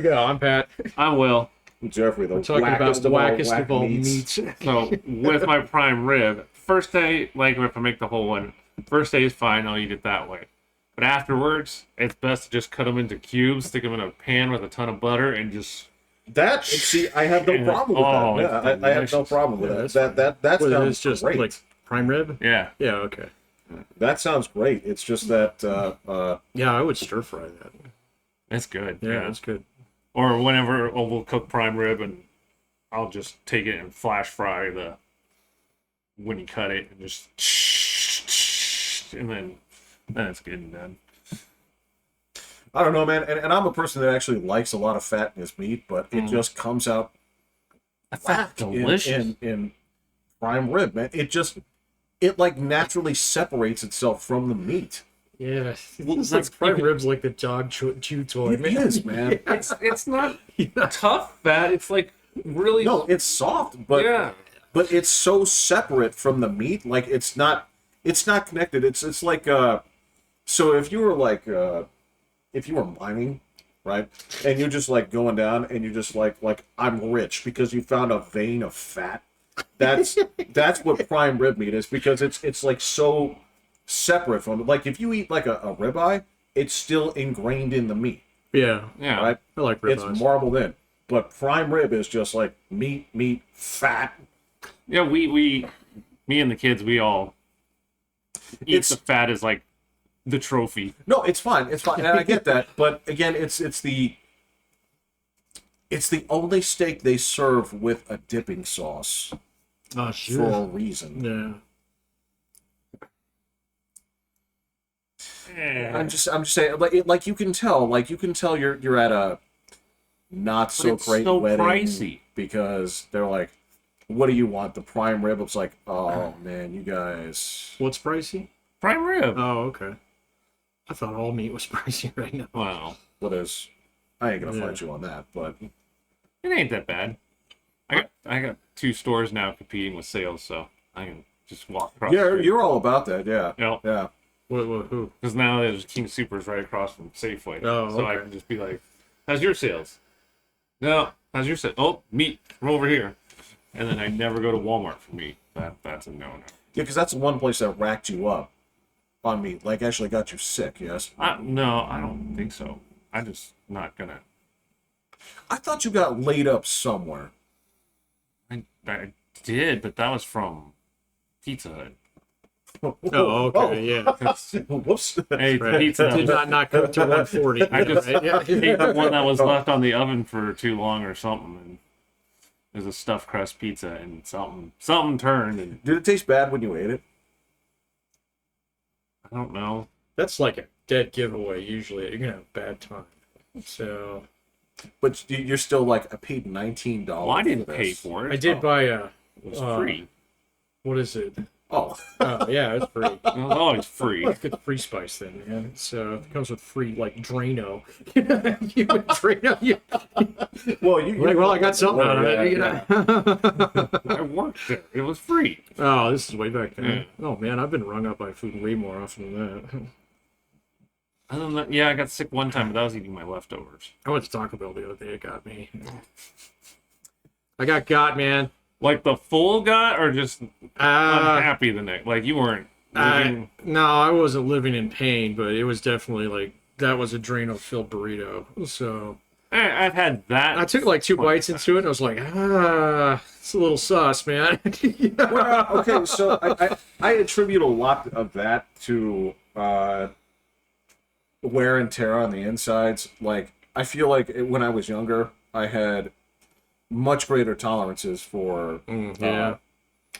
Yeah, I'm Pat. I'm Will. Jeffrey, the We're talking about wackest of all meats. So with my prime rib, first day, like if I make the whole one, first day is fine. I'll eat it that way. But afterwards, it's best to just cut them into cubes, stick them in a pan with a ton of butter, and just see, I have no problem with that. Yeah, I have no problem with that. That What, sounds it's just great. like prime rib? yeah. Yeah, okay. That sounds great. It's just that Yeah, I would stir fry that. It's good. Yeah, that's good. Or whenever we'll cook prime rib, and I'll just take it and flash fry when you cut it, and just and then it's good and done. I don't know, man. And I'm a person that actually likes a lot of fat in his meat, but it just comes out That's delicious. in prime rib, man. It like naturally separates itself from the meat. Yeah, Well, it's that's- like prime you can- ribs like the dog chew toy. It is, man. It's not tough fat. It's like really No, it's soft, but yeah. but it's so separate from the meat. Like it's not connected. It's like so if you were like if you were mining, right, and you're just like going down and you're just like I'm rich because you found a vein of fat. That's what prime rib meat is, because it's like so separate from it. Like if you eat like a ribeye, it's still ingrained in the meat, Yeah, Yeah. right? I like It's ribeyes. marbled in. But prime rib is just like meat, fat. Yeah, me and the kids, we all eat It's- the fat as like the trophy. No, it's fine, and I get that. But again, it's the only steak they serve with a dipping sauce Oh, for sure. a reason. Yeah. I'm just saying, like you can tell, you're at a not so it's great so wedding pricey. because they're like, "What do you want? The prime rib?" It's like, "Oh man, you guys." What's pricey? Prime rib. Oh, okay. I thought all meat was pricey right now. Wow. What is? I ain't gonna Yeah. fight you on that, but It ain't that bad. I got two stores now competing with sales, so I can just walk across. yeah, you're all about that, yeah, Yep. yeah. Who? Because now there's King Supers right across from Safeway. Oh, so I okay. can just be like, "How's your sales?" No, how's your sales? Oh, meat from over here. And then I never go to Walmart for meat. That's a no-no. Yeah, because that's the one place that racked you up on meat, like actually got you sick. Yes, No, I don't think so. I'm just not gonna. I thought you got laid up somewhere. I did, but that was from Pizza Hut. Oh, okay, yeah. Whoops. Hey, Right. Pizza Did Hut. not cook to 140. I just right? Yeah. ate the one that was left on the oven for too long or something, and it was a stuffed crust pizza, and something turned, and Did it taste bad when you ate it? I don't know. That's like a dead giveaway. Usually, you're gonna have a bad time. So But you're still like, I paid $19. Well, I didn't for pay this. for it. I did buy a. It was free. What is it? Oh, Oh yeah, it's free. It was always free. It's good free spice thing, man. So it comes with free like Drano. You would Drano. You, well, you. like, well, I got something out of Yeah, it. You know? I worked there. It was free. Oh, this is way back then. Oh man, I've been rung up by food way more often than that. Other than that, yeah, I got sick one time, but that was eating my leftovers. I went to Taco Bell the other day. It got me. I got, man. Like the full got, or just Uh, unhappy the next. Like you weren't. living- no, I wasn't living in pain, but it was definitely like that was a Drano-filled burrito. So I've had that. I took like two bites into it, and I was like, it's a little sauce, man. Well, okay, so I attribute a lot of that to wear and tear on the insides. Like, I feel like when I was younger, I had much greater tolerances for yeah.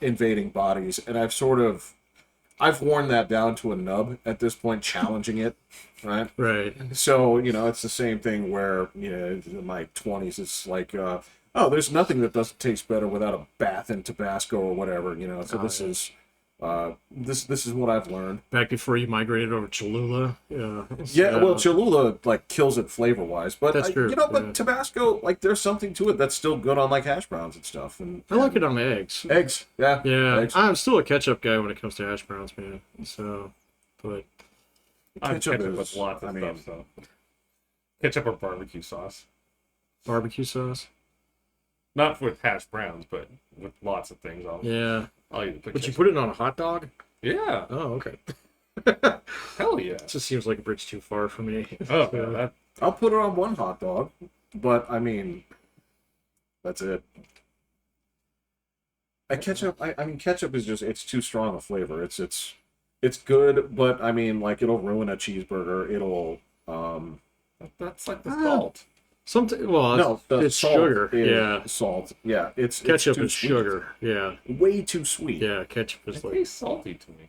invading bodies, and I've worn that down to a nub at this point, challenging it, right? Right. So, it's the same thing where, in my 20s, it's like, oh, there's nothing that doesn't taste better without a bath in Tabasco or whatever, so this is this is what I've learned. Back before you migrated over to Cholula. Yeah. Yeah, well, Cholula, like, kills it flavor-wise, but, That's true, but yeah. Tabasco, like, there's something to it that's still good on, like, hash browns and stuff. And I like it on eggs. eggs, yeah. Yeah, Eggs. I'm still a ketchup guy when it comes to hash browns, man. So, but I have Ketchup ketchup is- with lots of I mean- stuff, so. Ketchup or barbecue sauce. Barbecue sauce. Not with hash browns, but with lots of things. Yeah. I'll either put But you ketchup. put it on a hot dog? Yeah. Oh, okay. Hell yeah. It just seems like a bridge too far for me. Oh, man, that I'll put it on one hot dog, but I mean, that's it. Ketchup. I mean, ketchup is just it's too strong a flavor. It's good, but I mean, like it'll ruin a cheeseburger. It'll that's like the salt. Well, no, the it's salt sugar. is Yeah. salt. Yeah, it's Ketchup too is sweet. sugar. Yeah. Way too sweet. Yeah, ketchup It is like. tastes salty to me.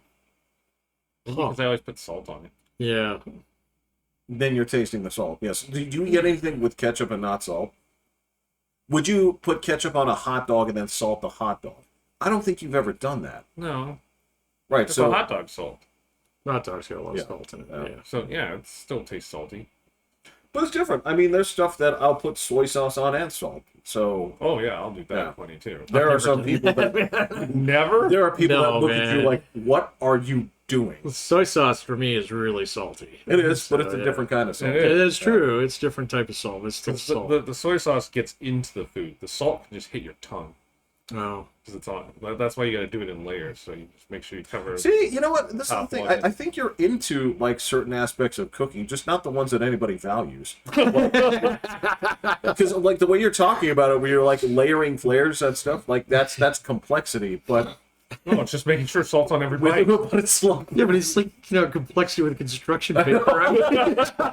Huh. Because I always put salt on it. Yeah. Then you're tasting the salt. Yes. Do you get anything with ketchup and not salt? Would you put ketchup on a hot dog and then salt the hot dog? I don't think you've ever done that. No. Right. It's So a hot dog salt. Hot dog's got a lot of Yeah. salt in it. Yeah. Yeah. So, yeah, it still tastes salty. but it's different. I mean, there's stuff that I'll put soy sauce on and salt. So Oh, yeah, I'll do that Yeah. plenty too. there are some people that Never? there are people No, that look at you man. like, "What are you doing?" Soy sauce for me is really salty. It is, but it's a yeah. different kind of salt. It It is true. It's a different type of salt. It's still 'Cause salt. the soy sauce gets into the food. The salt can just hit your tongue. Oh. Because it's on. That's why you got to do it in layers. So you just make sure you cover. See, you know what? This is the Top thing. one. I think you're into like certain aspects of cooking, just not the ones that anybody values. Because like the way you're talking about it, where you're like layering flavors and stuff, like that's complexity. But No, it's just making sure salt's on every bite. but it's like Yeah, but it's like, complexity with construction paper, right?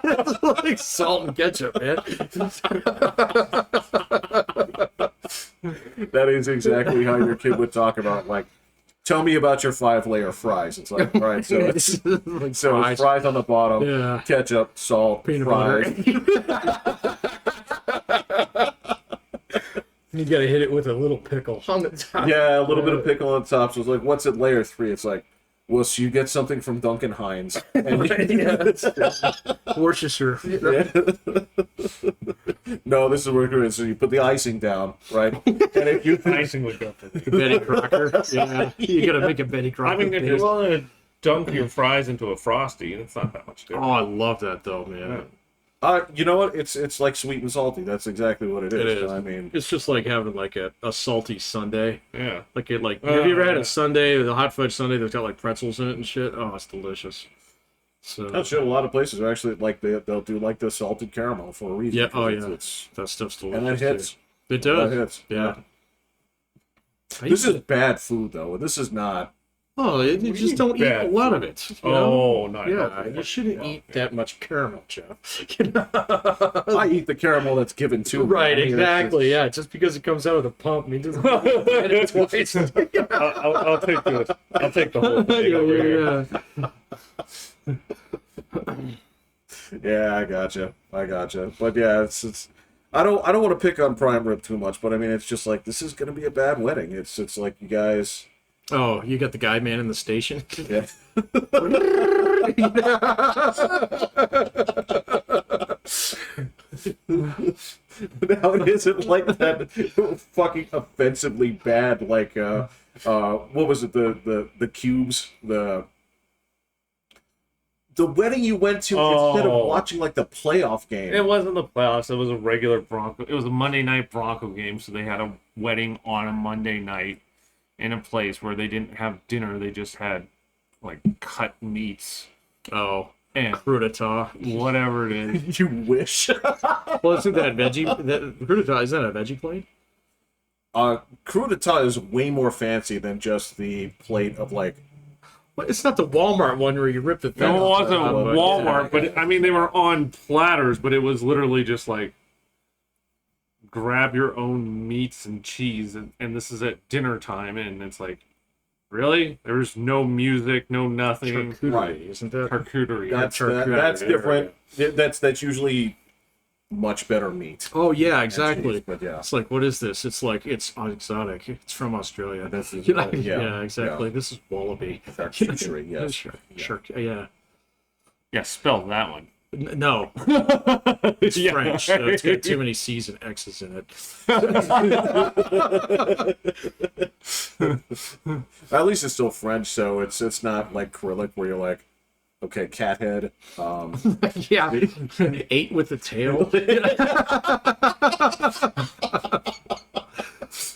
It's like salt and ketchup, man. that is exactly how your kid would talk about like. Tell me about your 5-layer fries. It's like, all right, so it's Like fries on the bottom, Yeah. ketchup, salt, Peanut fries. butter. You gotta hit it with a little pickle on the top. Yeah, a little bit of pickle on top. So it's like, what's at layer 3? It's like, well, so you get something from Duncan Hines. And Worcestershire. no, this is where it is. So you put the icing down, right? And if you Icing would go for me. Betty Crocker. Yeah. You gotta make a Betty Crocker. I mean, if base. you want to dunk your fries into a Frosty, it's not that much different. Oh, I love that though, man. you know what? It's like sweet and salty. That's exactly what it is. It is. I mean, It's just like having like a salty sundae. Yeah. Have you ever had yeah. a sundae, the hot fudge sundae that's got like pretzels in it and shit? Oh, it's delicious. So that's shit. A lot of places are actually like they'll do like the salted caramel for a reason. yeah, because oh it's- yeah, it's- that stuff's and delicious. that hits. Too. It That does. hits. Yeah. I This used is bad food though. This is not. you just don't eat bad a lot of it. You know? Oh, not Yeah, healthy. you shouldn't Yeah. eat that much caramel, Jeff. You know? I eat the caramel that's given to me. Right, I mean, exactly. Yeah, just because it comes out of the pump means it's twice. I'll take the whole thing over here. Yeah. Yeah, I gotcha. But yeah, it's. I don't want to pick on prime rib too much, but I mean, it's just like this is gonna be a bad wedding. It's like you guys. Oh, you got the guy man in the station. Yeah. Now it isn't like that fucking offensively bad like what was it the cubes the wedding you went to instead of Oh. watching like the playoff game. It wasn't the playoffs. It was a regular Bronco. It was a Monday night Bronco game, so they had a wedding on a Monday night in a place where they didn't have dinner. They just had like cut meats Oh, and crudita. whatever it is. You wish. Well, isn't that veggie? That crudita, is that a veggie plate? Crudita is way more fancy than just the plate of like. Well, it's not the Walmart one where you rip the thing. No, it off wasn't the top, but Walmart, yeah. but I mean they were on platters, but it was literally just like grab your own meats and cheese, and this is at dinner time, and it's like, really? There's no music, no nothing. Charcuterie, Right. isn't that? That's Charcuterie. that's yeah, different. That's usually much better meat. Oh yeah, and exactly. cheese, but yeah. It's like, what is this? It's like, it's exotic. It's from Australia. This is- You know? yeah, Yeah, exactly. This is wallaby. Charcuterie, yes. Sure. Yeah. Yeah, spell that one. No, it's Yeah. French. So it's got too many C's and X's in it. At least it's still French, so it's not like Cyrillic where you're like, okay, cat head. Yeah, 8 with the tail.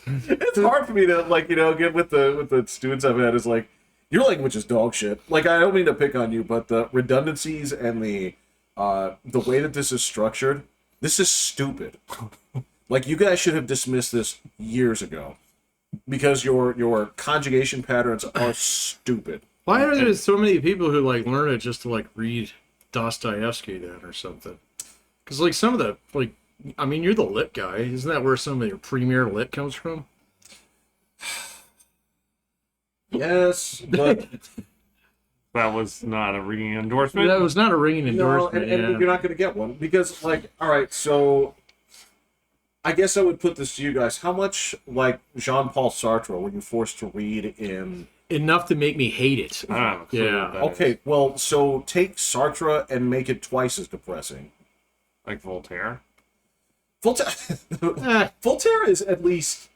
It's hard for me to get with the students I've had is like, your language is dog shit. Like, I don't mean to pick on you, but the redundancies and the way that this is structured, this is stupid. Like, you guys should have dismissed this years ago because your conjugation patterns are stupid. Why are there so many people who like learn it just to like read Dostoevsky then or something? Because like some of the like, I mean, you're the lit guy. Isn't that where some of your premier lit comes from? Yes, but That was not a ringing endorsement. That was not a ringing endorsement. and yeah. you're not going to get one because, like, all right, so I guess I would put this to you guys: how much like Jean-Paul Sartre were you forced to read in? Enough to make me hate it. I don't have a clue Yeah. what that Okay, is. well, so take Sartre and make it twice as depressing. Like Voltaire. Voltaire, Voltaire is at least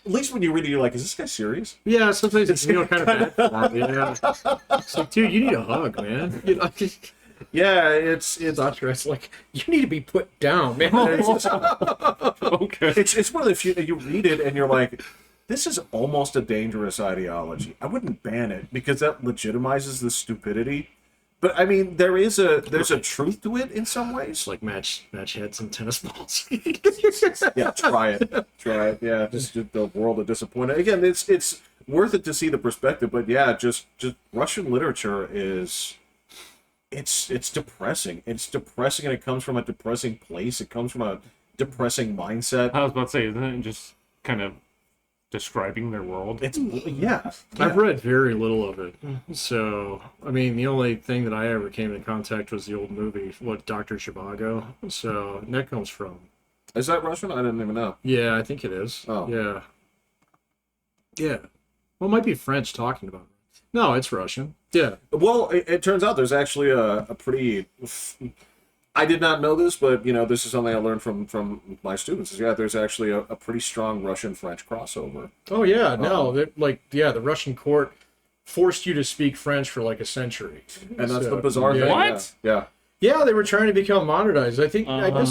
when you read it, you're like, is this guy serious? Yeah, sometimes it's kind of bad for me. Yeah. It's like, dude, you need a hug, man. You know, Yeah, it's it's like, you need to be put down, man. Okay. it's one of the few that you read it and you're like, this is almost a dangerous ideology. I wouldn't ban it because that legitimizes the stupidity. But I mean, there's a truth to it in some ways. It's like match heads and tennis balls. Yeah, try it. Yeah, just the world of disappointment. Again, it's worth it to see the perspective, but yeah, just Russian literature is it's depressing. It's depressing, and it comes from a depressing place. It comes from a depressing mindset. I was about to say, isn't it just kind of describing their world? It's yeah. I've read very little of it. So, I mean, the only thing that I ever came in contact was the old movie, Dr. Zhivago. So, and that comes from. Is that Russian? I didn't even know. Yeah, I think it is. Oh. Yeah. Yeah. Well, it might be French talking about it. No, it's Russian. Yeah. Well, it turns out there's actually a pretty. I did not know this, but this is something I learned from my students. Is there's actually a pretty strong Russian-French crossover. Oh, yeah. No, the Russian court forced you to speak French for like a century. And that's So, the bizarre yeah. thing. What? Yeah. Yeah, they were trying to become modernized. I guess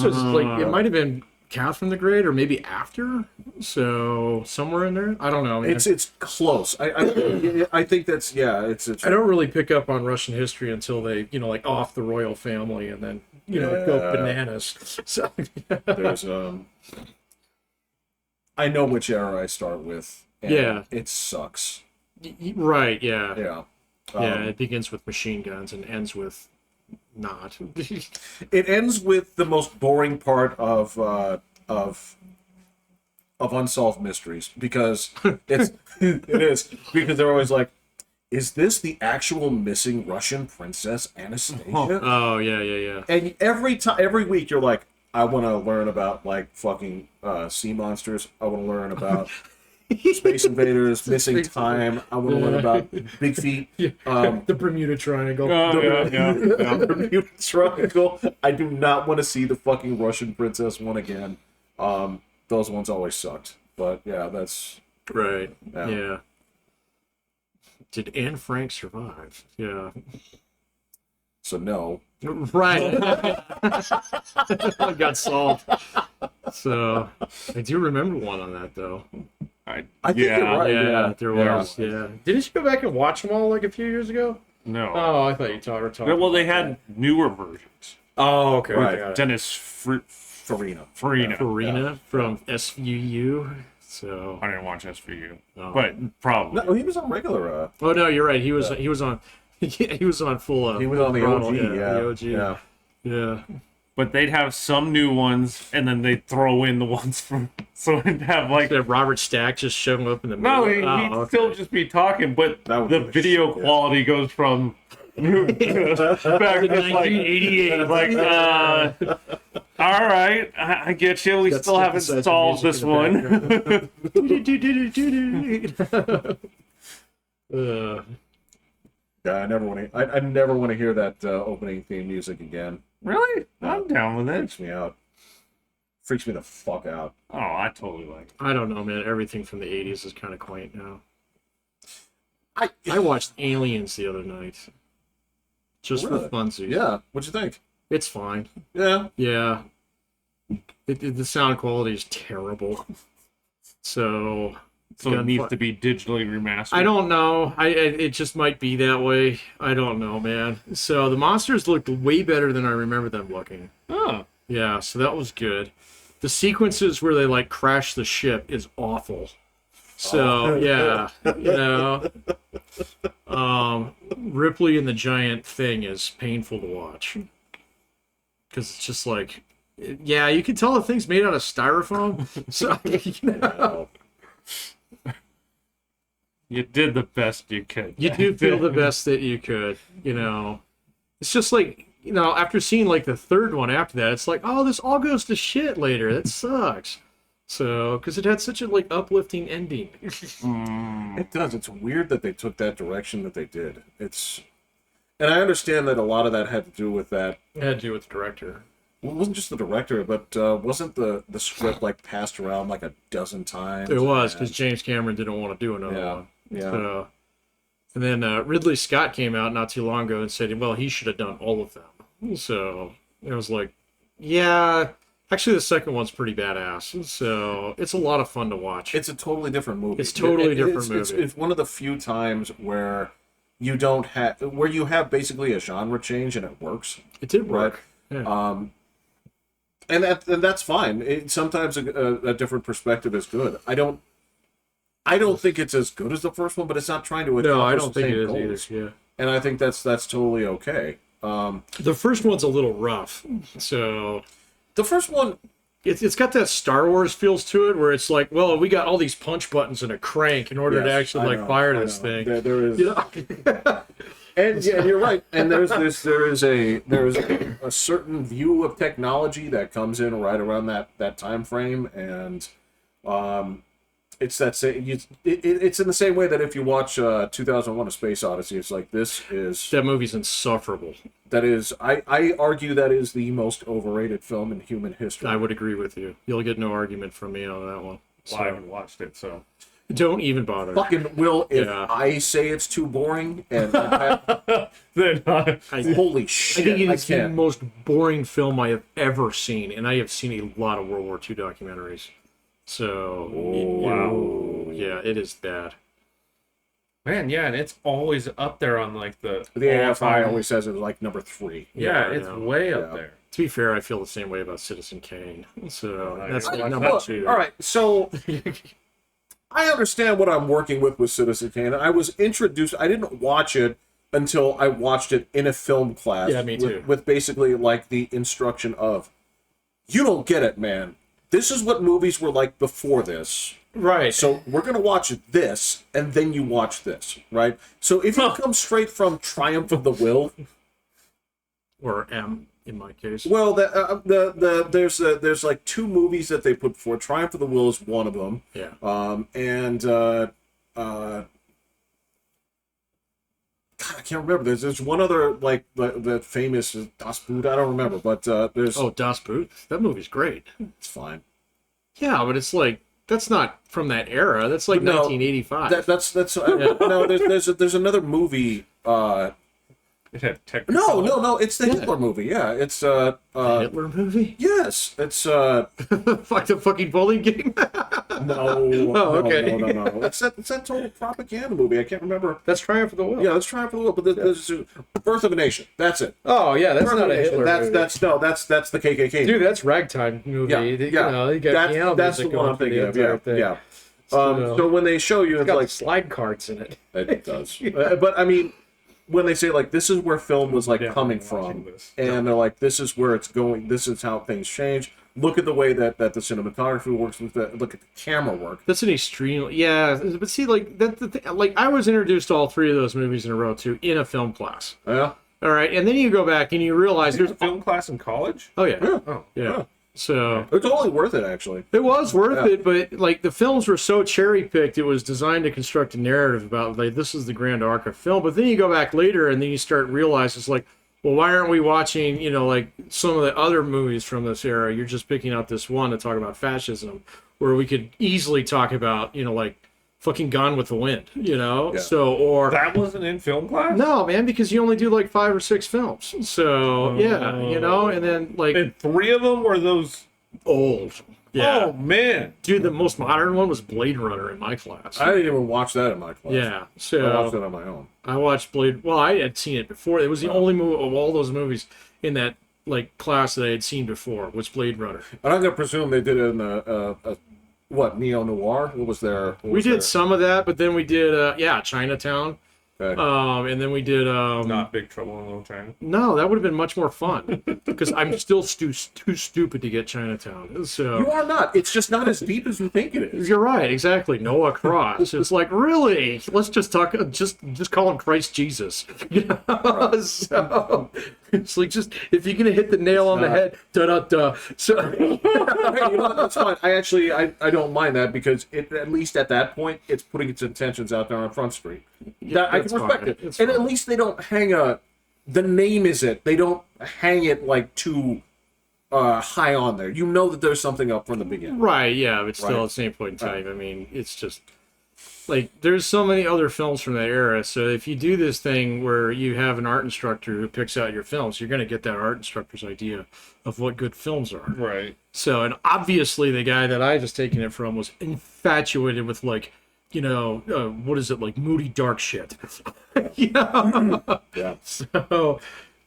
it was like, it might have been Catherine the Great or maybe after. So somewhere in there. I don't know. Man. It's close. I think that's it's I don't really pick up on Russian history until they, like off the royal family and then, go bananas. So, there's I know which era I start with. And Yeah. It sucks. right, yeah. Yeah. Yeah, it begins with machine guns and ends with not. It ends with the most boring part of Unsolved Mysteries because it is because they're always like, is this the actual missing Russian princess Anastasia? Oh, yeah. And every week you're like, I want to learn about like fucking sea monsters. I want to learn about Space Invaders, Missing Time. I want to learn about Big Feet. The Bermuda Triangle. Yeah. Bermuda Triangle. I do not want to see the fucking Russian princess one again. Those ones always sucked. But yeah, that's Right. Yeah. Yeah. Did Anne Frank survive? Yeah. so no. Right. Got solved. So I do remember one on that though. I think you're right. Yeah, there was. Yeah. Didn't you go back and watch them all like a few years ago? No. Oh, I thought you were talking. Well, they about had newer versions. that. Oh, okay. Right. Got it. Dennis Farina. Farina. Farina from SVU. So. I didn't watch SVU, Oh. but probably. No, he was on regular. Oh no, you're right. He was on. He was on full. He was on the throttle, OG. Yeah, the OG. Yeah. Yeah. But they'd have some new ones, and then they'd throw in the ones from. So it'd have like. Did Robert Stack just showing up in the No, middle? he'd Oh, still okay. just be talking, but That would the be the video shit, yeah. quality goes from. back to like 1988. like all right, I get you. We That's still haven't synthesizer solved music this one. Yeah, I never want to. I never want to hear that opening theme music again. Really? I'm down with it. Freaks me out. Freaks me the fuck out. Oh, I totally like it. I don't know, man. Everything from the 80s is kind of quaint now. I I watched Aliens the other night. Just Really? for funsies. Yeah. What'd you think? It's fine. Yeah. Yeah. The sound quality is terrible. So it needs to be digitally remastered. I don't know. It just might be that way. I don't know, man. So the monsters looked way better than I remember them looking. Oh. Yeah, so that was good. The sequences where they like crash the ship is awful. So yeah, Ripley and the giant thing is painful to watch because it's just like, yeah, you can tell the thing's made out of styrofoam. So you did the best you could. You do feel the best that you could. It's just like. After seeing like the third one after that, it's like, oh, this all goes to shit later. That sucks. So, because it had such a like uplifting ending. It does. It's weird that they took that direction that they did. And I understand that a lot of that had to do with that. It had to do with the director. Well, it wasn't just the director, but wasn't the script like passed around like a dozen times? It was because James Cameron didn't want to do another one. Yeah. So, and then Ridley Scott came out not too long ago and said, well, he should have done all of them. So it was like, yeah, actually the second one's pretty badass. So it's a lot of fun to watch. It's a totally different movie. It's totally different movie. It's one of the few times where you have basically a genre change and it works. It did work. Right? Yeah. And that's fine. Sometimes a different perspective is good. I don't think it's as good as the first one, but it's not trying to accomplish No, I don't think it is goals. either. Yeah. And I think that's totally okay. The first one's a little rough. So the first one, it's got that Star Wars feels to it, where it's like, well, we got all these punch buttons and a crank in order to actually fire this thing. There is, and yeah, you're right. And there is a certain view of technology that comes in right around that time frame, and it's it's in the same way that if you watch 2001: A Space Odyssey, it's like that movie's insufferable. That is, I argue that is the most overrated film in human history. I would agree with you. You'll get no argument from me on that one. So, I haven't watched it, so don't even bother. Fucking will if I say it's too boring and holy shit! I think it's the most boring film I have ever seen, and I have seen a lot of World War II documentaries. So, wow. Yeah, it is bad. Man, yeah, and it's always up there on like the AFI always says it's like number 3. Yeah, it's way up there. To be fair, I feel the same way about Citizen Kane. So that's number 2. All right, so I understand what I'm working with Citizen Kane. I was introduced. I didn't watch it until I watched it in a film class. Yeah, me too. With basically like the instruction of, you don't get it, man. This is what movies were like before this. Right. So we're going to watch this, and then you watch this, right? So if you come straight from Triumph of the Will... Or M, in my case. Well, there's like 2 movies that they put before. Triumph of the Will is one of them. Yeah. And... God, I can't remember. There's one other, like, the famous Das Boot. I don't remember, but there's... Oh, Das Boot? That movie's great. It's fine. Yeah, but it's like... That's not from that era. That's like 1985. No. There's another movie. It had No. It's the Hitler movie. Yeah, it's the Hitler movie. Yes, it's Fuck the fucking bowling game. No. Okay. No. It's that total propaganda movie. I can't remember. That's Triumph of the Will. Yeah, that's Triumph of the Will. But there's Birth of a Nation. That's it. Oh yeah, that's Birth not a Hitler movie. That's the KKK. Dude, that's ragtime movie. Yeah. You got that's the one I'm thinking of. Yeah. So when they show you, it's got like slide carts in it. It does. But I mean, when they say like this is where film was like coming from, and they're like this is where it's going. This is how things change. Look at the way that the cinematography works. Look at the camera work. That's an extreme, yeah. But see, like like I was introduced to all 3 of those movies in a row too in a film class. Yeah. All right, and then you go back and you realize there's a film class in college. Oh yeah. Oh yeah. So it's totally worth it, actually. It was worth it, but like the films were so cherry picked, it was designed to construct a narrative about like this is the grand arc of film. But then you go back later and then you start realize it's like, well, why aren't we watching, like some of the other movies from this era? You're just picking out this one to talk about fascism, where we could easily talk about, like fucking Gone with the Wind, Yeah. So, or that wasn't in film class? No, man, because you only do like 5 or 6 films. So, yeah, and then like... And 3 of them were those Old. Yeah. Oh man. Dude, the most modern one was Blade Runner in my class. I didn't even watch that in my class. Yeah. I watched So it on my own. I watched Blade. Well, I had seen it before. It was the only movie of all those movies in that like class that I had seen before was Blade Runner. And I'm gonna presume they did it in a what, neo noir? What was there? We did some of that, but then we did Chinatown. Okay. And then we did Not Big Trouble in Little China. no, that would have been much more fun because I'm still too stupid to get Chinatown. So You are not. It's just not as deep as you think it is. you're right, exactly. Noah Cross. It's like, really? Let's just talk. Just call him Christ Jesus. You know? So it's like, just if you're gonna hit the nail on the head, da da da. So Hey, you know what? That's fine. I don't mind that because at least at that point, it's putting its intentions out there on Front Street. That, I can that's respect fine. it. It's And at fine. least they don't hang the name is it. They don't hang it like too high on there. You know that there's something up from the beginning. right, yeah, but still Right. at the same point in time, I mean, it's just like there's so many other films from that era. So if you do this thing where you have an art instructor who picks out your films, you're gonna get that art instructor's idea of what good films are. Right. So, and obviously the guy that I just taken it from was infatuated with like, what is it, like moody dark shit. Yeah. So,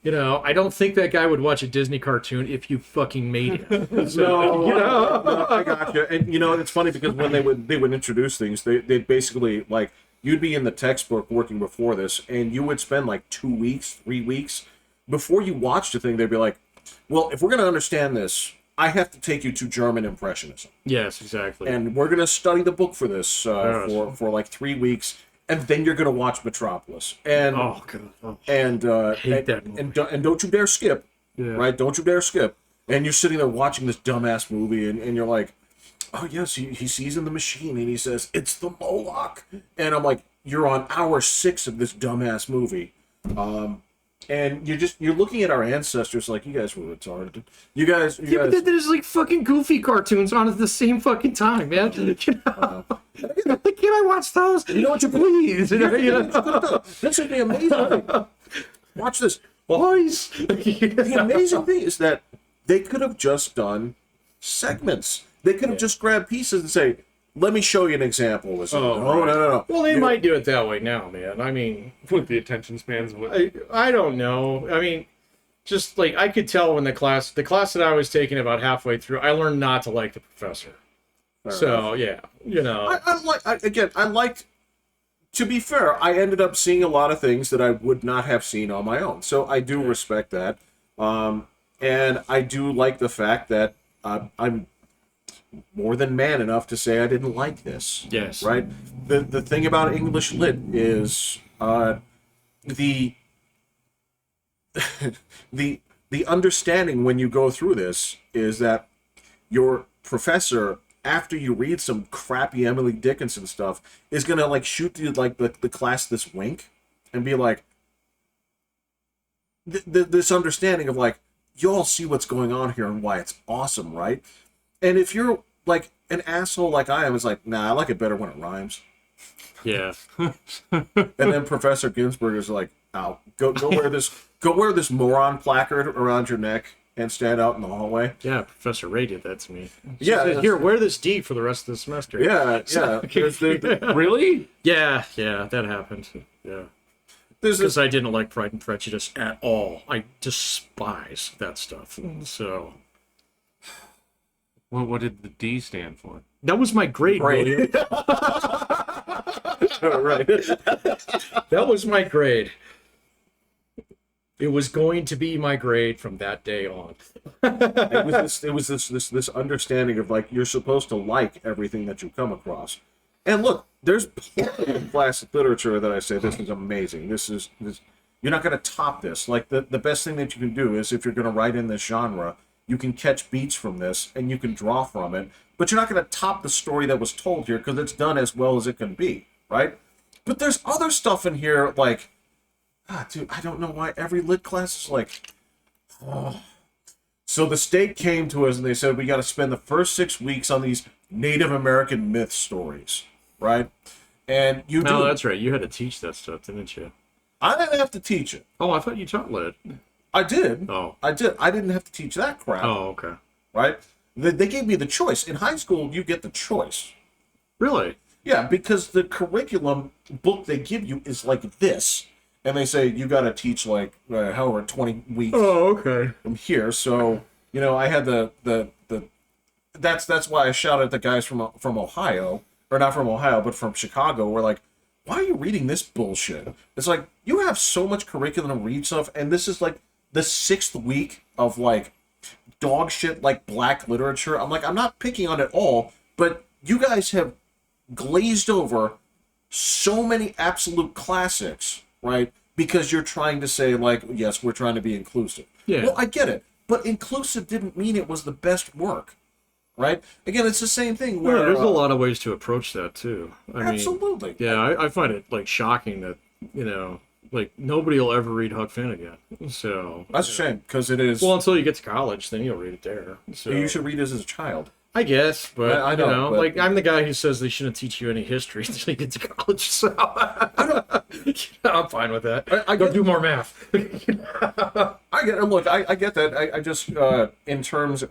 I don't think that guy would watch a Disney cartoon if you fucking made him. So, No, I got you. And it's funny because when they would introduce things, they'd basically like you'd be in the textbook working before this, and you would spend like 2 weeks, 3 weeks before you watched the thing. They'd be like, "Well, if we're gonna understand this, I have to take you to German Impressionism, yes, exactly. and we're gonna study the book for this Yes. for like 3 weeks." And then you're gonna watch Metropolis, and Oh god. Oh, and hate that movie. and don't you dare skip, yeah. right? Don't you dare skip. And you're sitting there watching this dumbass movie, and you're like, oh yes, he sees in the machine, and he says it's the Moloch, and I'm like, you're on hour 6 of this dumbass movie, and you're looking at our ancestors like, you guys were retarded. You guys. Yeah, but there's like fucking goofy cartoons on at the same fucking time, man. Like, can I watch those? You know what you Please. This is the amazing thing. Watch this. Boys. The amazing thing is that they could have just done segments. They could have just grabbed pieces and say, "Let me show you an example." No. Well, they might do it that way now, man. I mean, With the attention spans of what I don't know. I mean, just like I could tell when the class that I was taking about halfway through, I learned not to like the professor. So yeah, I liked. To be fair, I ended up seeing a lot of things that I would not have seen on my own. So I do respect that, and I do like the fact that I'm more than man enough to say I didn't like this. yes, Right. The thing about English lit is the the understanding when you go through this is that your professor, after you read some crappy Emily Dickinson stuff, is gonna like shoot you like the class this wink and be like this understanding of like, you all see what's going on here and why it's awesome, right? And if you're like an asshole like I am, it's like, nah, I like it better when it rhymes. yeah. And then Professor Ginsburg is like, "Oh, go wear this moron placard around your neck and stand out in the hallway." Yeah, Professor Ray did that to me. She Yeah, said, here, wear this D for the rest of the semester. Yeah. There's really? Yeah, that happened. Yeah. this. Because I didn't like Pride and Prejudice at all. I despise that stuff. So What did the D stand for? that was my grade. Right. William. Right. That was my grade. It was going to be my grade from that day on. It was this understanding of like, you're supposed to like everything that you come across. And look, there's plenty of classic literature that I say this is amazing. This you're not going to top this. Like the best thing that you can do is, if you're going to write in this genre, you can catch beats from this and you can draw from it, but you're not going to top the story that was told here because it's done as well as it can be, right? But there's other stuff in here like, dude, I don't know why every lit class is like, oh. So the state came to us and they said, we got to spend the first 6 weeks on these Native American myth stories, right? And you do. No, that's right. You had to teach that stuff, didn't you? I didn't have to teach it. Oh, I thought you taught lit. I did. Oh. I did. I didn't have to teach that crap, Oh, okay. right? They gave me the choice. In high school, you get the choice. Really? Yeah, because the curriculum book they give you is like this. And they say, you got to teach like, however, 20 weeks Oh, okay. from here. So, I had that's why I shouted at the guys from Ohio, or not from Ohio, but from Chicago. We're like, why are you reading this bullshit? It's like, you have so much curriculum to read stuff, and this is like the 6th week of like dog shit like black literature. I'm like, I'm not picking on it all, but you guys have glazed over so many absolute classics, right? Because you're trying to say, like, yes, we're trying to be inclusive. Yeah. Well, I get it, but inclusive didn't mean it was the best work, right? Again, it's the same thing where... there's a lot of ways to approach that, too. Absolutely. Yeah, I find it, like, shocking that, like, nobody will ever read Huck Finn again. So... That's a shame, because it is... Well, until you get to college, then you'll read it there. So you should read it as a child. I guess, but I know, but- like I'm the guy who says they shouldn't teach you any history until you get to college. So I'm fine with that. I Go get- do more math. I get it. Look, I get that. I just, in terms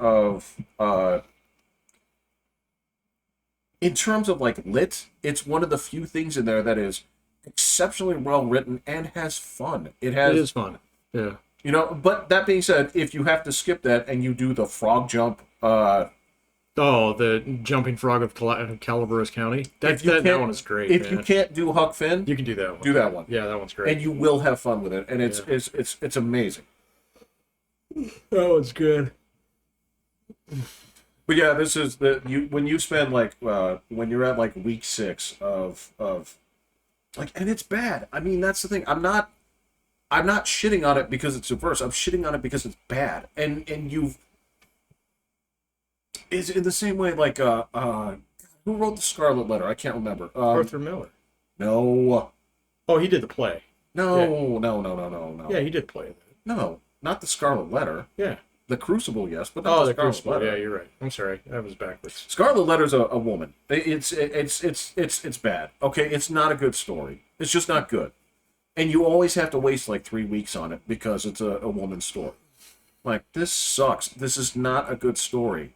of like lit, it's one of the few things in there that is exceptionally well written and has fun. It It is fun. Yeah. But that being said, if you have to skip that and you do the frog jump, Oh, the jumping frog of Calaveras County. That one is great. If man. you can't do Huck Finn, you can do that one. do that one. Yeah, that one's great. And you will have fun with it, and it's amazing. That one's good. But yeah, this is when you spend like when you're at like week 6 of like, and it's bad. I mean, that's the thing. I'm not shitting on it because it's subversive. I'm shitting on it because it's bad. And you've is in the same way like who wrote the Scarlet Letter? I can't remember. Arthur Miller. No. Oh, he did the play. No. Yeah, he did play it. No, not the Scarlet Letter. Yeah. The Crucible, yes, but not Oh, the Scarlet Crucible. Letter. Yeah, you're right. I'm sorry. That was backwards. Scarlet Letter's a woman. It's bad. Okay, it's not a good story. It's just not good. And you always have to waste like 3 weeks on it because it's a woman's story. Like, this sucks. This is not a good story.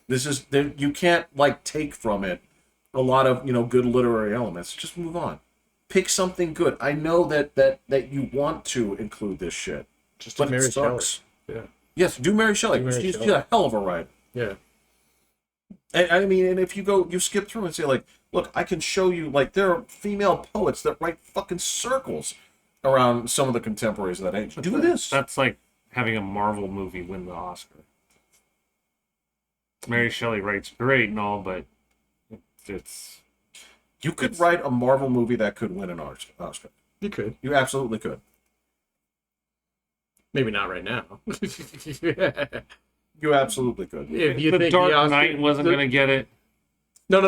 You can't like take from it a lot of good literary elements. Just move on. Pick something good. I know that you want to include this shit, Just but Mary it sucks. Shelley. Yeah. Yes, do Mary Shelley. She's a hell of a writer. Yeah. And I mean, and if you skip through and say like, look, I can show you like there are female poets that write fucking circles around some of the contemporaries of that age. Do this. That's like having a Marvel movie win the Oscar. Mary Shelley writes great and all, but it's You could write a Marvel movie that could win an Oscar. You could. You absolutely could. Maybe not right now. You absolutely could. If you the think Dark the Oscar, Knight wasn't going to get it. No.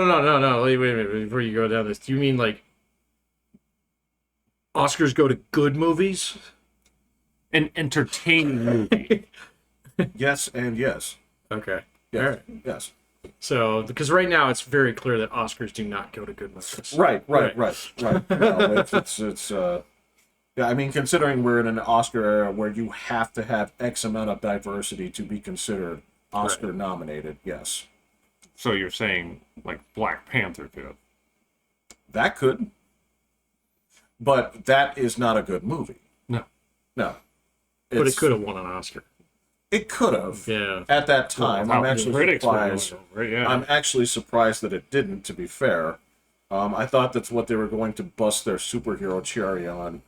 Wait. Before you go down this, do you mean like Oscars go to good movies? An entertaining movie. Yes and yes. Okay. Yes. All right. Yes. So, because right now it's very clear that Oscars do not go to good movies. Right. No, it's yeah, I mean, considering we're in an Oscar era where you have to have X amount of diversity to be considered Oscar nominated, yes. So you're saying like Black Panther could. That could. But that is not a good movie. No. No. But it It's- could have won an Oscar. It could have. Yeah. At that time. Well, I'm how actually critics were surprised. going over it, yeah. I'm actually surprised that it didn't, to be fair. I thought that's what they were going to bust their superhero cherry on,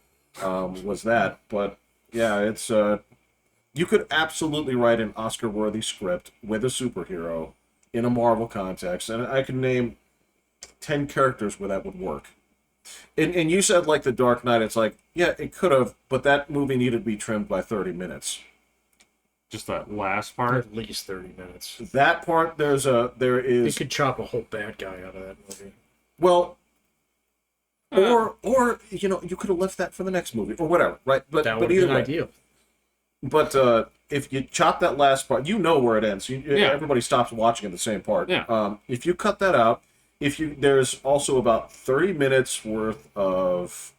was that. But, yeah, it's... you could absolutely write an Oscar-worthy script with a superhero in a Marvel context, and I can name 10 characters where that would work. And you said, like, The Dark Knight, it's like, yeah, it could have, but that movie needed to be trimmed by 30 minutes. Just that last part. At least 30 minutes. That part, there You is... could chop a whole bad guy out of that movie. Well, or you could have left that for the next movie or whatever, right? But That would but have either been way, ideal. But if you chop that last part, you know where it ends. Everybody stops watching at the same part. Yeah. If you cut that out, there's also about 30 minutes worth of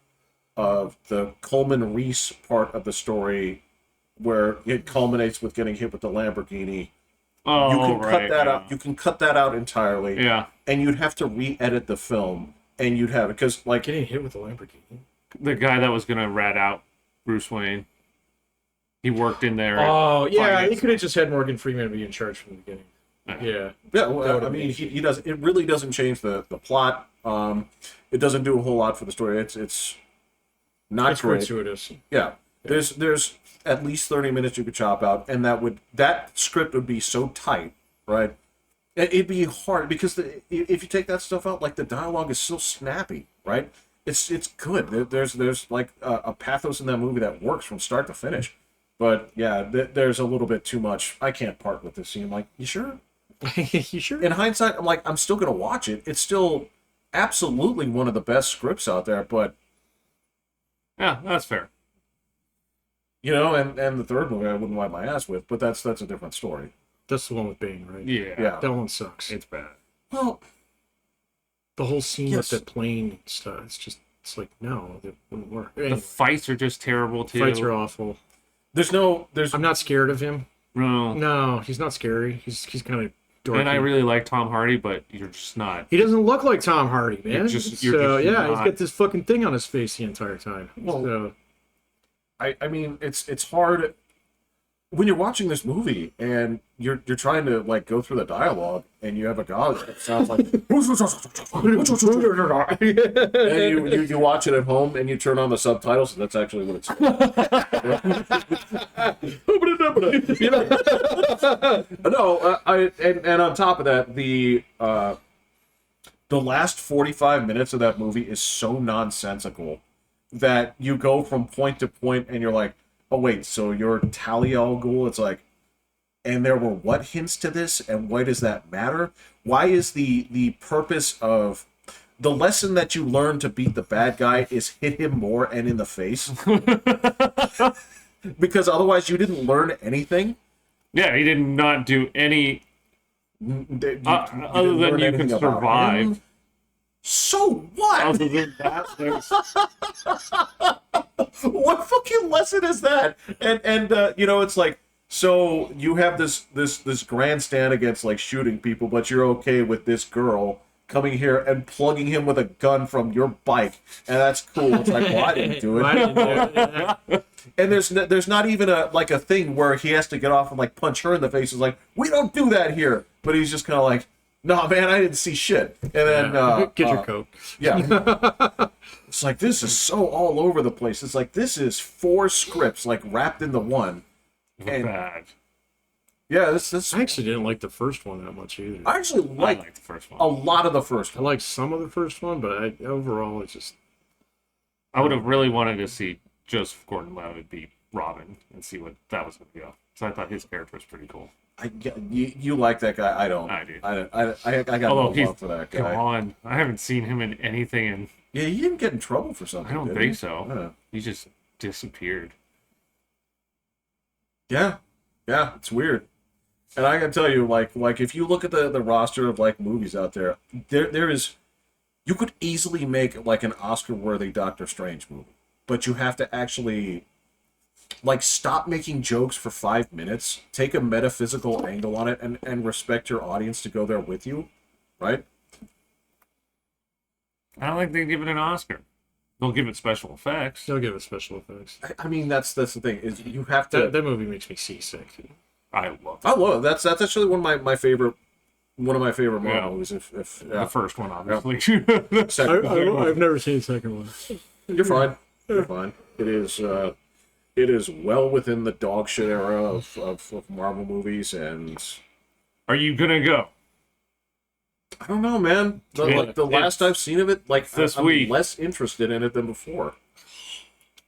the Coleman Reese part of the story, where it culminates with getting hit with the Lamborghini, Oh, You can cut right, that yeah. out. You can cut that out entirely. Yeah, And you'd have to re-edit the film, and you'd have because like Getting hit with a Lamborghini. the guy that was gonna rat out Bruce Wayne, he worked in there. Oh yeah, they finance. could have just had Morgan Freeman be in charge from the beginning. Yeah. yeah, That well, would've I mean, made he does. It really doesn't change the plot. It doesn't do a whole lot for the story. It's not It's great. gratuitous. Yeah. There's at least 30 minutes you could chop out, and that script would be so tight, right? It'd be hard because if you take that stuff out, like the dialogue is so snappy, right? It's good. There's like a pathos in that movie that works from start to finish. But yeah, there's a little bit too much. I can't part with this scene. I'm like, you sure? You sure? In hindsight, I'm like, I'm still gonna watch it. It's still absolutely one of the best scripts out there. But Yeah, that's fair. you know, and the third movie I wouldn't wipe my ass with. But that's a different story. That's the one with Bane, right? Yeah, Yeah. That one sucks. it's bad. Well, The whole scene Yes. with the plane and stuff. It's like, no, that wouldn't work. Anyway, The fights are just terrible too. fights are awful. there's I'm not scared of him. No. No, he's not scary. He's kind of dorky. And I really like Tom Hardy, but you're just not. He doesn't look like Tom Hardy, man. You're just yeah, he's not. got this fucking thing on his face the entire time. Well, So, I mean, it's hard when you're watching this movie and you're trying to like go through the dialogue and you have a guy that sounds like and you watch it at home and you turn on the subtitles and that's actually what it's no and on top of that the last 45 minutes of that movie is so nonsensical that you go from point to point and you're like, oh wait, so you're Talia al Ghul? It's like, and there were what hints to this, and why does that matter? Why is the purpose of the lesson that you learn to beat the bad guy is hit him more and in the face? Because otherwise you didn't learn anything. Yeah, he did not do any You other didn't than learn you anything can about survive. him. So what? Other than that, there's What fucking lesson is that? And you know, it's like, so you have this grandstand against like shooting people, but you're okay with this girl coming here and plugging him with a gun from your bike, and that's cool. It's like, well, I didn't do it. I didn't do it. And there's not even a thing where he has to get off and like punch her in the face. It's like, we don't do that here. But he's just kind of like, no, man, I didn't see shit. And then Get your coat. yeah. It's like, this is so all over the place. It's like, this is 4 scripts like wrapped into one. And bad. yeah, this I actually didn't like the first one that much either. I actually I like like the first a one. lot of the first I one. liked some of the first one, but overall, it's just I would have really wanted to see Joseph Gordon-Levitt be Robin and see what that was going to go. So I thought his character was pretty cool. You like that guy? I don't. I do. I got Although no he's love for that guy. gone. I haven't seen him in anything, and Yeah, he didn't get in trouble for something. I don't did think he? so. He just disappeared. Yeah, it's weird. And I can tell you, like if you look at the roster of like movies out there, there is, you could easily make like an Oscar-worthy Doctor Strange movie, but you have to actually like stop making jokes for 5 minutes, take a metaphysical angle on it, and respect your audience to go there with you, right? I don't think they give it an Oscar. They'll give it special effects. they'll give it special effects. I mean, that's the thing is you have to. That movie makes me seasick. I love it. I love it. That's actually one of my favorite. One of my favorite Marvel Yeah. movies. If The first one, obviously. second, I've never seen the second one. you're fine. You're fine. It is well within the dog shit era of Marvel movies, and Are you gonna go? I don't know, man. The, Yeah, like the last it's I've seen of it, like this I'm week. less interested in it than before.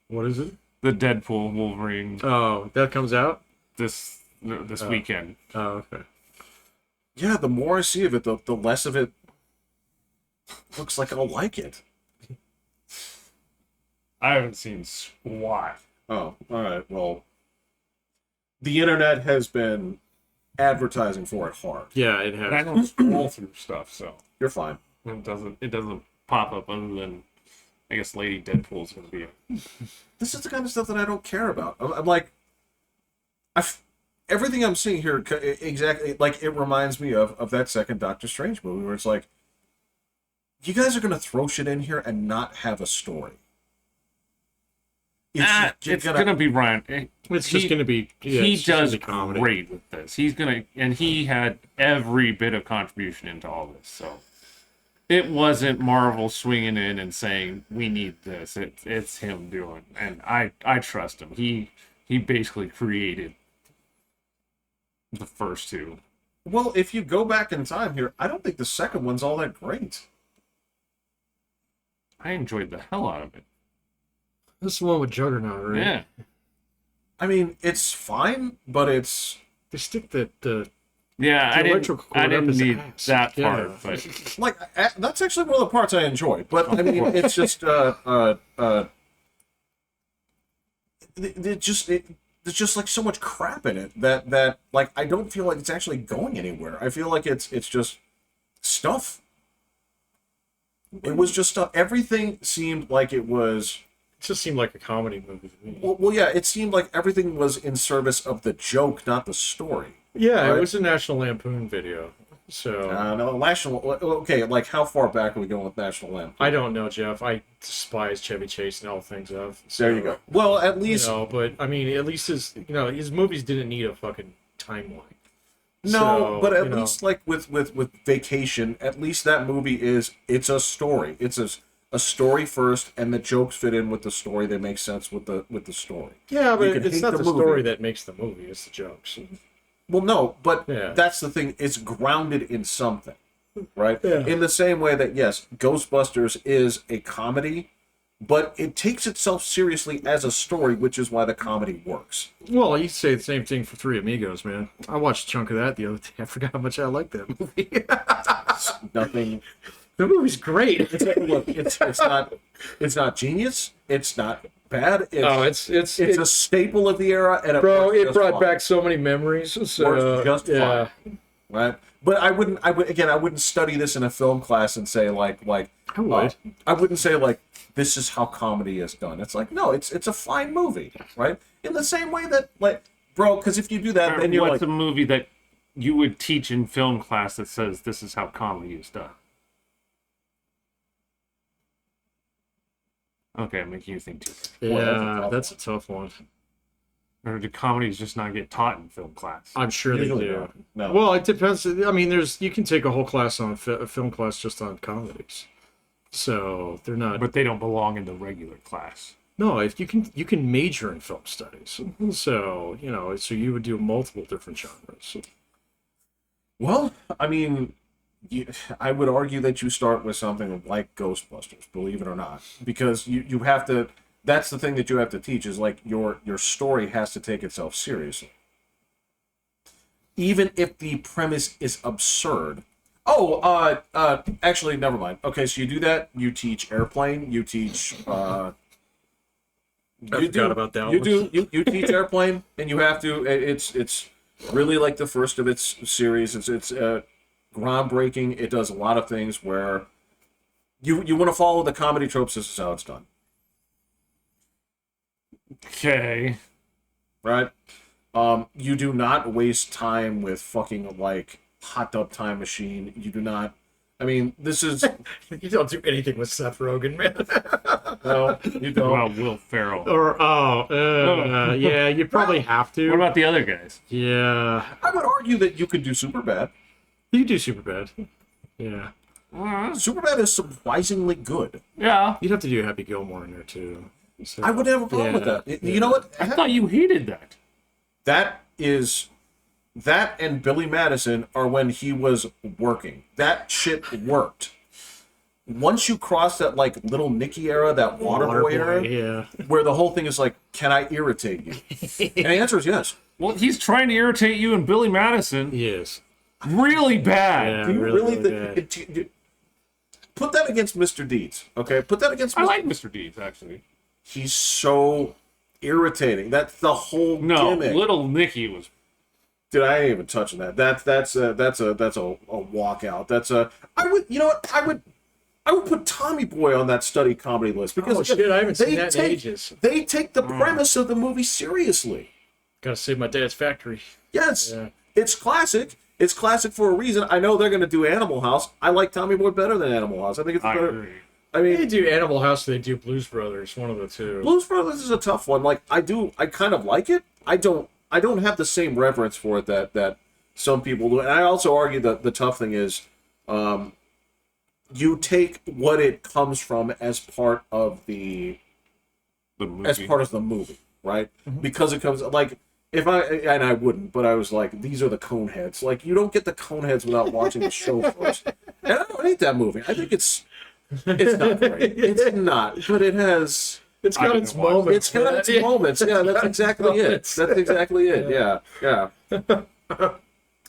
What is it? The Deadpool Wolverine Oh, that comes out? this weekend. Oh, okay. Yeah, the more I see of it, the less of it looks like I'll like it. I haven't seen squat. Oh, all right. Well, the internet has been advertising for it hard. Yeah, it And I has. don't scroll through stuff, so You're fine. it doesn't pop up other than I guess Lady Deadpool's gonna be it. This is the kind of stuff that I don't care about. I'm like, everything I'm seeing here exactly like it reminds me of that second Doctor Strange movie where it's like, you guys are gonna throw shit in here and not have a story. It's gonna be Ryan. It's just gonna be. Yeah, he it's just gonna does be comedy. great with this. He had every bit of contribution into all this. So it wasn't Marvel swinging in and saying we need this. It's him doing, and I trust him. He basically created the first two. Well, if you go back in time here, I don't think the second one's all that great. I enjoyed the hell out of it. This is the one with Juggernaut, right? Yeah. I mean, it's fine, but it's They stick the Yeah, I electrical cord didn't up his need ass. that Yeah. part, but like that's actually one of the parts I enjoy. But I mean, it's just there's just like so much crap in it that like I don't feel like it's actually going anywhere. I feel like it's just stuff. It was just stuff. Everything seemed like it was. It just seemed like a comedy movie to me. Well, yeah, it seemed like everything was in service of the joke, not the story. Yeah, Right. it was a National Lampoon video. So No, National. Okay, like how far back are we going with National Lampoon? I don't know, Jeff. I despise Chevy Chase and all things of. So, There you go. Well, at least but I mean, at least his movies didn't need a fucking timeline. no, So, but at least like with Vacation, at least that movie it's a story. It's a story first, and the jokes fit in with the story. They make sense with the story. Yeah, You but can it's hate not the the movie. story that makes the movie; it's the jokes. Well, no, but Yeah. that's the thing. It's grounded in something, right? Yeah. In the same way that yes, Ghostbusters is a comedy, but it takes itself seriously as a story, which is why the comedy works. Well, you say the same thing for Three Amigos, man. I watched a chunk of that the other day. I forgot how much I liked that movie. Nothing. The movie's great. Look, it's not genius. It's not bad. It's It's a staple of the era, and bro. It just brought fine. back so many memories. So Works just yeah, fine. Right? But I wouldn't study this in a film class and say like I would. I wouldn't say like this is how comedy is done. It's like no, it's a fine movie, right? In the same way that like bro, because if you do that, then you're what's like a movie that you would teach in film class that says this is how comedy is done? Okay, I'm making you think too. Yeah, that's a tough one. Or do comedies just not get taught in film class? I'm sure they Usually do. not. No. Well, it depends. I mean, you can take a whole class on a film class just on comedies. So they're not. But they don't belong in the regular class. No, if you can major in film studies. So so you would do multiple different genres. well, I mean, I would argue that you start with something like Ghostbusters, believe it or not, because you have to. That's the thing that you have to teach is like your story has to take itself seriously, even if the premise is absurd. Oh, actually, never mind. Okay, so you do that. You teach Airplane. You teach. I forgot about that You one. you teach Airplane, and you have to. It's really like the first of its series. It's groundbreaking. It does a lot of things where you want to follow the comedy tropes. This is how it's done, Okay. right? You do not waste time with fucking like Hot Tub Time Machine. You do not. I mean, this is You don't do anything with Seth Rogen, man. no, you don't. Well, Will Ferrell. Or yeah, you probably have to. What about the other guys? Yeah, I would argue that you could do Superbad. you do Superbad. Yeah, Superbad is surprisingly good. Yeah. you'd have to do Happy Gilmore in there too. So, I would have a problem with yeah, that. You know what? I thought you hated that. That and Billy Madison are when he was working. That shit worked. Once you cross that like Little Nicky era, that Waterboy era, Yeah. where the whole thing is like, can I irritate you? And the answer is yes. Well, he's trying to irritate you and Billy Madison Yes. really bad. Yeah. Do you really really put that against Mr. Deeds? Okay, put that against. I Mr. like Mr. Deeds, actually. He's so irritating. That's the whole No, gimmick. Little Nicky was. Dude, I ain't even touching that. That's a walkout. I would, you know what? I would put Tommy Boy on that study comedy list because Oh shit, I haven't seen they that in take- ages. They take the premise of the movie seriously. Gotta save my dad's factory. Yes, Yeah. it's classic. It's classic for a reason. I know they're going to do Animal House. I like Tommy Boy better than Animal House. I think it's I better. agree. I They mean, do Animal House, they do Blues Brothers, one of the two. Blues Brothers is a tough one. Like I kind of like it. I don't have the same reverence for it that some people do. And I also argue that the tough thing is, you take what it comes from as part of the movie, right? Mm-hmm. Because it comes like if I wouldn't, but I was like, these are the Coneheads. Like you don't get the Coneheads without watching the show first. And I don't hate that movie. I think it's not great. It's not, but it has. It's got its moments. It's got its moments. Yeah, that's exactly it. That's exactly it. Yeah.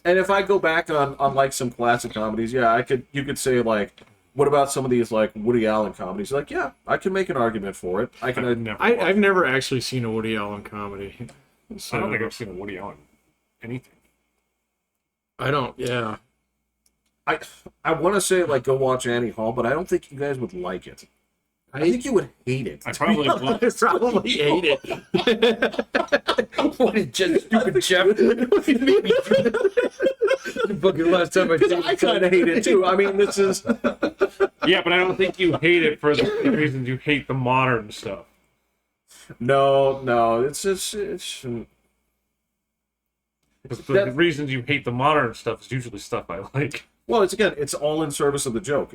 And if I go back on like some classic comedies, yeah, you could say like, what about some of these like Woody Allen comedies? Like, yeah, I can make an argument for it. I've never actually seen a Woody Allen comedy. So I don't think I've seen a Woody Allen anything. I don't. Yeah. I want to say like go watch Annie Hall, but I don't think you guys would like it. I think you would hate it. I probably would. I probably hate it. What did stupid Jeff? What do you mean? The fucking last time I did. I kind of hate it too. I mean, this is. Yeah, but I don't think you hate it for the reasons you hate the modern stuff. No, it's just Because the reasons you hate the modern stuff is usually stuff I like. well, it's all in service of the joke.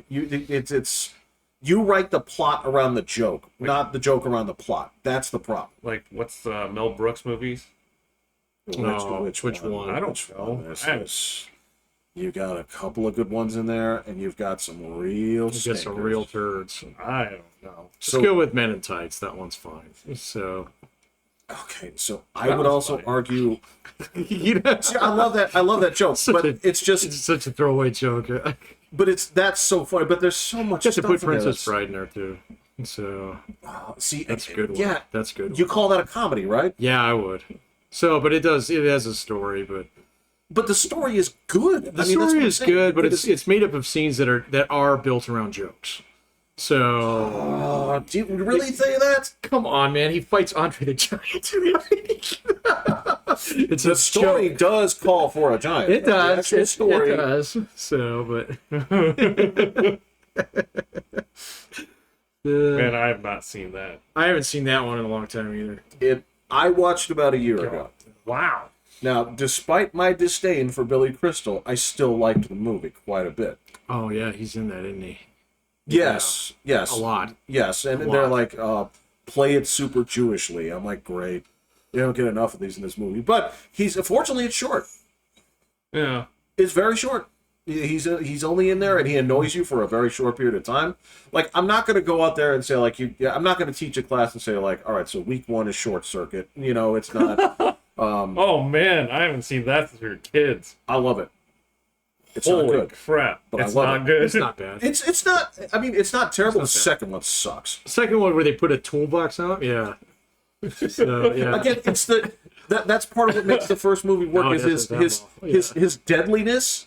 You write the plot around the joke, not the joke around the plot. That's the problem. Like, what's the Mel Brooks movies? Which one? I don't know. You got a couple of good ones in there, and you've got some real. You get some real turds. I don't know. Just go with Men in Tights. That one's fine. So. Okay, so I would also funny. argue. You know, See, I love that joke, but it's just. such a throwaway joke. But that's so funny. But there's so much. Just to stuff put in there Princess that's- Bride in there too. So See, that's a good one. Yeah, That's a good. you One. call that a comedy, right? Yeah, I would. So, but it has a story, but the story is good. the story is good, but it's made up of scenes that are built around jokes. So Do you really say that? come on, man, he fights Andre the Giant. It's The a story joke. does call for a giant. It does. The actual story. It does. So, but Man, I have not seen that. I haven't seen that one in a long time either. I watched about a year ago. Wow. Now, despite my disdain for Billy Crystal, I still liked the movie quite a bit. Oh yeah, he's in that, isn't he? Yes, A lot. yes, and A they're lot. like, play it super Jewishly. I'm like, great. You don't get enough of these in this movie, but fortunately it's short. Yeah. It's very short. He's only in there and he annoys you for a very short period of time. Like, I'm not going to go out there and say like I'm not going to teach a class and say like, all right, so week 1 is Short Circuit. You know, it's not. Oh man, I haven't seen that for your kids. I love it. It's Holy not good. crap! But I It's love not it. good. It's not bad. It's not. I mean, it's not terrible. It's The not second one sucks. Second one where they put a toolbox on, yeah. So yeah. Again, it's that's part of what makes the first movie work No, it is doesn't that well. his deadliness,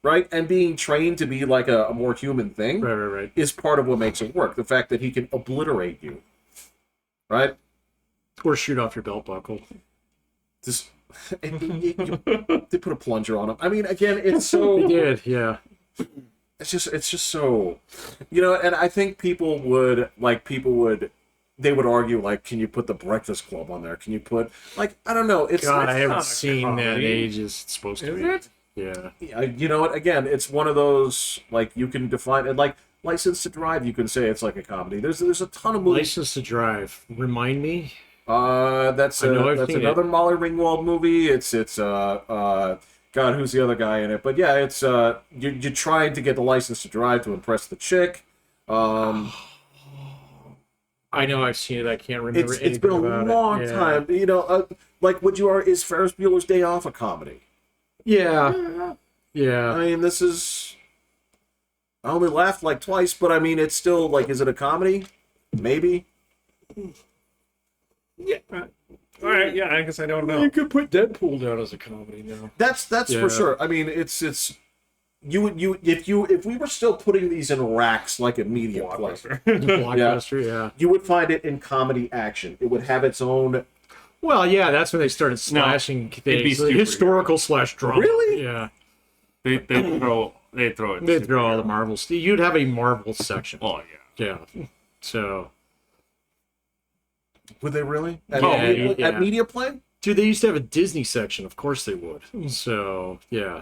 right, and being trained to be like a more human thing Right. is part of what makes it work. The fact that he can obliterate you, right? Or shoot off your belt buckle. This they put a plunger on him. I mean, again, it's so. They did, yeah. It's just so, and I think people would they would argue like, can you put the Breakfast Club on there? Can you put like, I don't know. It's God, I it's haven't not a seen that in comedy. ages. It's supposed to Is be. it? Yeah. you know what? Again, it's one of those like you can define it like License to Drive. You can say it's like a comedy. There's a ton of movies. License to Drive. Remind me. That's I know I've that's seen another Molly Ringwald movie. It's God, who's the other guy in it? But yeah, it's you're trying to get the license to drive to impress the chick. I know I've seen it. I can't remember anything It's been a about long it. Yeah. time. Like is Ferris Bueller's Day Off a comedy? Yeah. Yeah. I mean, I only laughed like twice, but I mean, it's still like, is it a comedy? Maybe. Yeah. All right. Yeah. I guess I don't know. You could put Deadpool down as a comedy now. That's Yeah. for sure. I mean, it's if we were still putting these in racks like a media player, Blockbuster. Blockbuster, yeah. you would find it in comedy action. It would have its own Well, yeah, that's when they started slashing things. Historical slash drama. Really? Yeah. They throw it. They'd throw all the Marvels. You'd have a Marvel section. Oh yeah. Yeah. So. Would they really? At, Yeah, at Media Play? Dude, they used to have a Disney section. Of course they would. So, yeah.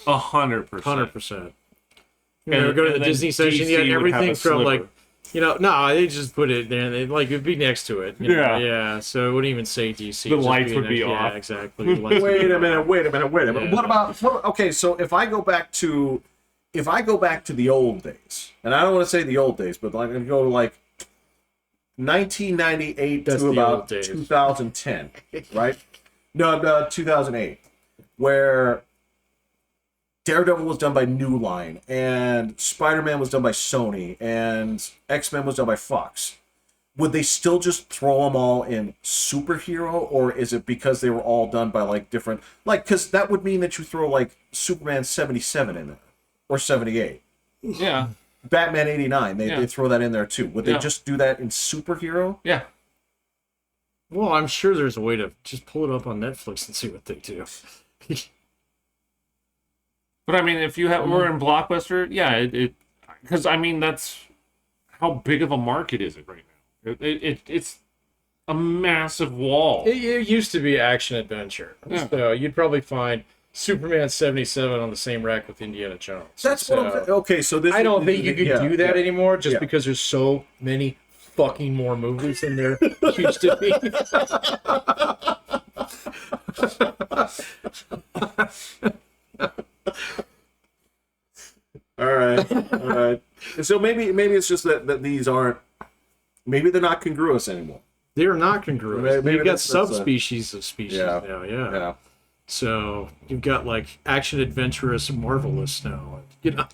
100%. 100%. You know, go to the then Disney section, DC you got would have everything a from, like, sliver. you know, no, they just put it there. They, like, it'd be next to it. You know? Yeah. So it wouldn't even say DC. The lights would be off. Yeah, exactly. Wait a minute. Yeah. What about okay, so if I go back to the old days, and I don't want to say the old days, but like I'm gonna go like 1998 That's to the about old days. 2010, right? No, 2008, where Daredevil was done by New Line, and Spider-Man was done by Sony, and X-Men was done by Fox. Would they still just throw them all in superhero, or is it because they were all done by like different, like, because that would mean that you throw like Superman 77 in there, or 78. Yeah. Batman 89, they throw that in there too. Would they just do that in superhero? Yeah. Well, I'm sure there's a way to just pull it up on Netflix and see what they do. But I mean, if you were in Blockbuster, yeah, it because I mean that's how big of a market is it right now. It's a massive wall. It used to be action adventure. Yeah. So you'd probably find Superman 77 on the same rack with Indiana Jones. That's what I'm, okay. So this, I don't think you could do that anymore just Yeah. because there's so many fucking more movies than there used to be. All right. So maybe it's just that these aren't. Maybe they're not congruous anymore. They're not congruous. Maybe You've got that's subspecies of species Yeah. now, yeah. Yeah. So you've got like action adventurous marvelous now. You know.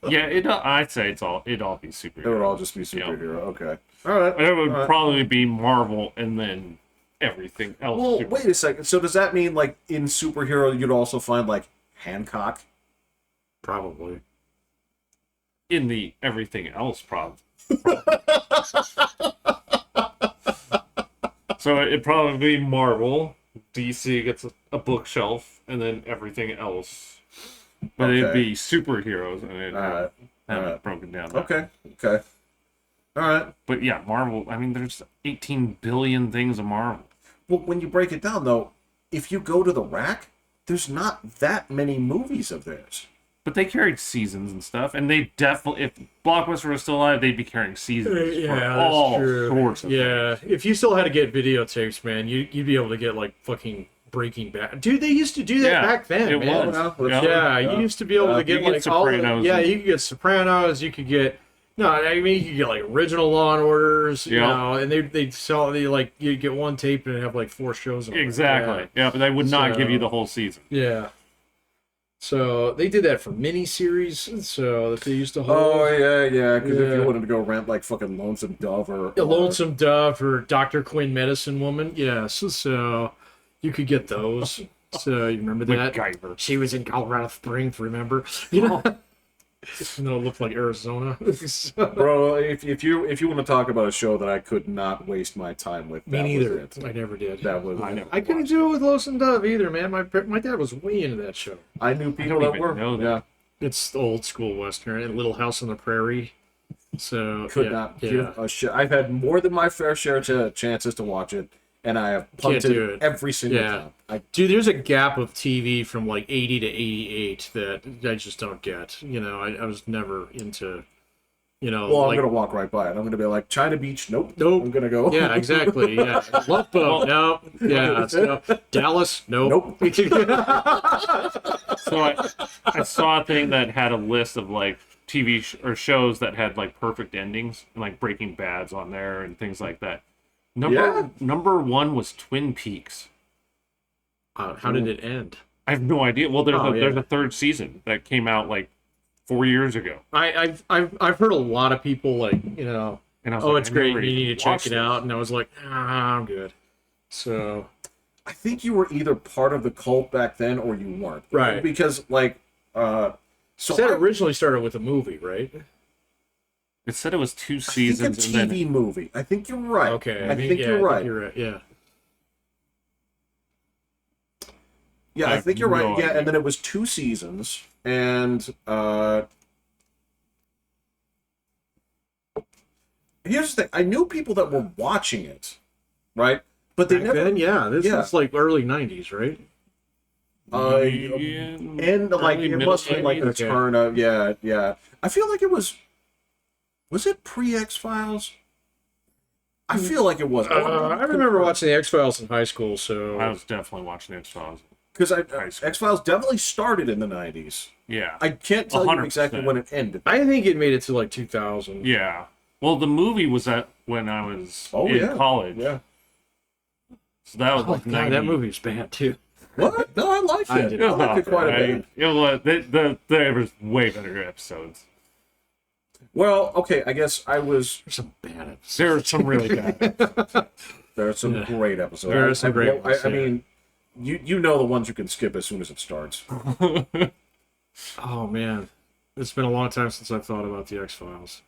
Yeah, I'd say it'd all be superhero. It would all just be superhero. Okay. All right. It would All right. probably be Marvel and then everything else. Well, super- wait a second. So does that mean like in superhero you'd also find like Hancock? Probably. in the everything else problem. So it'd probably be Marvel, DC gets a bookshelf, and then everything else. But it'd Okay. be superheroes, and it'd have it Alright. broken down. Okay. All right. But yeah, Marvel, I mean, there's 18 billion things of Marvel. Well, when you break it down, though, if you go to the rack, there's not that many movies of theirs. But they carried seasons and stuff, and they definitely, if Blockbuster was still alive, they'd be carrying seasons Yeah, for that's all true. sorts of Yeah, if you still had to get videotapes, man, you'd be able to get like fucking Breaking Bad. Dude, they used to do that Yeah, back then, it man. was. Yeah, you used to be able to get you like get all. Sopranos Yeah, and- you could get Sopranos. You could get I mean you could get like original Law and Orders. You Yeah. know, and they'd sell like you'd get one tape and it'd have like 4 shows on it. Exactly. Yeah, but they would not give you the whole season. Yeah. So they did that for miniseries, so that they used to hold. Oh yeah. Because if Yeah. you wanted to go rent like fucking Lonesome Dove or A Lonesome Dove or Dr. Quinn Medicine Woman. Yes, so you could get those. So you remember that? MacGyver. She was in Colorado Springs, remember? You know, no, it looked like Arizona. So- Bro, if you want to talk about a show that I could not waste my time with, me that neither. was it. I never did. That was. I couldn't do it with Lonesome Dove either, man. My dad was way into that show. I knew people don't that even were. know that. Yeah, It's the old school Western and Little House on the Prairie. So could yeah, not yeah. give a shit. I've had more than my fair share to chances to watch it, and I have Can't do punted it. every single Yeah. time. Dude, there's a gap of TV from like 80 to 88 that I just don't get. You know, I was never into, Well, like, I'm gonna walk right by it. I'm gonna be like China Beach. Nope. Nope. I'm gonna go. yeah, exactly. Yeah. Love Boat. No. Yeah. No. Dallas. Nope. So I saw a thing that had a list of like TV or shows that had like perfect endings and like Breaking Bad's on there and things like that. Number one was Twin Peaks. How did it end? I have no idea. Well, there's yeah. a third season that came out like 4 years ago. I've heard a lot of people like, And I was oh, like, it's I great. never You need to even check watched it this. out. And I was like, I'm good. So I think you were either part of the cult back then or you weren't. Right. Because like, so that I- originally started with a movie, right? It said it was 2 I think a seasons, and TV then movie. I think you're right. Okay, I think you're right. You're right. Yeah. Yeah, I I have think you're right. no Yeah, idea. and then it was 2 seasons, and here's the thing: I knew people that were watching it, right? But they Back never. then, yeah, this Yeah. was like early '90s, right? And like early it middle must be like a 90s. Okay. turn of yeah. I feel like it was. Was it pre X Files? I feel like it was. I remember watching the X Files in high school, so I was definitely watching the X-Files. because High school. X Files definitely started in the 90s. Yeah. I can't tell you 100%. exactly when it ended. I think it made it to like 2000. Yeah. Well, the movie was at when I was in college. Yeah. So that was Oh, like God, 90. that movie's bad too. What? No, I liked I it. did. I liked it quite a bit. It was, there was way better episodes. Well, okay, I guess I was. There's some bad episodes. There were some really bad. There are some Yeah. great episodes. There are some great ones, I yeah. mean, you know the ones you can skip as soon as it starts. Oh man, it's been a long time since I've thought about the X Files.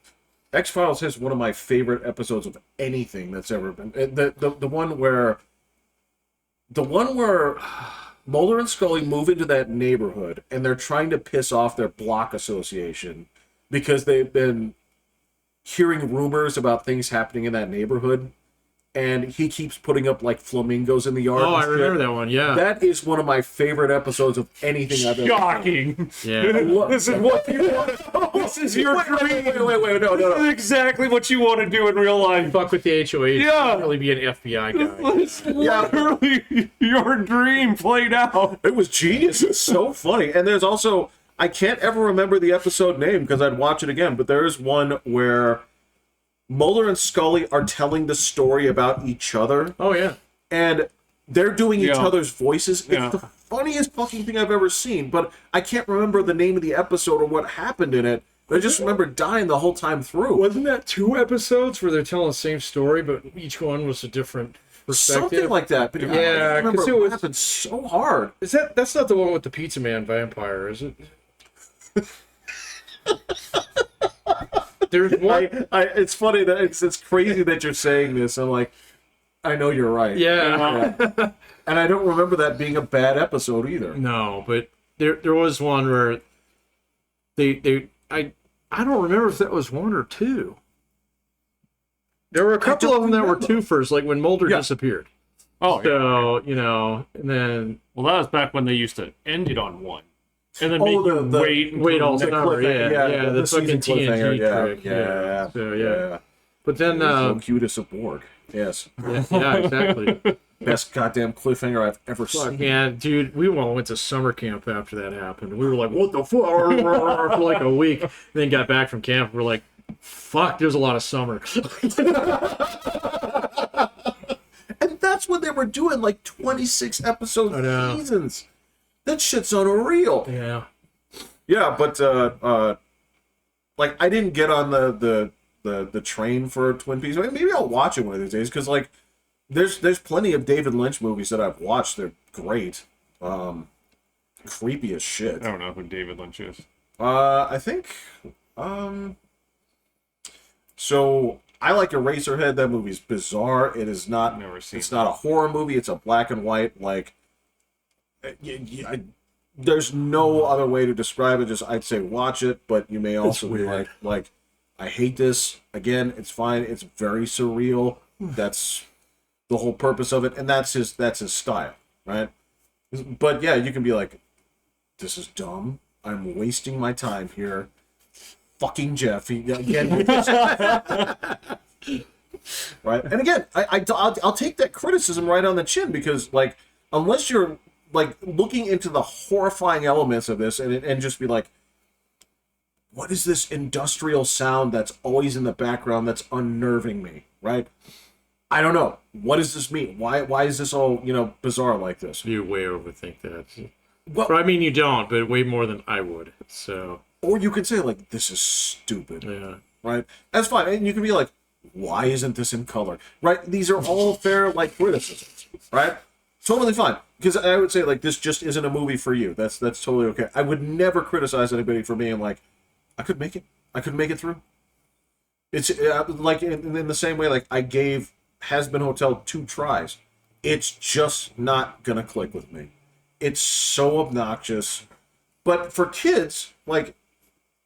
X Files has one of my favorite episodes of anything that's ever been. The one where Mulder and Scully move into that neighborhood and they're trying to piss off their block association because they've been hearing rumors about things happening in that neighborhood, and he keeps putting up like flamingos in the yard. Oh, and I shit. remember that one. Yeah. That is one of my favorite episodes of anything I've ever. Shocking. Yeah. This is what you want. This is your dream. Wait, no. This is exactly what you want to do in real life. Fuck with the HOH. Yeah. Really be an FBI guy. This is literally your dream played out. It was genius. It's so funny. And there's also, I can't ever remember the episode name because I'd watch it again, but there is one where Mulder and Scully are telling the story about each other, Oh yeah. and they're doing each Yeah. other's voices. Yeah. It's the funniest fucking thing I've ever seen, but I can't remember the name of the episode or what happened in it. I just remember dying the whole time through. Wasn't that 2 episodes where they're telling the same story, but each one was a different perspective? Something like that. But I Yeah, remember 'cause it it was- happened so hard. Is that's not the one with the Pizza Man vampire, is it? There's one. It's funny that it's crazy that you're saying this. I'm like, I know you're right. Yeah. Yeah. And I don't remember that being a bad episode either. No, but there was one where I don't remember if that was 1 or 2. There were a couple don't of them that were remember. twofers, like when Mulder Yeah. disappeared. Oh, yeah. So, you know, and then Well, that was back when they used to end it on 1. And then Oh, make you the- wait wait all until The summer, cliffhanger, yeah, the fucking season TNT cliffhanger, trick. yeah. So, yeah. But then, Locutus of Borg. Yes. yeah, exactly. Best goddamn cliffhanger I've ever Fuck, seen. man, dude, we all went to summer camp after that happened. We were like, what the fuck? For like a week. Then got back from camp. We're like, fuck, there's a lot of summer. And that's what they were doing, like 26 episode I know. seasons. That shit's unreal. Yeah. Yeah, but like I didn't get on the train for Twin Peaks. Maybe I'll watch it one of these days because like there's plenty of David Lynch movies that I've watched. They're great. Creepy as shit. I don't know who David Lynch is. I think so I like Eraserhead. That movie's bizarre. It is not Never seen it's not a horror movie. It's a black and white like there's no other way to describe it. Just I'd say watch it, but you may also be weird. like I hate this. Again, it's fine. It's very surreal. That's the whole purpose of it, and that's his style, right? But yeah, you can be like, this is dumb. I'm wasting my time here. Fucking Jeff. Again, right? And again, I'll take that criticism right on the chin because like unless you're like looking into the horrifying elements of this and just be like, what is this industrial sound that's always in the background that's unnerving me, right? I don't know. What does this mean? Why is this all, bizarre like this? You way overthink that. Well, But I mean, you don't, but way more than I would. So, or you could say like, this is stupid, yeah. right? That's fine. And you can be like, why isn't this in color, right? These are all fair, like, criticisms, right? Totally fine. Because I would say, like, this just isn't a movie for you. That's totally okay. I would never criticize anybody for being like, I couldn't make it. I couldn't make it through. It's like in the same way, like I gave Has Been Hotel 2 tries. It's just not gonna click with me. It's so obnoxious. But for kids, like,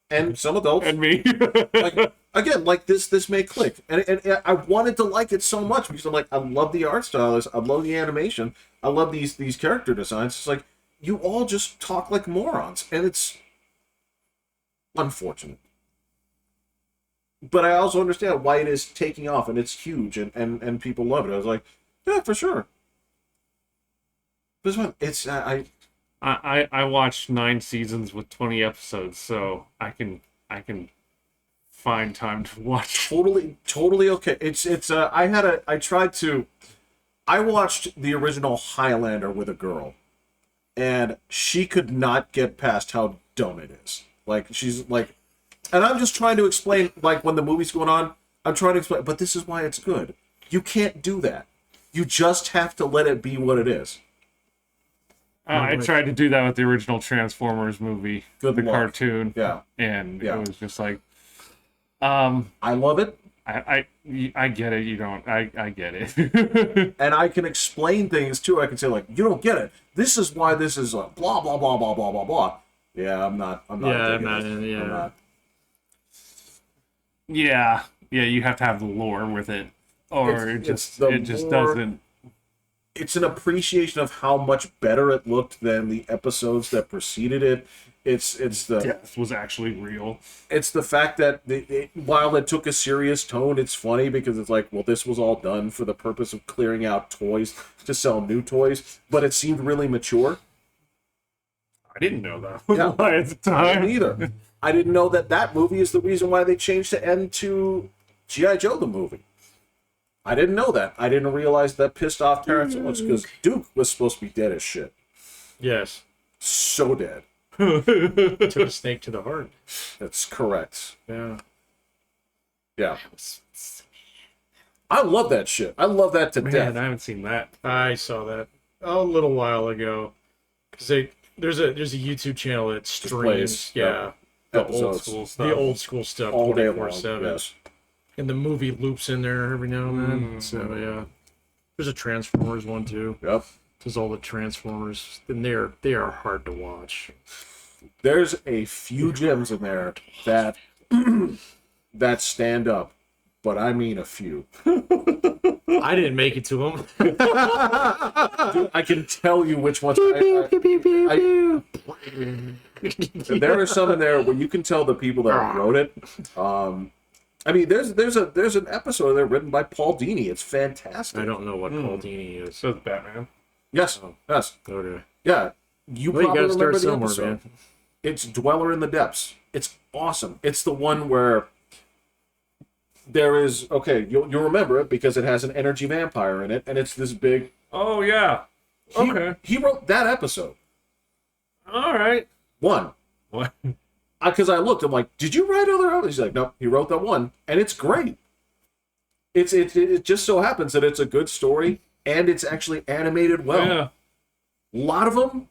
and some adults, And me. like again, like this may click. And I wanted to like it so much because I'm like, I love the art style, I love the animation, I love these character designs. It's like you all just talk like morons, and it's unfortunate. But I also understand why it is taking off, and it's huge, and people love it. I was like, yeah, for sure. This one, it's I watched 9 seasons with 20 episodes, so I can find time to watch. totally okay. I watched the original Highlander with a girl, and she could not get past how dumb it is. Like she's like, and I'm just trying to explain, like when the movie's going on, I'm trying to explain, but this is why it's good. You can't do that. You just have to let it be what it is. I tried to do that with the original Transformers movie, Good the luck. cartoon, Yeah. and Yeah. it was just like, I love it, I get it. You don't. I get it. and I can explain things too. I can say like, you don't get it. This is why this is blah blah blah blah blah blah blah. Yeah, I'm not. Yeah, digging I'm not. it. Yeah. I'm not. Yeah. You have to have the lore with it, or It's it just lore. doesn't. It's an appreciation of how much better it looked than the episodes that preceded it. It's the Death was actually real. it's the fact that while it took a serious tone, it's funny because it's like, well, this was all done for the purpose of clearing out toys to sell new toys, but it seemed really mature. I didn't know that was Yeah. why at the I didn't time. either. I didn't know that movie is the reason why they changed the end to G.I. Joe the movie. I didn't know that. I didn't realize that pissed off parents so much because Duke was supposed to be dead as shit. Yes. So dead. Took a snake to the heart. That's correct. Yeah. Yeah. I love that shit. I love that to Man, death. I haven't seen that. I saw that a little while ago because there's a YouTube channel that streams plays, the old episodes. school stuff, the old school stuff, All day long. 24/7. Yes. And the movie loops in there every now and then. So yeah, there's a Transformers one too. Yep. There's all the Transformers, and they are hard to watch. There's a few gems in there that that stand up, but I mean a few. I didn't make it to them. I can tell you which ones. There are some in there where you can tell the people that wrote it. I mean, there's an episode there written by Paul Dini. It's fantastic. I don't know what Paul Dini is. So it's Batman. Yes, yes, Okay. yeah. You Well, you probably gotta start remember the somewhere, episode. man. It's Dweller in the Depths. It's awesome. It's the one where there is you'll remember it because it has an energy vampire in it, and it's this big. Oh yeah. Okay. He wrote that episode. All right. One. What? Because I looked, I'm like, did you write other episodes? He's like, no, he wrote that one, and it's great. It just so happens that it's a good story, and it's actually animated well. Yeah. A lot of them,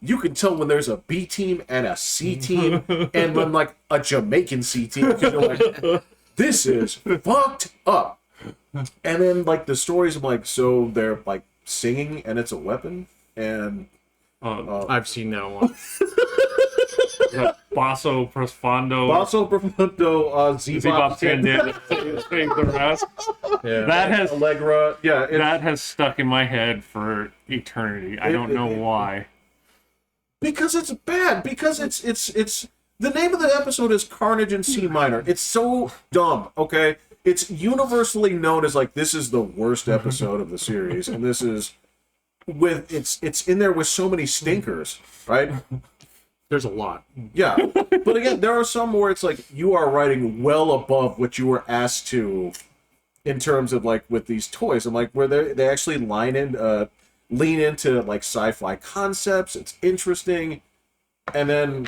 you can tell when there's a B team and a C team, and then like a Jamaican C team. Because you're like, this is fucked up. And then like the stories, I'm like, so they're like singing, and it's a weapon, and I've seen that one. Basso Profondo. Basso Profundo, Zebop Zebop Sing the rest. Yeah. That has Allegra. Yeah, that has stuck in my head for eternity. I don't know why. because it's bad. Because it's the name of the episode is Carnage in C minor. It's so dumb. Okay, it's universally known as like this is the worst episode of the series, and this is with it's in there with so many stinkers, right? There's a lot. Yeah, but again, there are some where it's like you are writing well above what you were asked to, in terms of like with these toys. I'm like where they actually lean into like sci-fi concepts. It's interesting, and then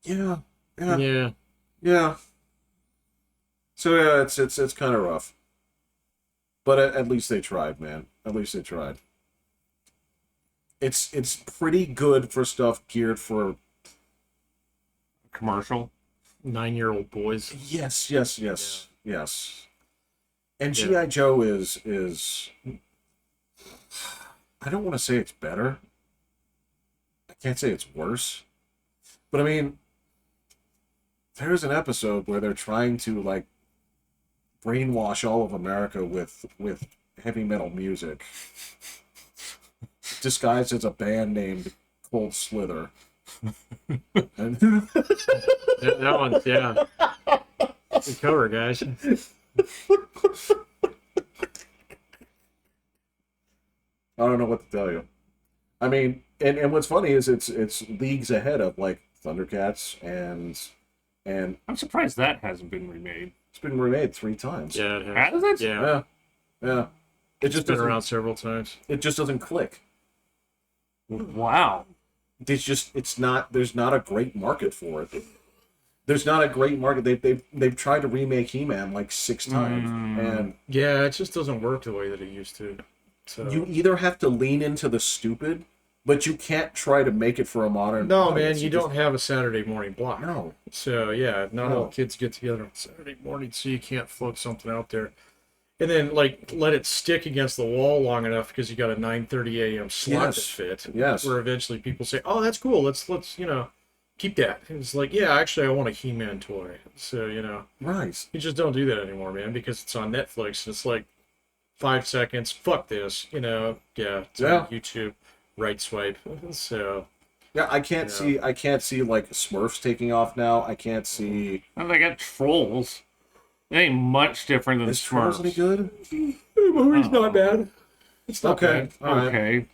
yeah. Yeah. So yeah, it's kind of rough, but at least they tried, man. At least they tried. It's pretty good for stuff geared for Commercial. 9-year-old boys. Yes. And Yeah. G.I. Joe is I don't want to say it's better. I can't say it's worse. But I mean, there's an episode where they're trying to like brainwash all of America with heavy metal music, disguised as a band named Cold Slither. And That one's, yeah. Good cover, guys. I don't know what to tell you. I mean, and what's funny is it's leagues ahead of like Thundercats and I'm surprised that hasn't been remade. it's been remade 3 times. Yeah, it has. Has it? Yeah. Yeah. It It's just been doesn't, around several times. it just doesn't click. Wow. It's not there's not a great market for it. There's not a great market. They've tried to remake He-Man like 6 times, and Yeah, it just doesn't work the way that it used to. So you either have to lean into the stupid, but you can't try to make it for a modern. no, man, audience. you don't have a Saturday morning block. No. So yeah, not all No. kids get together on Saturday morning, so you can't float something out there, and then like let it stick against the wall long enough because you got a 9:30 a.m. slot Yes. to fit. Yes. Where eventually people say, "Oh, that's cool. Let's keep that." And it's like, yeah, actually, I want a He-Man toy. So Right. you just don't do that anymore, man, because it's on Netflix. And it's like 5 seconds. Fuck this. Yeah. It's Yeah. on YouTube. Right swipe. So Yeah, I can't see like Smurfs taking off now. I can't see. And they got Trolls. It ain't much different than Is Trolls any Smurfs. good? the movie's not bad. It's not Okay. bad. All right. Okay.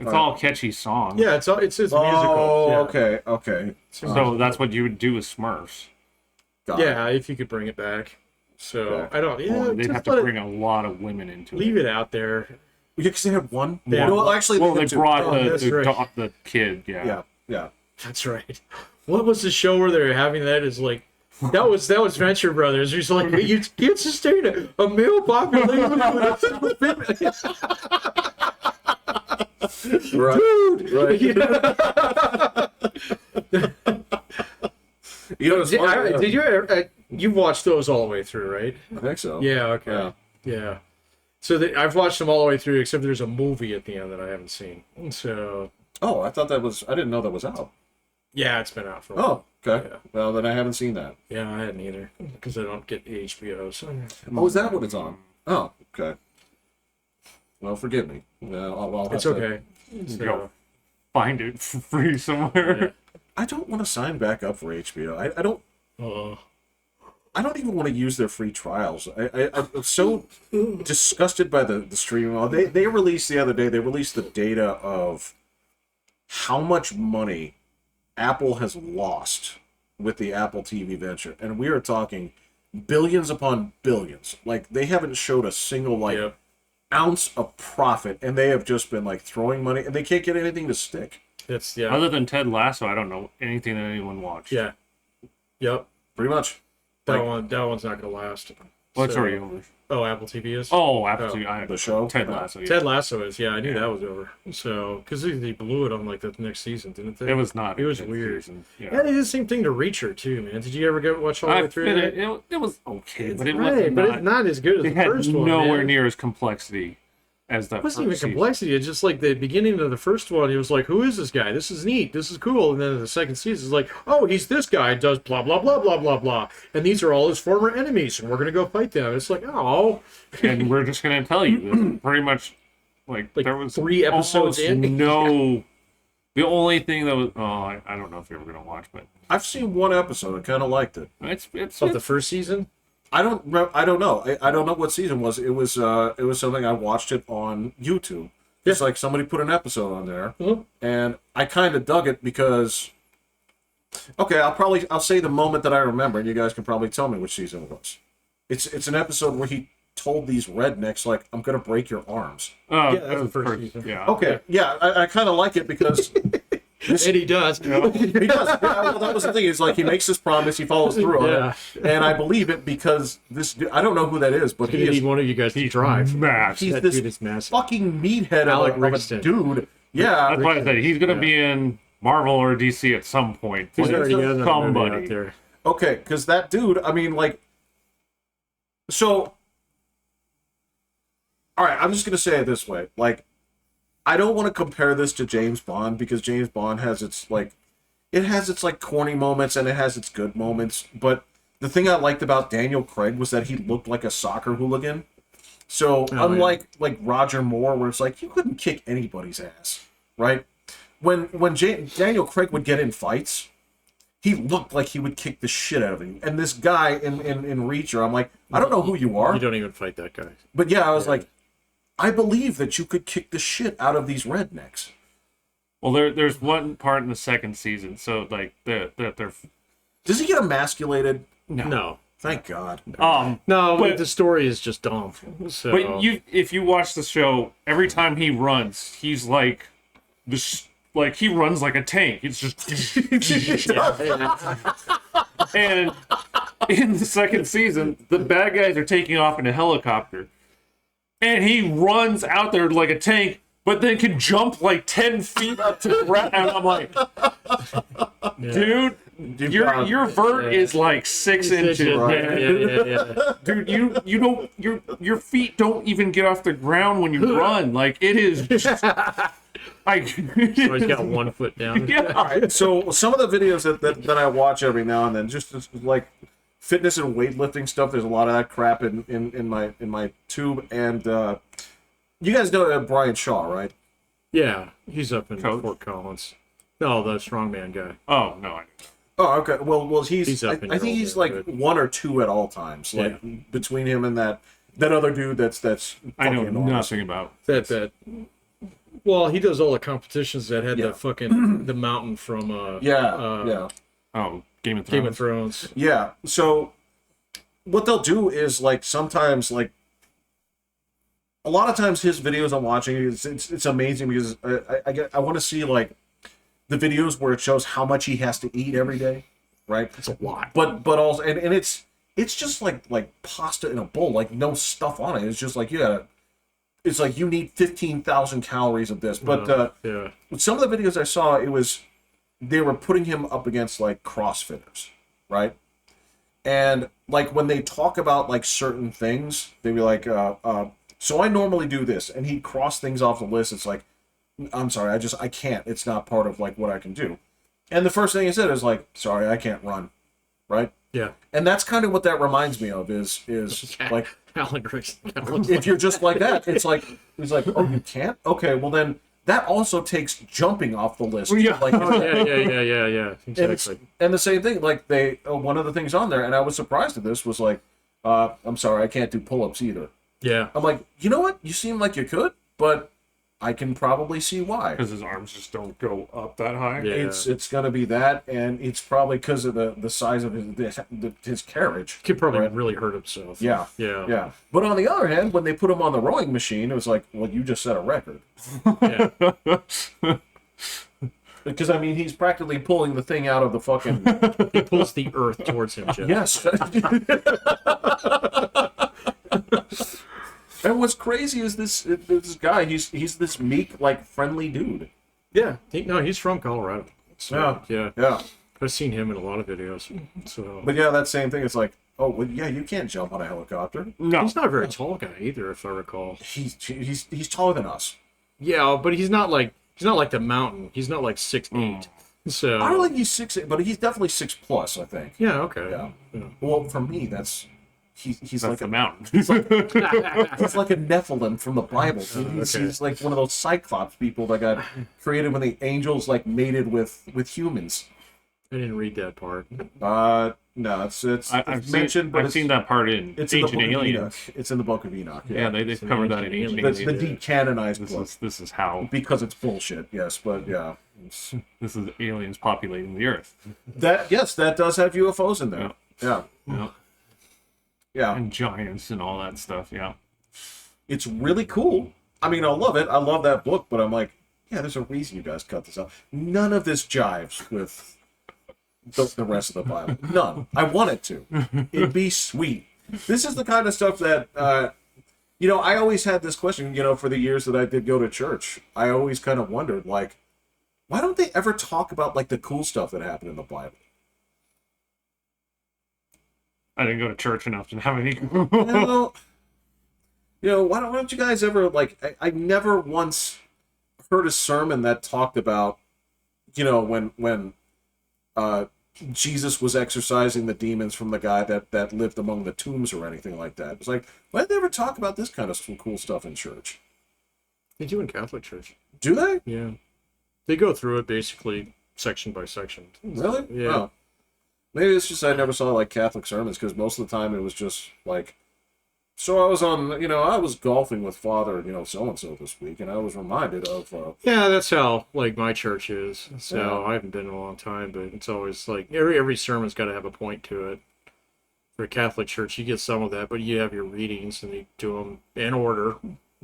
It's All all catchy songs. Yeah, it's musical. Oh, Yeah. okay. Okay. So that's what you would do with Smurfs. Got it. Yeah, if you could bring it back. So Okay. I don't. Yeah, Or they'd just have to let bring a lot of women into leave it. it out there. Yeah, because they had one. Yeah. Well, actually, Well, they they had two. brought Oh, that's right. the kid, yeah. Yeah. Yeah. That's right. What was the show where they were having that? Is like that was Venture Brothers. He's like, you can't sustain a male population with a female. Right. Dude. Right. Yeah. You know, it's funny, Did you ever? You watched those all the way through, right? I think so. Yeah. Okay. Yeah. Yeah. So I've watched them all the way through, except there's a movie at the end that I haven't seen. So Oh, I thought that was. I didn't know that was out. yeah, it's been out for a while. Oh, okay. Yeah. Well, then I haven't seen that. Yeah, I hadn't either because I don't get HBO. So Oh, is that what it's on? Oh, okay. Well, forgive me. I'll have it's to- okay. So, Go find it for free somewhere. yeah. I don't want to sign back up for HBO. I don't. Uh, I don't even want to use their free trials. I'm so disgusted by the streaming. Well, they released the other day. They released the data of how much money Apple has lost with the Apple TV venture, and we are talking billions upon billions. Like they haven't showed a single Yep. ounce of profit, and they have just been like throwing money, and they can't get anything to stick. It's yeah. Other than Ted Lasso, I don't know anything that anyone watched. Yeah. Yep. Pretty much. That Like- one's not gonna last. What's So- already over? Oh, Apple TV is. Oh, absolutely. The show? Ted Lasso. Yeah. Ted Lasso is. Yeah, I knew Yeah. that was over. So because they blew it on like the next season, didn't they? It was not. It was a good weird. season. Yeah, Yeah. they did the same thing to Reacher too, man. Did you ever watch all the way through that? It was okay, but it Right, wasn't. but not, it's not as good as it the had first one. nowhere man. near as complexity as the It wasn't even first season. complexity. It's just like the beginning of the first one. He was like, "Who is this guy? This is neat. This is cool." And then the second season is like, "Oh, he's this guy. Does blah blah blah blah blah blah." And these are all his former enemies, and we're gonna go fight them. It's like, oh, And we're just gonna tell you this pretty much. Like there was 3 episodes almost in. No. The only thing that was I don't know if you're ever gonna watch, but I've seen one episode. I kind of liked it. it's of the first season. I don't know. I don't know what season was. It was something I watched it on YouTube. It's like somebody put an episode on there, Mhm. and I kind of dug it because. Okay, I'll say the moment that I remember, and you guys can probably tell me which season it was. It's an episode where he told these rednecks like, "I'm gonna break your arms." oh, Yeah, that's the first season. Yeah. Okay, yeah, I kind of like it because. And he does. He does. Yeah, well, that was the thing. It's like he makes this promise, he follows through on Yeah. it, and I believe it because this. I don't know who that is, but He he is. need one of you guys to drive. Massive. He's That this dude is massive. fucking meathead Alec of a Rickston. dude. Yeah, That's why I said he's gonna be in Marvel or DC at some point. He's Like, already got another movie somebody. out there. Okay, because that dude, I mean, like, so, all right, I'm just gonna say it this way, like, I don't want to compare this to James Bond because James Bond has its like, it has its like corny moments and it has its good moments. But the thing I liked about Daniel Craig was that he looked like a soccer hooligan. So unlike like Roger Moore, where it's like you couldn't kick anybody's ass, right? When Daniel Craig would get in fights, he looked like he would kick the shit out of you. And this guy in Reacher, I'm like, I don't know who you are. You don't even fight that guy. But yeah, I was like, I believe that you could kick the shit out of these rednecks. Well, there's one part in the second season, so like they're Does he get emasculated? No. Thank God. No, but the story is just dumb. So. But if you watch the show, every time he runs, he's like this, like he runs like a tank. It's just and in the second season, the bad guys are taking off in a helicopter, and he runs out there like a tank, but then can jump like 10 feet up to the ground. And I'm like, dude. Your vert is like 6 inches, man. Yeah. Dude, you don't your feet don't even get off the ground when you run. Like it is just, like So he's got 1 foot down. yeah. All right, so some of the videos that I watch every now and then, just like fitness and weightlifting stuff, there's a lot of that crap in my tube. And you guys know Brian Shaw, right? Yeah, he's up in Coach? Fort Collins. No, the strongman guy. Oh no, Oh, okay. Well, he's up I in think your he's old like neighborhood. 1 or 2 at all times. Like between him and that other dude that's I know fucking enormous. nothing about. That. Well, he does all the competitions that had the fucking the mountain from Yeah. Oh, Game of Thrones. Game of Thrones. Yeah. So what they'll do is like sometimes like a lot of times his videos I'm watching it's amazing because I want to see like the videos where it shows how much he has to eat every day, right? It's a lot. But also and it's just like pasta in a bowl, like no stuff on it. It's just like it's like you need 15,000 calories of this. But Yeah. some of the videos I saw, they were putting him up against like CrossFitters, right? And like when they talk about like certain things, they'd be like, so I normally do this, and he'd cross things off the list. It's like, I'm sorry, I can't. It's not part of like what I can do. And the first thing he said is like, sorry, I can't run, right? Yeah. And that's kind of what that reminds me of is like Alan Griggs. if you're just like that, it's like he's like, oh, you can't? Okay, well then that also takes jumping off the list. Yeah. Like, Yeah. Exactly. and the same thing, like they one of the things on there, and I was surprised at this was like, I'm sorry, I can't do pull-ups either. Yeah. I'm like, you know what? You seem like you could, but I can probably see why. Because his arms just don't go up that high. Yeah. It's gonna be that, and it's probably because of the size of his carriage. Could probably Right. really hurt himself. Yeah. Yeah. Yeah. But on the other hand, when they put him on the rowing machine, it was like, well, you just set a record. Yeah. Because, I mean, he's practically pulling the thing out of the fucking... He pulls the earth towards him, Jeff. Yes. And what's crazy is this guy, he's this meek, like, friendly dude. Yeah. He's from Colorado. So, yeah. Yeah. I've seen him in a lot of videos. So. But yeah, that same thing, it's like, oh, well, yeah, you can't jump on a helicopter. No. He's not a very tall guy either, if I recall. He's taller than us. Yeah, but he's not like the mountain. He's not like 6'8". So I don't think he's 6'8", but he's definitely 6+, I think. yeah, okay. Yeah. Well, for me, he's That's like the a mountain. he's like a Nephilim from the Bible. He's, Okay. he's like one of those Cyclops people that got created when the angels like mated with humans. I didn't read that part. No, it's I've mentioned, but I've seen that part in it's in the Ancient book of Aliens. Enoch. It's in the book of Enoch. Yeah, they've It's an covered that in Ancient Ancient the Aliens. decanonized book This is how because it's bullshit. Yes, but yeah, this is aliens populating the Earth. that does have UFOs in there. Yeah, Yeah. yeah. And giants and all that stuff. Yeah. It's really cool. I mean, I love it. I love that book, but I'm like, yeah, there's a reason you guys cut this out. None of this jives with the rest of the Bible. None. I want it to. It'd be sweet. This is the kind of stuff that, I always had this question, for the years that I did go to church. I always kind of wondered, like, why don't they ever talk about, like, the cool stuff that happened in the Bible? I didn't go to church enough to have any. Well, why don't you guys ever I never once heard a sermon that talked about, when Jesus was exorcising the demons from the guy that lived among the tombs or anything like that. It's like, why did they ever talk about this kind of some cool stuff in church? They do in Catholic Church. Do they? Yeah. They go through it basically section by section. Really? Yeah. Oh. Maybe it's just I never saw like Catholic sermons because most of the time it was just like, so I was I was golfing with Father, so-and-so this week, and I was reminded of... Yeah, that's how, like, my church is. So Yeah. I haven't been in a long time, but it's always, like, every sermon's got to have a point to it. For a Catholic church, you get some of that, but you have your readings, and you do them in order.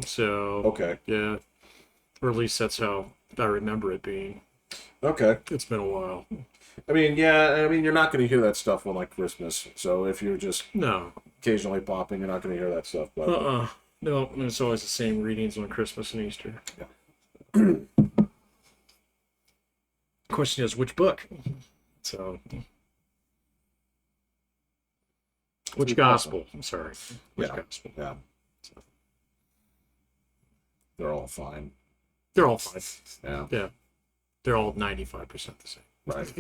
So, Okay. yeah. Or at least that's how I remember it being. Okay. It's been a while. I mean, you're not going to hear that stuff on, like, Christmas. So if you're just No. occasionally popping, you're not going to hear that stuff. But, No, it's always the same readings on Christmas and Easter. Yeah. Question is, which book? So, which gospel? I'm sorry. Which Yeah. gospel? Yeah. They're all fine. They're all fine. Yeah. Yeah. They're all 95% the same. Right.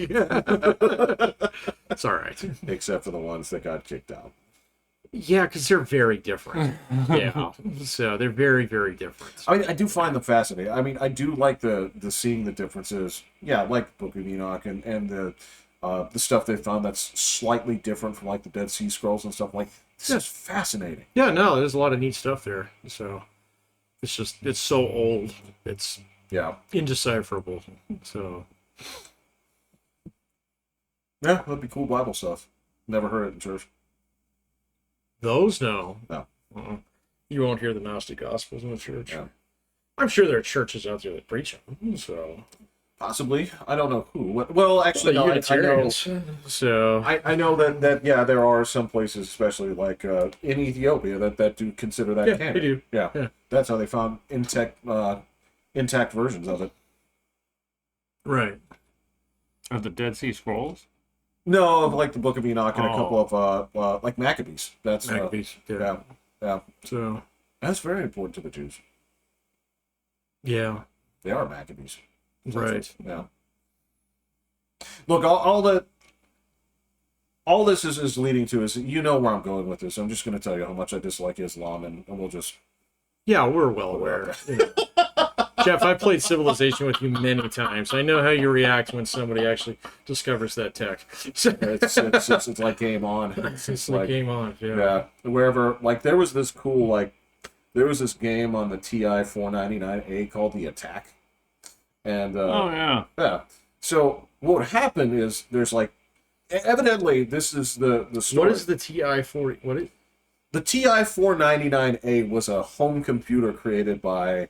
It's all right. Except for the ones that got kicked out. Yeah, because they're very different. Yeah. So they're very, very different. I mean, I do find them fascinating. I mean, I do like the seeing the differences. Yeah, like Book of Enoch and the stuff they found that's slightly different from like the Dead Sea Scrolls and stuff. Like, this is fascinating. Yeah, no, there's a lot of neat stuff there. So it's so old. It's Yeah. indecipherable. So Yeah, that'd be cool Bible stuff. Never heard it in church. those, no. No. You won't hear the Gnostic Gospels in the church. Yeah. I'm sure there are churches out there that preach them. So Possibly. I don't know who. Well, actually, no, I know. Unitarians. So I know that yeah, there are some places, especially like in Ethiopia, that do consider that yeah, canon. they do. Yeah. Yeah. That's how they found intact versions of it. Right. Of the Dead Sea Scrolls? No, of like the Book of Enoch and a couple of like Maccabees. That's Maccabees. yeah. So That's very important to the Jews. yeah. They are Maccabees. Right. Yeah. Look, all this is leading to is where I'm going with this. I'm just going to tell you how much I dislike Islam, and we'll just. Yeah, we're well aware. You know. Jeff, I played Civilization with you many times. I know how you react when somebody actually discovers that tech. It's like game on. It's like game on. Yeah. Yeah. Wherever, like, there was this game on the TI 499A called The Attack. And, Oh, yeah. yeah. So, what would happen is there's, like, evidently, this is the story. What is the TI-40? What is? The TI 499A was a home computer created by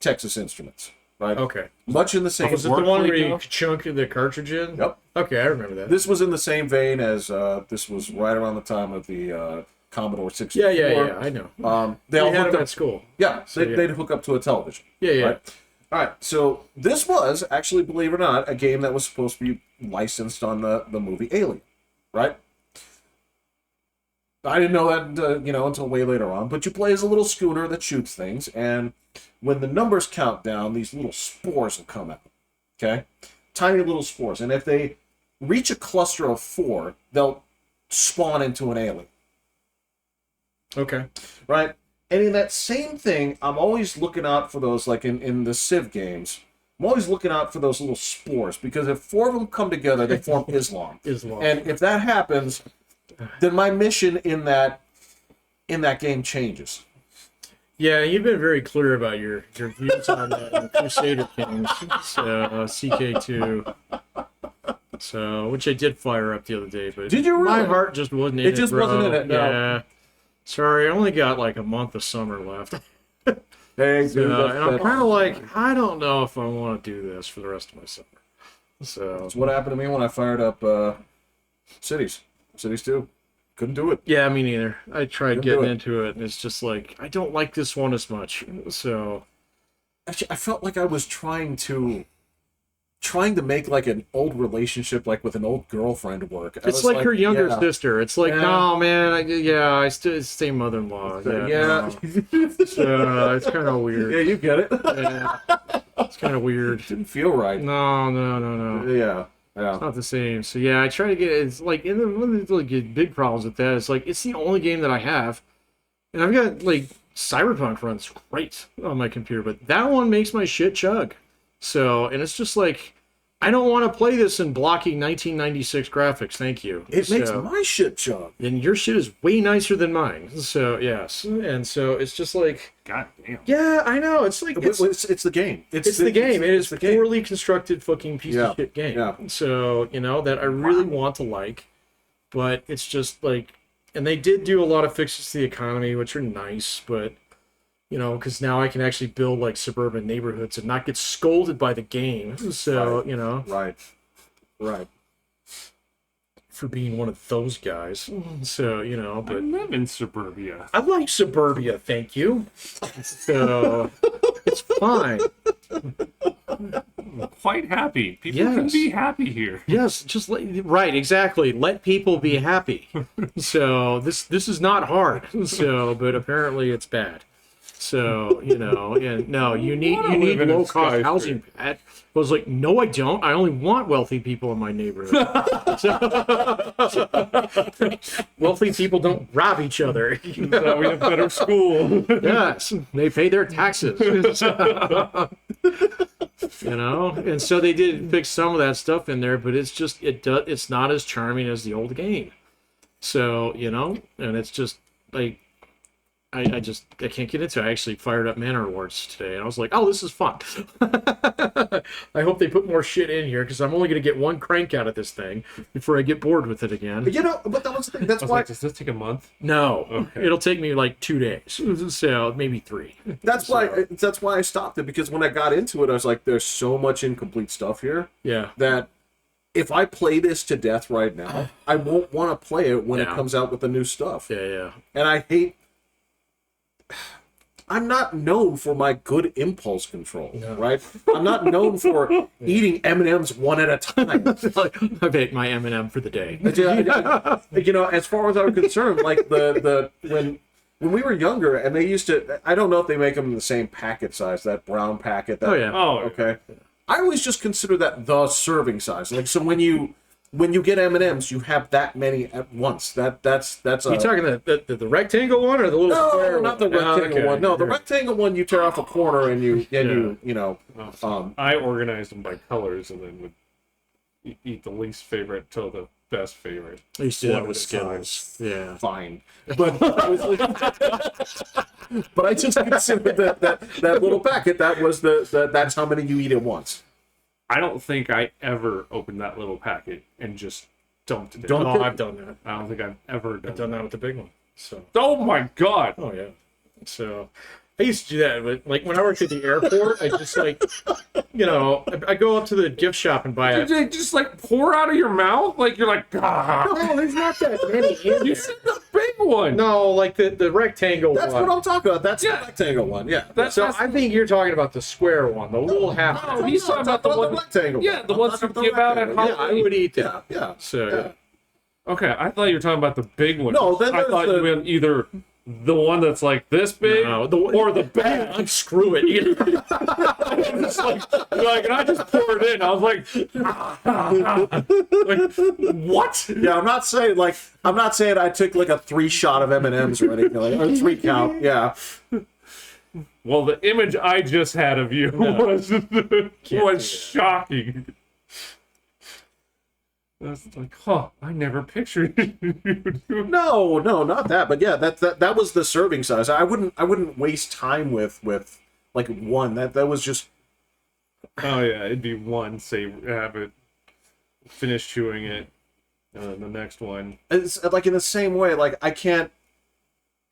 Texas Instruments, right? Okay. Much in the same... Was it the one where you Berkeley chunk the cartridge in? Yep. Okay, I remember that. This was in the same vein as, this was right around the time of the Commodore 64. Yeah, I know. They all had hooked them up... at school. Yeah, So, they'd hook up to a television. Yeah. Right? All right, so this was, actually, believe it or not, a game that was supposed to be licensed on the movie Alien, right? I didn't know that, until way later on. But you play as a little schooner that shoots things, and when the numbers count down, these little spores will come out. Okay? Tiny little spores. And if they reach a cluster of 4, they'll spawn into an alien. Okay. Right? And in that same thing, I'm always looking out for those, like in the Civ games. I'm always looking out for those little spores, because if 4 of them come together, they form Islam. And if that happens, then my mission in that game changes. Yeah, you've been very clear about your views on that in Crusader Kings, CK2. So, which I did fire up the other day, but Did you really? my heart just wasn't in it. It just bro. wasn't in it, no. Yeah. Sorry, I only got like a month of summer left. Hey, dude, And I'm kind of like, I don't know if I want to do this for the rest of my summer. So that's what happened to me when I fired up Cities 2. Couldn't do it. yeah, me neither. I tried Couldn't do getting it. into it, and it's just like I don't like this one as much. So Actually, I felt like I was trying to trying to make like an old relationship like with an old girlfriend work. It's like her younger sister. It's like, Yeah. no, man, I still same mother-in-law. Yeah. No. So, it's kind of weird. Yeah, you get it. Yeah. It's kind of weird. Didn't feel right. No. Yeah. It's not the same. So yeah, I try to get it's like one of the like, big problems with that is like it's the only game that I have, and I've got like Cyberpunk runs great on my computer, but that one makes my shit chug. So and it's just like I don't want to play this in blocky 1996 graphics. Thank you. It makes my shit chug. And your shit is way nicer than mine. So yes, and so it's just like God damn. yeah, I know. It's like It's the game. it's the game. It is the game. poorly constructed fucking piece of shit game. Yeah. So, that I really want to like, but it's just like, and they did do a lot of fixes to the economy, which are nice, but, because now I can actually build like suburban neighborhoods and not get scolded by the game. So, Right. for being one of those guys. So, I but live in suburbia. I like suburbia, thank you. So, it's fine. I'm quite happy. People can Yes. be happy here. Yes, just right, exactly. Let people be happy. So this is not hard. So, but apparently it's bad. So and no, you need live in a low cost skyscraper. housing. Pat I was like, no, I don't. I only want wealthy people in my neighborhood. Wealthy people don't rob each other. So we have better school. Yes, they pay their taxes. And so they did fix some of that stuff in there, but it's just it's not as charming as the old game. So and it's just like I can't get into it. I actually fired up Manor Awards today, and I was like, oh, this is fun. I hope they put more shit in here because I'm only going to get one crank out of this thing before I get bored with it again. But that was the thing. That's I was why. like, does this take a month? No, Okay. It'll take me like 2 days, so maybe 3. That's why I stopped it, because when I got into it, I was like, "There's so much incomplete stuff here Yeah. that if I play this to death right now, I won't want to play it when it Yeah. comes out with the new stuff." Yeah. And I hate. I'm not known for my good impulse control, right? I'm not known for eating M&Ms one at a time. I've ate my M&M for the day. As far as I'm concerned, like when we were younger, and they used to, I don't know if they make them in the same packet size, that brown packet. That, Oh yeah. Oh, okay. I always just consider that the serving size. Like, so when you get M&Ms, you have that many at once. That's a... You talking the rectangle one or the little square No, one? not the rectangle okay. one. No, the rectangle one you tear off a corner and you I organized them by colors and then would eat the least favorite till the best favorite. I used to do that One with at a Skittles. Yeah. fine. But but I just considered that little packet, that was that's how many you eat at once. I don't think I ever opened that little packet and just dumped it. Oh, Dump it? I've done that. I don't think I've ever done I've done that with the big one. So. Oh my god! Oh yeah. So I used to do that, but like when I worked at the airport, I just like, I go up to the gift shop and buy Did it. they just like pour out of your mouth? Like you're like, ah. No, there's not that many in You there. said the big one. No, like the rectangle That's one. what I'm talking about. That's Yeah. the rectangle one. Yeah. So I think you're talking about the square one, the little half. No, he's talking about the one. rectangle. Yeah, the I'm ones talking you about give out at rectangle. Yeah, I would eat that. Yeah. So Yeah. Okay, I thought you were talking about the big one. No, then I there's thought the- you meant either the one that's like this big No, or the bag. Like, screw it. It's like, and I just poured it in. I was like, like, what? Yeah, I'm not saying I took like a 3 shot of M&Ms or anything, like, or 3 count. Yeah. Well, the image I just had of you was do that. shocking. That's like, I never pictured you. No, not that. But yeah, that was the serving size. I wouldn't waste time with like one. That was just. Oh yeah, it'd be one. Say, have it, finish chewing it, the next one. It's like in the same way. Like I can't.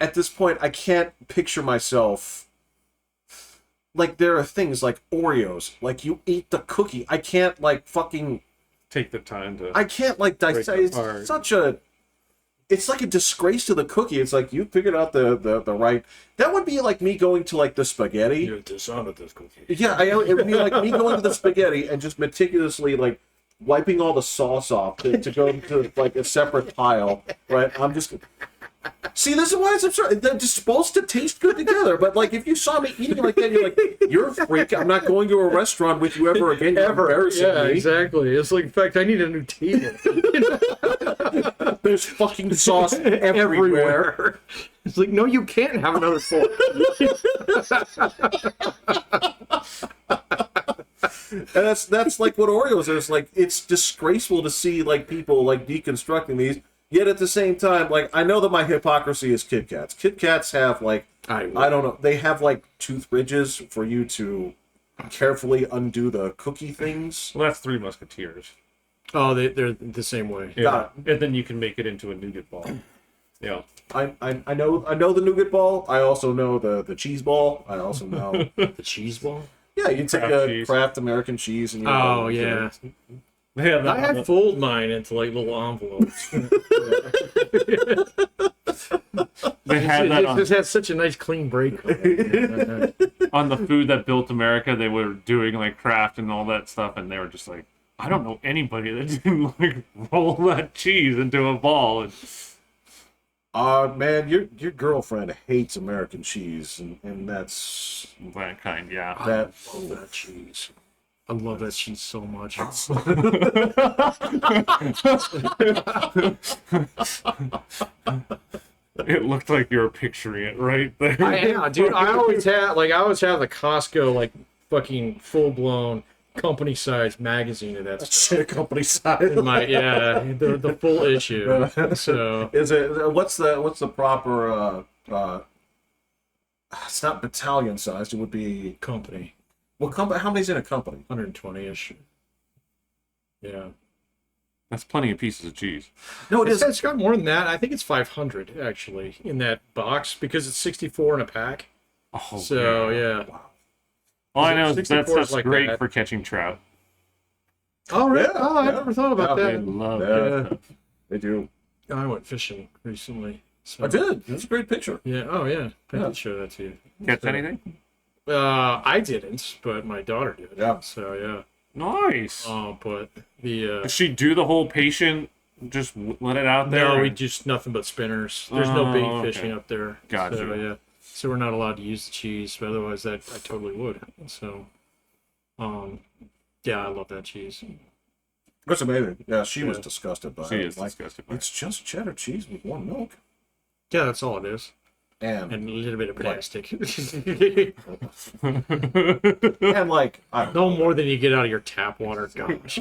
At this point, I can't picture myself. Like there are things like Oreos. Like you eat the cookie. I can't like fucking. Take the time to. I can't like Break dissect. apart. It's such a. it's like a disgrace to the cookie. It's like you figured out the right. That would be like me going to like the spaghetti. You're dishonored this cookie. Yeah, it would be like me going to the spaghetti and just meticulously like wiping all the sauce off to go to like a separate pile. Right? I'm just. See, this is why it's absurd. They're just supposed to taste good together. But like, if you saw me eating like that, you're like, you're a freak. I'm not going to a restaurant with you ever again. You're embarrassing Yeah, me. exactly. It's like, in fact, I need a new table. There's fucking sauce everywhere. It's like, no, you can't have another fork. And that's like what Oreos are. It's like, it's disgraceful to see like people like deconstructing these. Yet at the same time, like, I know that my hypocrisy is Kit Kats. Kit Kats have like, I don't know, they have like tooth ridges for you to carefully undo the cookie things. Well, that's Three Musketeers. Oh, they're the same way. Yeah, and then you can make it into a nougat ball. Yeah. I know the nougat ball. I also know the cheese ball. I also know The cheese ball? yeah. You take Kraft a cheese. Kraft American cheese and you Oh, yeah. Yeah, I had fold mine into like little envelopes. they had that It on, just had such a nice clean break. On it. on the Food That Built America. They were doing like Kraft and all that stuff, and they were just like, I don't know anybody that didn't like roll that cheese into a ball. And Man, your girlfriend hates American cheese, and that's that kind, yeah. that. I love that cheese. I love that cheese so much. It looked like you were picturing it right there. Yeah, dude. I always have the Costco like fucking full blown company size magazine of that stuff. Shit, company size. The full issue. So Is it what's the proper it's not battalion sized, it would be company what company, how many's in a company? 120-ish. Yeah. That's plenty of pieces of cheese. No, it is. It's got more than that. I think it's 500 actually in that box because it's 64 in a pack. Oh, So yeah. All I know is 64 that's is like great that. for catching trout. Oh really? Yeah, Oh, I yeah. never thought about Yeah, They that. love Yeah. that. They do. I went fishing recently. So. I did. It's a great picture. Yeah. Oh yeah. I Yeah. did show that to you. Catch So- anything? I didn't, but my daughter did. Yeah. So yeah. Nice. But the Did she do the whole patient? Just let it out there? no, we just nothing but spinners. There's no bait Oh, okay. fishing up there. Gotcha. So yeah. So we're not allowed to use the cheese, but otherwise that I totally would. So, yeah, I love that cheese. That's amazing. Yeah, she was Yeah. disgusted by She it. is disgusted by it. It's just cheddar cheese with warm milk. Yeah, that's all it is, And and a little bit of plastic. and like I don't No more than you get out of your tap water. Gosh.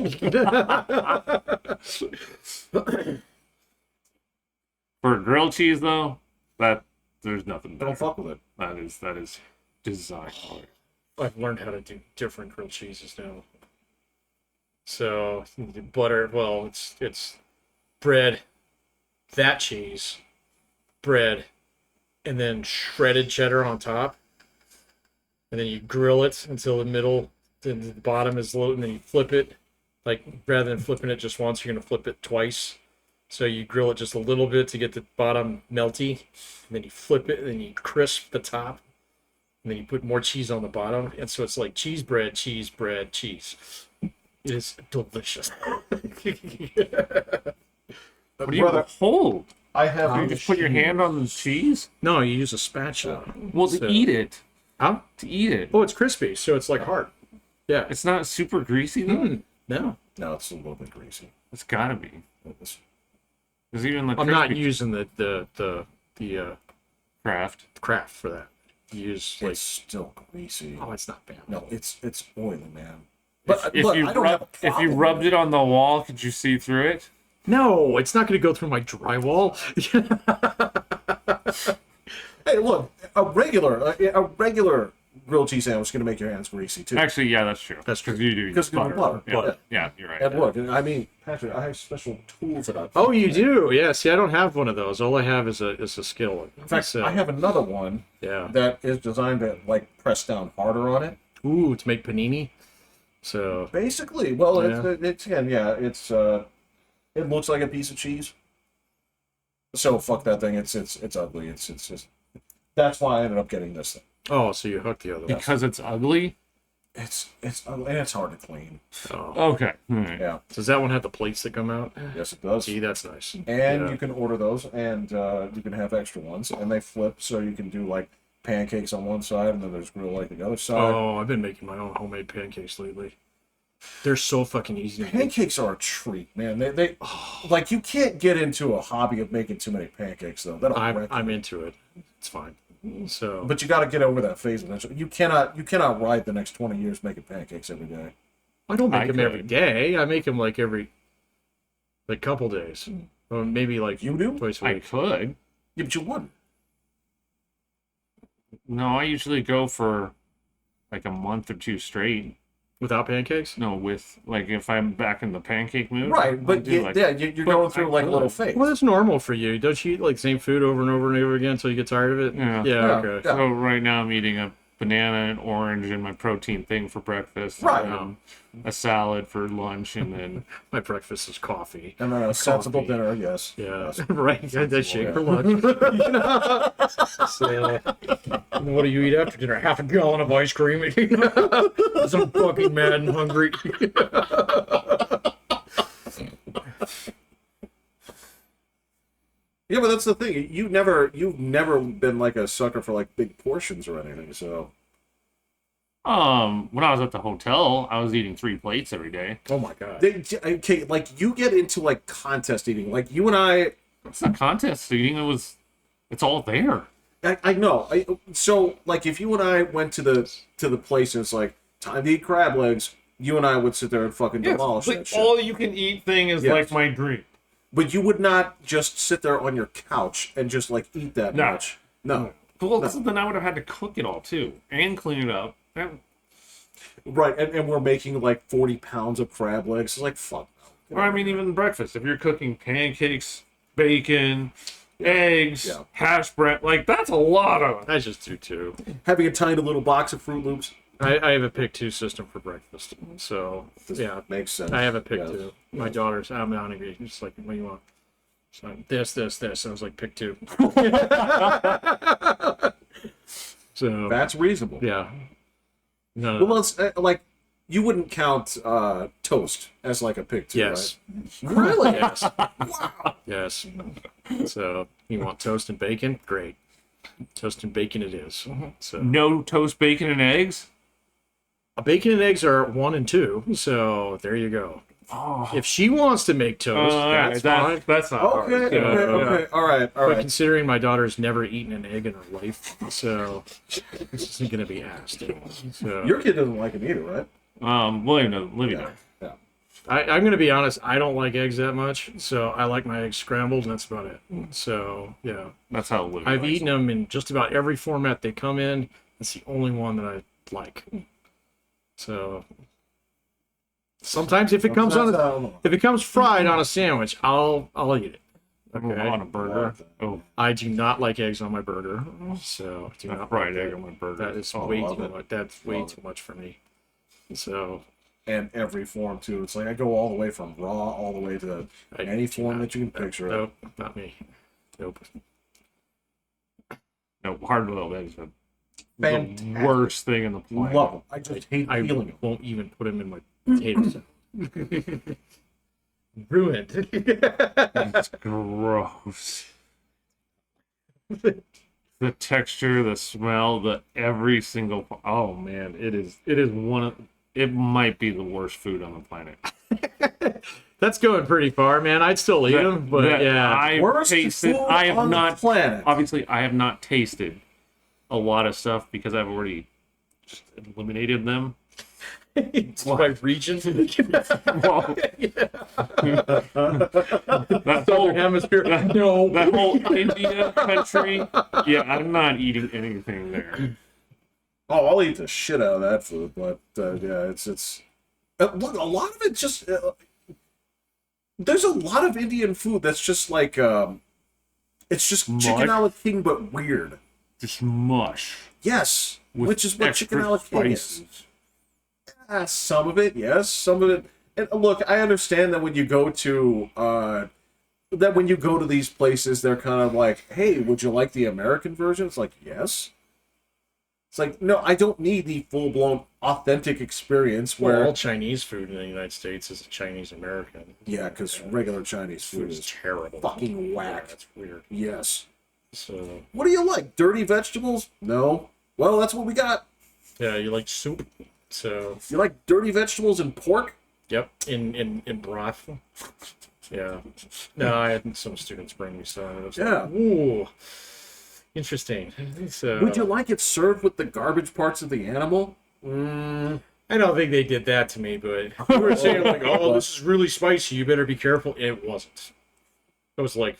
For grilled cheese, though, there's nothing better. don't fuck with it. That is designed for it. I've learned how to do different grilled cheeses now. So the butter, well, it's bread, that cheese, bread, and then shredded cheddar on top. And then you grill it until the middle, then the bottom is low, and then you flip it. Like rather than flipping it just once, you're gonna flip it twice. So you grill it just a little bit to get the bottom melty, and then you flip it, and then you crisp the top, and then you put more cheese on the bottom, and so it's like cheese, bread, cheese, bread, cheese. It is delicious. What do you hold? I have You just put your hand on the cheese? No, you use a spatula. Well, to So- eat it. Huh? To eat it. Oh, it's crispy, so it's like hard. Yeah. It's not super greasy, though? No, No, it's a little bit greasy. It's gotta be. It's- There's even the I'm not crispy using the Kraft. craft for that. You use like It's still greasy. oh, it's not bad. No, it's oily, man. But If look, you I don't have a if you problem rubbed with it on the wall, could you see through it? No, it's not going to go through my drywall. Hey, look, a regular grilled cheese sandwich is going to make your hands greasy too. Actually, yeah, that's true. That's true. Because you do use Because butter. butter. Yeah. Butter. Yeah, you're right. And look, I mean, Patrick, I have special tools that I. Oh, you do? Yeah. See, I don't have one of those. All I have is a skillet. In fact, So, I have another one yeah. that is designed to like press down harder on it. Ooh, to make panini. So Basically, well, Yeah. it's again, yeah, it looks like a piece of cheese. So fuck that thing. It's ugly. It's just that's why I ended up getting this thing. Oh, so you hooked the other one. Because it's ugly? It's ugly and it's hard to clean. Oh. Okay. Alright. Yeah. Does that one have the plates that come out? Yes, it does. Gee, that's nice. And Yeah. you can order those, and you can have extra ones, and they flip, so you can do like pancakes on one side, and then there's grill like the other side. Oh, I've been making my own homemade pancakes lately. They're so fucking easy to make. Pancakes are a treat, man. They like you can't get into a hobby of making too many pancakes though. That'll wreck I'm you. into it. It's fine. So, But you got to get over that phase eventually. You cannot ride the next 20 years making pancakes every day. I don't make I them every could. day. I make them like every couple days, or maybe like You do? twice a I week. could. Yeah, but you wouldn't. No, I usually go for like a month or two straight. Without pancakes. No, with like if I'm back in the pancake mood. Right, I'll but do, like, you're but going through I like a little could. phase. Well, that's normal for you. Don't you eat like the same food over and over and over again until you get tired of it? Yeah. Yeah. Yeah, Okay. yeah. So right now I'm eating a banana and orange and my protein thing for breakfast. Right. And a salad for lunch, and then My breakfast is coffee. And then a sensible Coffee. dinner, yes. Yeah, Yes. right. That shake yeah. for lunch. You know? So, what do you eat after dinner? Half a gallon of ice cream. You know? 'Cause I'm fucking mad and hungry. Yeah, but that's the thing. You've never been like a sucker for like big portions or anything. So when I was at the hotel, I was eating 3 plates every day. Oh my god. okay, like you get into like contest eating. Like you and I, It's not contest eating. It's all there. I know. So like if you and I went to the place and it's like time to eat crab legs, you and I would sit there and fucking demolish that shit. all you can eat thing is Yes. like my dream. But you would not just sit there on your couch and just like eat that No. much. No. Well, then I would have had to cook it all too and clean it up. Right, and we're making like 40 pounds of crab legs. It's like fuck. Or I mean, even breakfast. If you're cooking pancakes, bacon, eggs, Yeah. hash brown, like that's a lot of. I just do too. Having a tiny little box of Fruit Loops I have a pick 2 system for breakfast. So yeah, makes sense. I have a pick Yes. 2. My daughter's I'm on agree. She's like, what do you want? She's like, this. I was like, pick 2. So That's reasonable. yeah. No. Well, it's like you wouldn't count toast as like a pick two, Yes. right? Really? Yes. Yes. So you want toast and bacon? Great. Toast and bacon it is. So No toast, bacon, and eggs. bacon and eggs are 1 and 2. So there you go. Oh, If she wants to make toast, that's fine. that's not hard. Okay, Yeah, okay. All right. But considering my daughter's never eaten an egg in her life, so this isn't going to be asked. So Your kid doesn't like them either, right? William does. Livy does. Yeah. I'm going to be honest. I don't like eggs that much, so I like my eggs scrambled, and that's about it. So yeah, That's how Livy I've likes eaten them in just about every format they come in. That's the only one that I like. So sometimes if it comes fried on a sandwich, I'll eat it. them. Okay. On a burger. Oh, I do not like eggs on my burger, so do a not fried like egg that. on my burger. That is Oh, way love too it. much. That's way Love too much for me. So And every form too. It's like I go all the way from raw all the way to I any do form not- that you can picture. Nope, not me. Nope. No, hard-boiled eggs are the Fantastic. worst thing in the planet. Love them. I just hate I peeling them. won't even put them in my potato salad. Ruined. It's gross. The texture, the smell, the every single. Oh man, it is one of. It might be the worst food on the planet. That's going pretty far, man. I'd still eat them, but That yeah. I Worst tasted. food I have on the not. planet. Obviously, I have not tasted a lot of stuff because I've already just eliminated them. It's my region. Well, that Southern whole, Hemisphere. No. that whole India country. Yeah, I'm not eating anything there. Oh, I'll eat the shit out of that food, but yeah, it's look, a lot of it just there's a lot of Indian food that's just like it's just chicken Mush? a la king but weird. Just mush. Yes, With which is what extra chicken a la king is. spices. Some of it, yes, some of it. And look, I understand that when you go to that when you go to these places, they're kind of like, hey, would you like the American version? It's like, yes. It's like, no, I don't need the full-blown authentic experience where... Well, all Chinese food in the United States is Chinese American. Yeah, because regular Chinese food is terrible. fucking whack. Yeah, that's weird. Yes. So, What do you like? Dirty vegetables? No. Well, that's what we got. yeah, you like soup. So, You like dirty vegetables and pork? yep, in broth. Yeah. No, I had some students bring me some. It was Yeah. like, ooh, interesting. So, Would you like it served with the garbage parts of the animal? I don't think they did that to me, but you were saying like, oh, this is really spicy. You better be careful. It wasn't. It was like,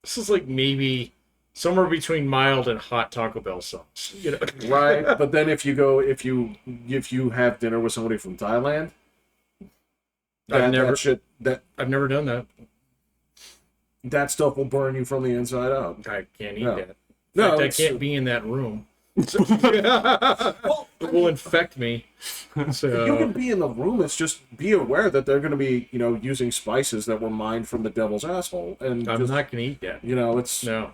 this is like maybe somewhere between mild and hot Taco Bell sauce. You know? Right. But then if you have dinner with somebody from Thailand, I've never done that. that stuff will burn you from the inside out. I can't eat No. that. No, I it's- can't be in that room. Well, It will infect me. So you can be in the room. It's just be aware that they're going to be, using spices that were mined from the devil's asshole, and I'm just, not going to eat that. it's No.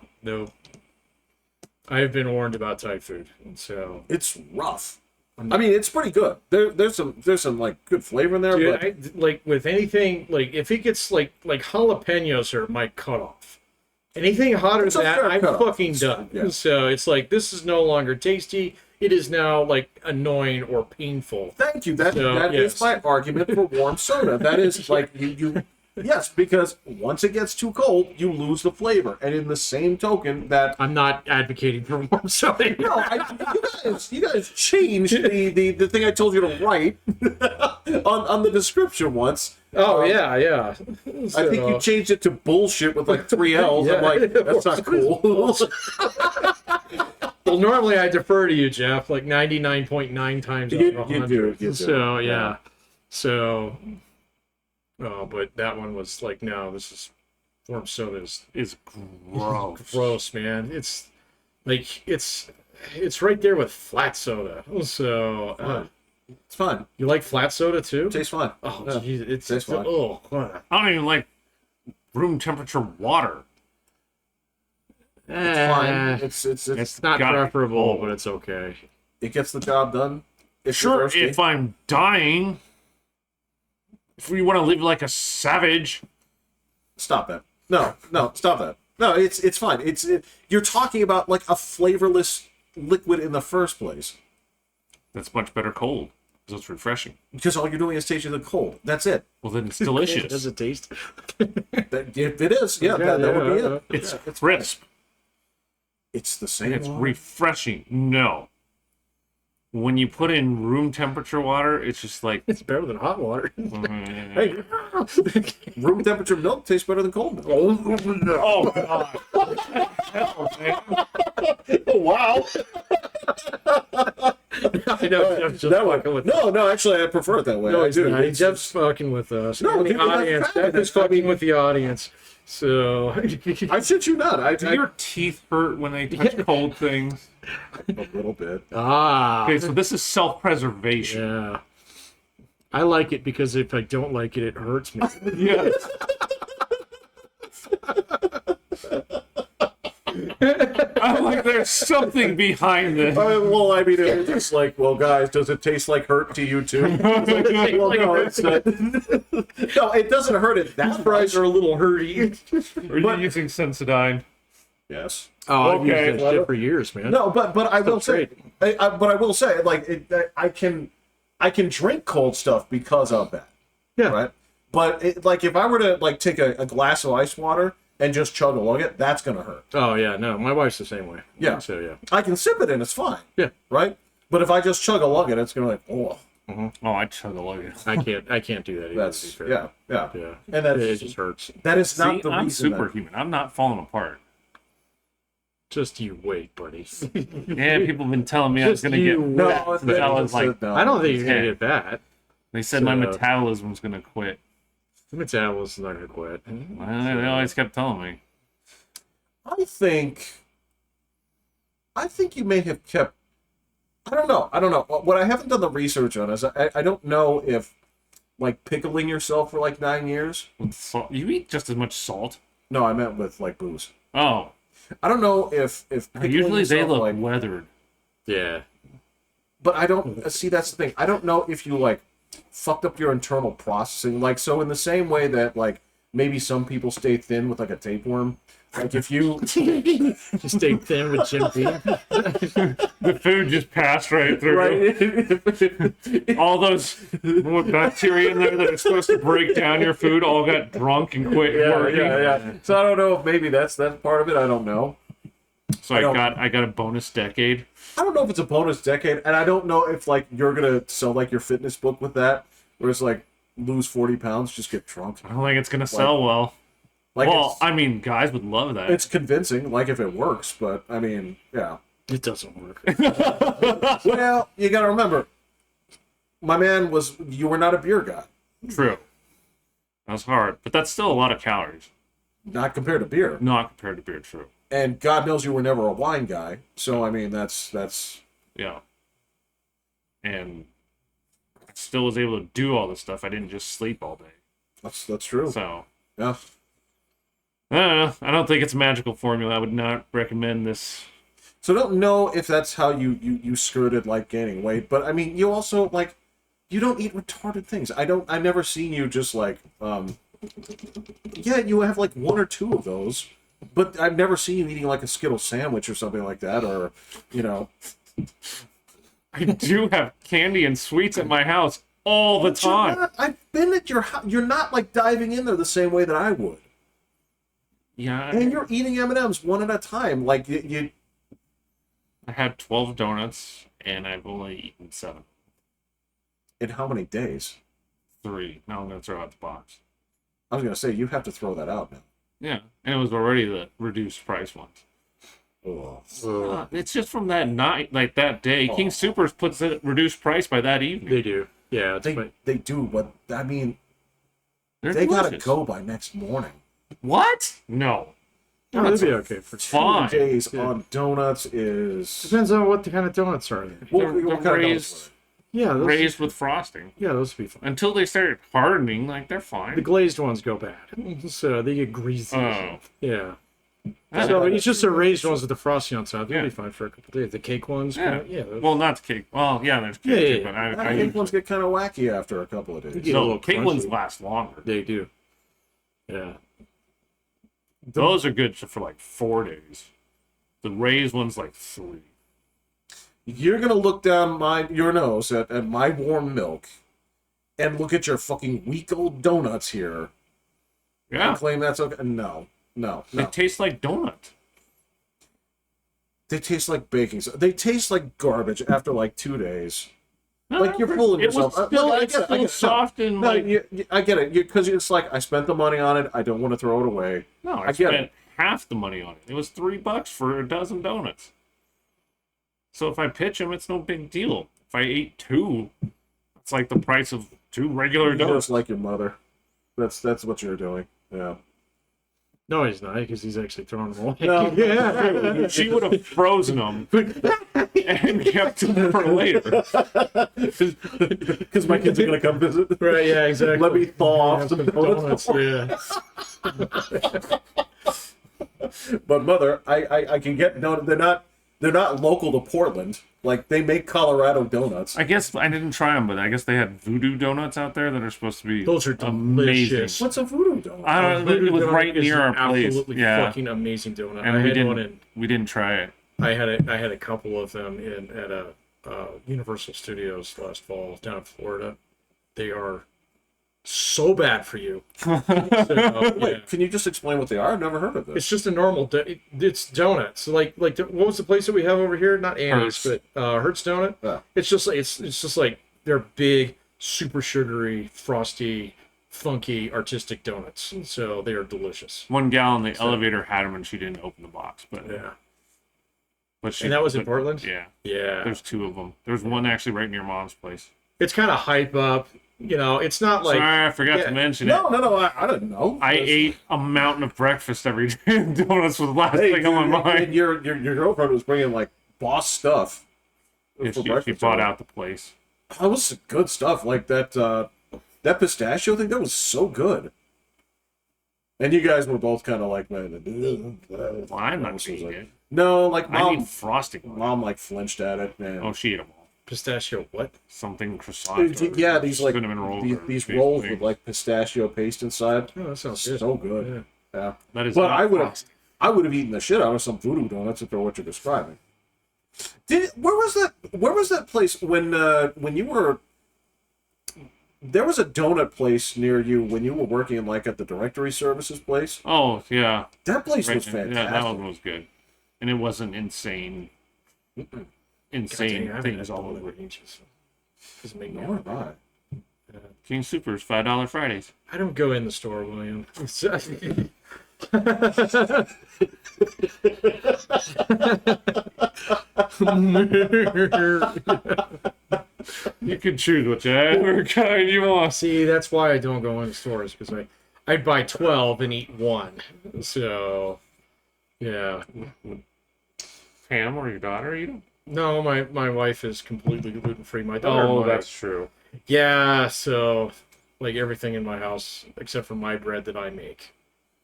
I've been warned about Thai food, so it's rough. I mean, it's pretty good. There's some like good flavor in there, dude, but like with anything, like if it gets like jalapenos are my cutoff. Anything hotter It's a than that, fair I'm cutoff. fucking done. Yeah. So it's like this is no longer tasty. It is now like annoying or painful. thank you. That So, that is yes. my argument for warm soda. That is like you yes, because once it gets too cold, you lose the flavor. And in the same token, that I'm not advocating for warm soda. no, you guys changed the thing I told you to write on the description once. Oh yeah. I think you changed it to bullshit with like 3 L's. I'm like, that's not cool. Well, normally I defer to you, Jeff, like 99.9 times out of 100. you do. So yeah. So, but that one was like, no, this is warm soda is Gross. gross, man. It's like it's right there with flat soda. So It's fine. you like flat soda too? Tastes fine. Oh, Yeah. geez, it's Tastes fine. oh. I don't even like room temperature water. It's fine. It's not gotta be preferable, cold. but it's okay. it gets the job done. If you're Sure, thirsty. if I'm dying, if we want to live like a savage, Stop that. No, stop that. No, it's fine. You're talking about like a flavorless liquid in the first place. that's much better cold because it's refreshing. Because all you're doing is tasting the cold. That's it. Well, then it's Does delicious. it taste? If it is, that would be it. It's crisp. It's the And same. it's refreshing. No. When you put in room temperature water, it's just like, It's better than hot water. Hey, room temperature milk tastes better than cold milk. oh god. Hell, man. Wow. I know Jeff's just That fucking one. with No, actually, I prefer it that way. No, I it's do. not. It's- Jeff's fucking with us. No, the give me that audience. credit. Jeff is fucking with the audience. So I shit you not. Do your teeth hurt when they touch cold things? a little bit. Okay, so this is self-preservation. Yeah. I like it because if I don't like it, it hurts me. Yes. I'm like, there's something behind this. Well, I mean, it's just like, well, guys, does it taste like hurt to you too? It's like, well, no, it's not. No, it doesn't hurt it that Fries much. are a little hurty. Are you using Sensodyne? Yes. Oh, I've Okay, used that shit for years, man. No, but I will say, great. but I will say, like, I can drink cold stuff because of that. Yeah. Right. But like, if I were to like take a glass of ice water and just chug along it, that's gonna hurt. Oh yeah, no, my wife's the same way. Yeah. So yeah. I can sip it and it's fine. Yeah. Right. But if I just chug along it, it's gonna like, oh, Oh, I chug a lug. I can't do that either. that's to be fair. yeah. Yeah. And It that's just hurts. that is See, not the I'm reason. superhuman. I'm not falling apart. Just you wait, buddy. Yeah, people have been telling me I was Just going to you get No, fat, it's but I was like, no. I don't think you're gonna Yeah. get that. they said my So- metabolism's going to quit. The metabolism's not gonna quit. Well, they always kept telling me. I think you may have kept. I don't know. What I haven't done the research on is I don't know if like pickling yourself for like 9 years. With salt. You eat just as much salt. No, I meant with like booze. Oh. I don't know if pickling Usually they yourself, look like, weathered. Yeah. but I don't see. That's the thing. I don't know if you like fucked up your internal processing. Like, so in the same way that like maybe some people stay thin with like a tapeworm. Like if you Just stay thin with Jim Beam. The food just passed right through. right. All those bacteria in there that are supposed to break down your food all got drunk and quit working. Yeah. So I don't know if maybe that's part of it. I don't know. So I got a bonus decade. I don't know if it's a bonus decade, and I don't know if like you're gonna sell like your fitness book with that, where it's like lose 40 pounds, just get drunk. I don't think it's gonna sell well. Like Well, I mean, guys would love that. it's convincing, like if it works, but I mean, yeah. It doesn't work. Well, you gotta remember, my man you were not a beer guy, True. That's hard, but that's still a lot of calories. not compared to beer, Not compared to beer, true. and God knows you were never a wine guy. So I mean, that's Yeah. And I still was able to do all this stuff. I didn't just sleep all day. that's true. So, Yeah. I don't know. I don't think it's a magical formula. I would not recommend this. So I don't know if that's how you skirted like gaining weight, but I mean, you also like you don't eat retarded things. I've never seen you just like yeah, you have like one or two of those, but I've never seen you eating like a Skittle sandwich or something like that, or you know. I do have candy and sweets at my house all the But you're time. not- I've been at your house. You're not like diving in there the same way that I would, Yeah. and you're eating M&Ms one at a time. Like you I had 12 donuts and I've only eaten 7. in how many days? 3. Now I'm going to throw out the box. I was gonna say you have to throw that out now. Yeah. And it was already the reduced price ones. Ugh. It's just from that night, like that day. King Supers puts it at reduced price by that evening. They do. Yeah, it's They do, but I mean, They're they gotta delicious. go by next morning. What? No. oh, that'd be okay for Fine. 2 days on donuts is Depends on what the kind of donuts are there. what, They're what kind of raised- donuts Yeah, those, Raised with frosting. yeah, those would be fine. Until they started hardening, like they're fine. The glazed ones go bad, so they get greasy. Oh. Yeah. Yeah. So it's just the raised ones with the frosting on top. They'll Yeah. be fine for a couple days. The cake ones, Yeah. those- Well, not the cake. Well, yeah, there's cake Yeah, too, yeah, but were? I I think ones get kind of wacky after a couple of days. get a little no, cake crunchy. ones last longer. They do. Yeah. Those are good for like 4 days. The raised ones like 3. You're gonna look down your nose at my warm milk and look at your fucking week old donuts here Yeah, and claim that's okay. No. they taste like donut. They taste like baking soda. They taste like garbage after like 2 days. No, Like, you're fooling it yourself. Was still, Look, I it's get it, I still get it. soft and No, like. I get it. Because it's like I spent the money on it. I don't want to throw it away. No, I I get spent it. half the money on it. It was $3 for a dozen donuts. So if I pitch them, it's no big deal. If I ate 2, it's like the price of 2 regular You're donuts. just like your mother. That's what you're doing. Yeah. No, he's not, because he's actually throwing them away. No. Yeah. She would have frozen them and kept them for later. Because my kids are gonna come visit. Right, yeah, exactly. Let me thaw off Have some some donuts. Yeah. But mother, I can get no. They're not local to Portland. Like they make Colorado donuts. I guess I didn't try them, but I guess they had voodoo donuts out there that are supposed to be Those are amazing. delicious. What's a voodoo donut? I don't know. It was Donut right is near an our place. Absolutely Yeah, fucking amazing donut. and I we had one didn't. in. We didn't try it. I had a couple of them at a Universal Studios last fall down in Florida. They are so bad for you. So, yeah. Can you just explain what they are? I've never heard of this. It's just a normal. It's donuts. Like what was the place that we have over here? Not Annie's, Hertz. but Hertz Donut. Yeah. It's just like it's just like they're big, super sugary, frosty, funky, artistic donuts. So they are delicious. One gal in the elevator had them, and she didn't open the box. But Yeah. she, And that was in but- Portland? Yeah, Yeah. there's 2 of them. There's one actually right near Mom's place. It's kind of hype up. You know, it's not like Sorry, I forgot yeah. to mention No, it. no, I didn't know. I ate a mountain of breakfast every day. Donuts was the last Hey, thing on my and mind. your girlfriend was bringing like boss stuff Yeah, for she breakfast. bought out the place. That was good stuff. Like that. That pistachio thing, that was so good. And you guys were both kind of like, man, Well, I'm not vegan. no, like I mom, need frosting. mom like flinched at it, man. Oh, she ate them all. Pistachio what? Something croissant. Yeah, these like cinnamon rolls. these rolls with like pistachio paste inside. Oh, that sounds good. So good. Yeah. That is But not frosting. I would have eaten the shit out of some voodoo donuts if they're what you're describing. Where was that place when you were? There was a donut place near you when you were working like at the directory services place. Oh, yeah. That place was Right, fantastic. yeah, that one was good. And it wasn't insane. Insane things all over it. Doesn't make me Nor hungry. have I. King Soopers, $5 Fridays. I don't go in the store, William. You can choose whichever kind you want. See, that's why I don't go in stores, because I'd buy 12 and eat one. So, yeah. Pam or your daughter eat them? No, my wife is completely gluten-free. My daughter Oh, might. that's true. Yeah, so, like, everything in my house, except for my bread that I make,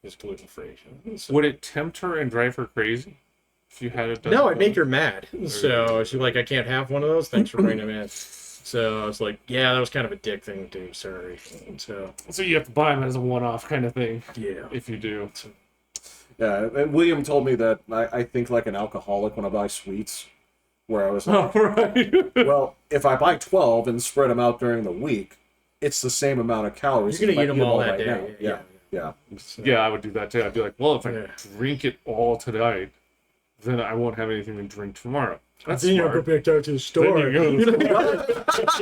is gluten-free. So, Would it tempt her and drive her crazy if you had it done? no, I'd make her mad. So she's like, I can't have one of those. Thanks for bringing them in. So I was like, yeah, that was kind of a dick thing to do. Sorry. So So you have to buy them as a one-off kind of thing. yeah. If you do. Yeah, and William told me that I think like an alcoholic when I buy sweets, where I was like, Oh, right. well, if I buy 12 and spread them out during the week, it's the same amount of calories. You're gonna as if eat I them all right that now. day. Yeah. Yeah, I would do that too. I'd be like, well, if I Yeah. drink it all tonight, then I won't have anything to drink tomorrow. That's Then you smart. go back out to the store. Then you go to the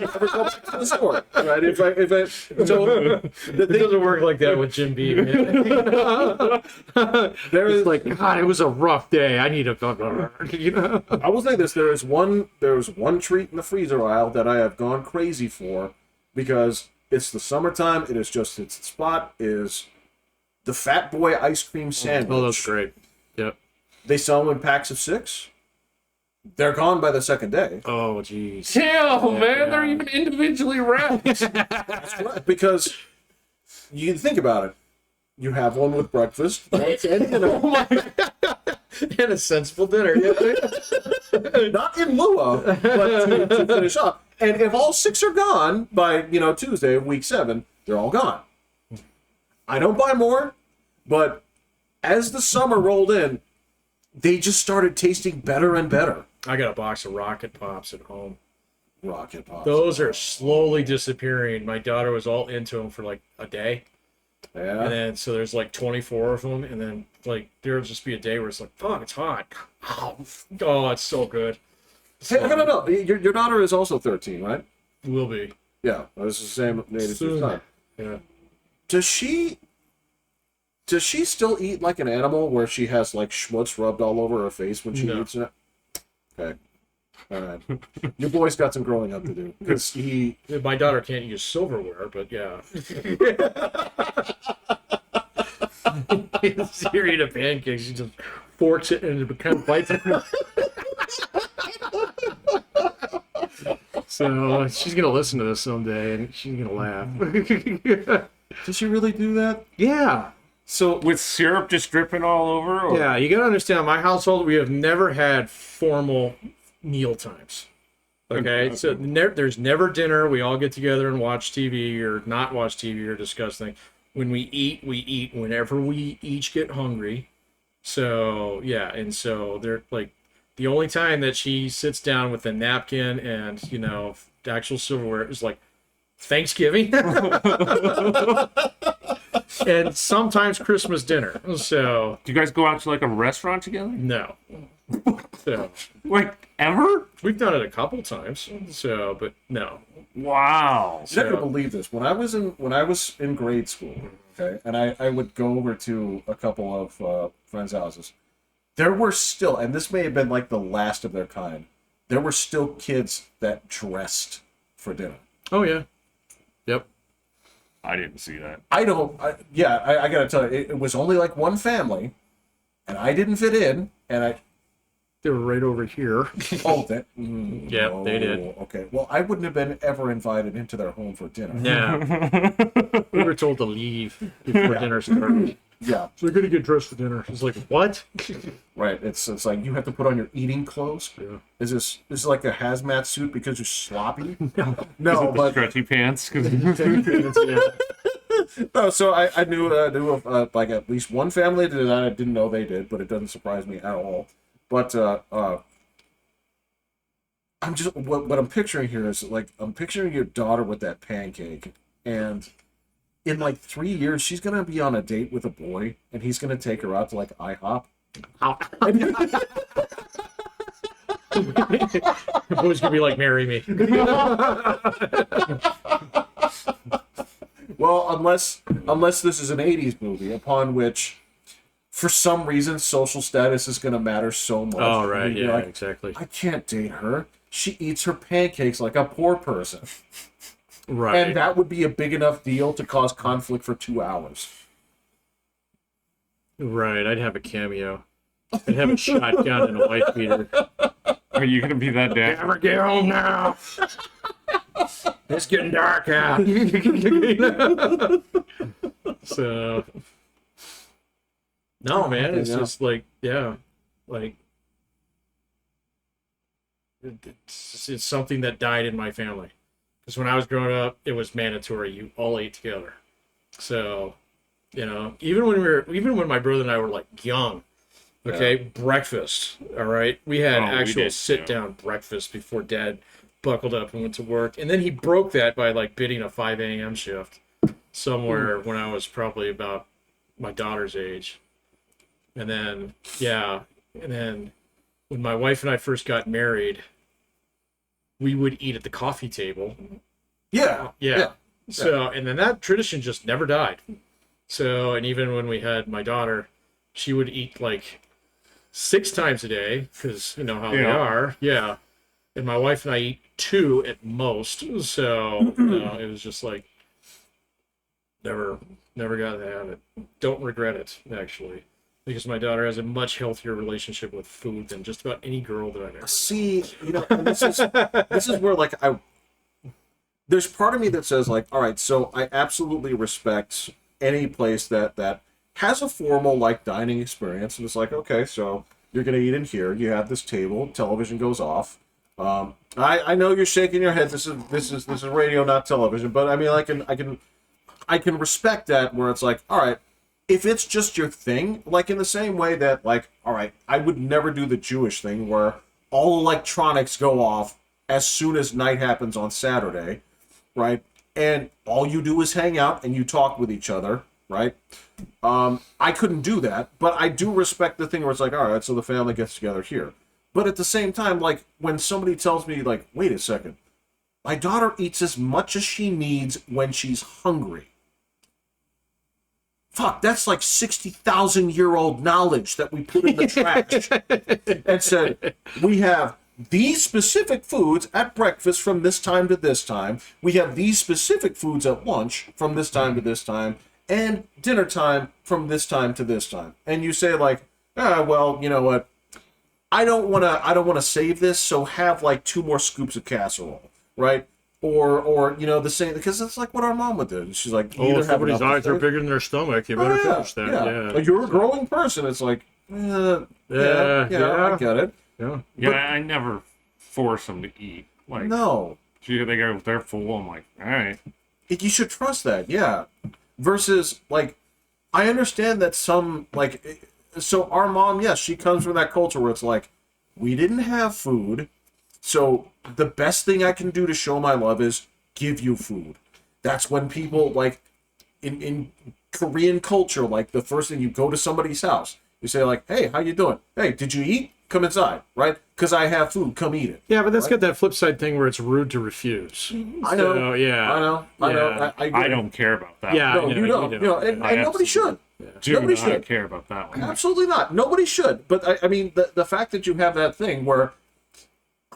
Never go back to the store, right? If I so It doesn't work like that with Jim Beam. there is Like, God, it was a rough day. I need a, you know. I will say this: there is one treat in the freezer aisle that I have gone crazy for because it's the summertime. It is just its spot. Is the Fat Boy ice cream sandwich? Oh, that's great. Yep. They sell them in packs of 6. They're gone by the second day. Oh, jeez. Damn, man, they're even individually wrapped. That's right, because you think about it. You have one with breakfast, and, you know, And a sensible dinner. Yeah. not in lieu of, but to finish up. And if all 6 are gone by Tuesday of week 7, they're all gone. I don't buy more, but as the summer rolled in, they just started tasting better and better. I got a box of Rocket Pops at home. Rocket Pops. Those are slowly disappearing. My daughter was all into them for like a day. Yeah. And then, so there's like 24 of them. And then, like, there'll just be a day where it's like, fuck, it's hot. Oh, it's so good. Hey, no. Your daughter is also 13, right? Will be. Yeah. It's the same age as your Soon. son. Yeah. Does she still eat like an animal where she has like schmutz rubbed all over her face when she No. eats it? Okay. All right. Your boy's got some growing up to do. Because My daughter can't use silverware, but yeah. You're eating a pancake, she just forks it and it kind of bites it. So she's gonna listen to this someday and she's gonna laugh. Does she really do that? Yeah. So With syrup just dripping all over? Or... Yeah, you gotta understand, my household, we have never had formal meal times. Okay, so there's never dinner. We all get together and watch TV or not watch TV or discuss things. When we eat whenever we each get hungry. So, yeah, and so they're like, the only time that she sits down with a napkin and, the actual silverware is like Thanksgiving. And sometimes Christmas dinner. So, Do you guys go out to like a restaurant together? no. So, Like, ever? we've done it a couple times. So, but no. Wow. you're not gonna believe this. When I was in grade school, okay, and I would go over to a couple of friends' houses, there were still, and this may have been like the last of their kind, there were still kids that dressed for dinner. Oh, yeah. Yep. I didn't see that. I gotta tell you, it was only like one family, and I didn't fit in, and They were right over here. Oh, that. Yep, they did. Okay. Well, I wouldn't have been ever invited into their home for dinner. Yeah. We were told to leave before dinner started. Yeah. So we're gonna get dressed for dinner. It's like, what? Right. It's like you have to put on your eating clothes. Yeah. Is this like a hazmat suit because you're sloppy? Is No, it the but stretchy pants? 'Cause- no. So I knew of like at least one family that I didn't know they did, but it doesn't surprise me at all. But I'm just what I'm picturing here is like I'm picturing your daughter with that pancake, and in like 3 years she's gonna be on a date with a boy, and he's gonna take her out to like IHOP. The boy's gonna be like, marry me. Well, unless this is an '80s movie upon which, for some reason, social status is gonna matter so much. Oh, right, You're yeah, like, exactly. I can't date her. She eats her pancakes like a poor person. Right. And that would be a big enough deal to cause conflict for 2 hours. Right, I'd have a cameo. I'd have a shotgun and a white beater. Are you gonna be that dad? Never get home now. It's getting dark out. So, no, man, it's just like, yeah, like it's something that died in my family. Because when I was growing up, it was mandatory. You all ate together. So, you know, even when my brother and I were like young, okay, breakfast. All right, we had actual sit down breakfast before Dad buckled up and went to work, and then he broke that by like bidding a 5 a.m. shift somewhere when I was probably about my daughter's age, and then when my wife and I first got married, we would eat at the coffee table. Yeah. So, and then that tradition just never died. So, and even when we had my daughter, she would eat like 6 times a day because you know how they are. Yeah. And my wife and I eat 2 at most. So, it was just like never got to have it. Don't regret it, actually. Because my daughter has a much healthier relationship with food than just about any girl that I've ever See, you know, and this is where like there's part of me that says like, all right, so I absolutely respect any place that has a formal like dining experience, and it's like, okay, so you're gonna eat in here. You have this table. Television goes off. I know you're shaking your head. This is radio, not television. But I mean, I can respect that where it's like, all right. If it's just your thing, like in the same way that, like, all right, I would never do the Jewish thing where all electronics go off as soon as night happens on Saturday, right? And all you do is hang out and you talk with each other, right? I couldn't do that, but I do respect the thing where it's like, all right, so the family gets together here. But at the same time, like, when somebody tells me, like, wait a second, my daughter eats as much as she needs when she's hungry. Fuck, that's like 60,000-year-old knowledge that we put in the trash and said, we have these specific foods at breakfast from this time to this time. We have these specific foods at lunch from this time to this time, and dinner time from this time to this time. And you say like, well, you know what? I don't want to save this, so have like 2 more scoops of casserole, right? Or you know, the same, because it's like what our mom would do. She's like, if somebody's eyes are bigger than their stomach, you better finish that. Yeah. Like, you're a growing person. It's like, I get it. Yeah, I never force them to eat. Like, No. gee, they're full. I'm like, all right. You should trust that, yeah. Versus, like, I understand that some, like, so our mom, yes, she comes from that culture where it's like, we didn't have food, so the best thing I can do to show my love is give you food. That's when people, like, in Korean culture, like, the first thing you go to somebody's house, you say, like, hey, how you doing? Hey, did you eat? Come inside, right? Because I have food. Come eat it. Yeah, but that's got that flip side thing where it's rude to refuse. I know. So, yeah. I know. I don't care about that. Yeah, No, you don't. You know, and nobody should. Nobody I don't should. care about that one. Absolutely not. Nobody should. But I mean, the fact that you have that thing where,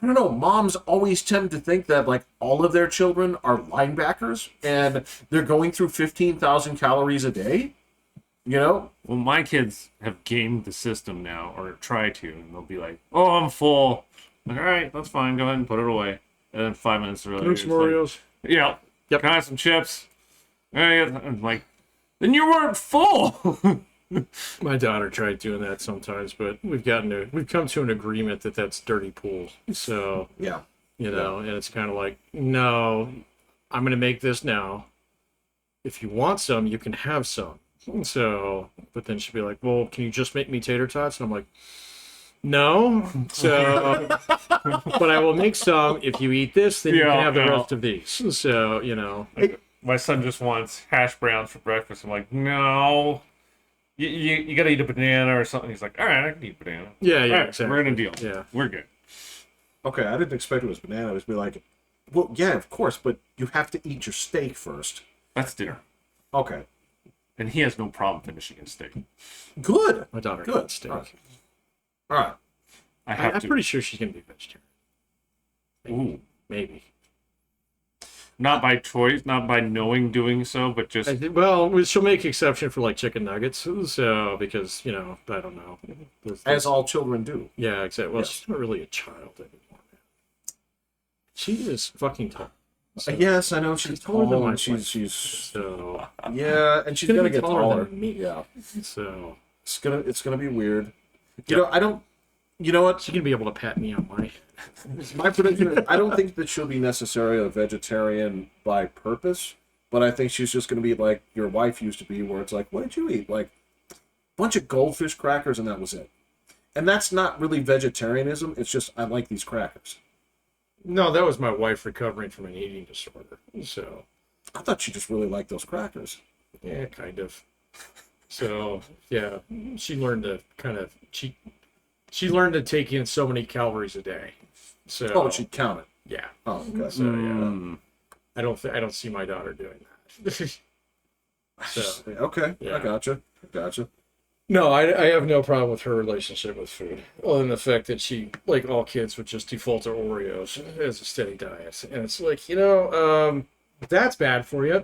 I don't know, moms always tend to think that like all of their children are linebackers and they're going through 15,000 calories a day. You know? Well, my kids have gamed the system now, or try to, and they'll be like, "Oh, I'm full." I'm like, all right, that's fine. Go ahead and put it away. And then 5 minutes earlier, Can I have some it's like, Oreos? yeah. Yep. Can I have some chips? I'm like, then you weren't full. My daughter tried doing that sometimes, but we've come to an agreement that that's dirty pool. So, Yeah. you know, and it's kind of like, no, I'm going to make this now. If you want some, you can have some. So, but then she'd be like, well, can you just make me tater tots? And I'm like, no. So, but I will make some. If you eat this, then you Yeah, can have the yeah. rest of these. So, you know. My son just wants hash browns for breakfast. I'm like, no. You got to eat a banana or something. He's like, all right, I can eat banana. Yeah, All yeah, right, exactly. we're in a deal. Yeah. We're good. Okay, I didn't expect it was banana. It was be like, well, yeah, of course, but you have to eat your steak first. That's dinner. Okay. And he has no problem finishing his steak. Good. My daughter Good. eats steak. All right. I have I'm to. pretty sure she's going to be vegetarian. Ooh. Maybe. Not by choice, not by knowing doing so, but just Well, she'll make exception for like chicken nuggets. So, because, you know, I don't know. As all children do. Yeah, exactly. Well, Yeah. she's not really a child anymore. She is fucking tall. So, Yes, I know she's taller than tall my and wife. she's So, yeah, and she's gonna gonna be get taller taller. than me. Yeah, so it's gonna be weird. You Yep. know, I don't. You know what? she's gonna be able to pat me on my head. My prediction is I don't think that she'll be necessarily a vegetarian by purpose, but I think she's just gonna be like your wife used to be, where it's like, what did you eat? Like a bunch of goldfish crackers, and that was it. And that's not really vegetarianism. It's just I like these crackers. No, that was my wife recovering from an eating disorder. So, I thought she just really liked those crackers. yeah, kind of. So, yeah, she learned to kind of she learned to take in so many calories a day. So, Oh, she counted. yeah. Oh, okay. So, yeah, Mm. I don't see my daughter doing that. So, Okay, Yeah. I gotcha. no, I have no problem with her relationship with food, other than the fact that she, like all kids, would just default to Oreos as a steady diet, and it's like, you know, that's bad for you.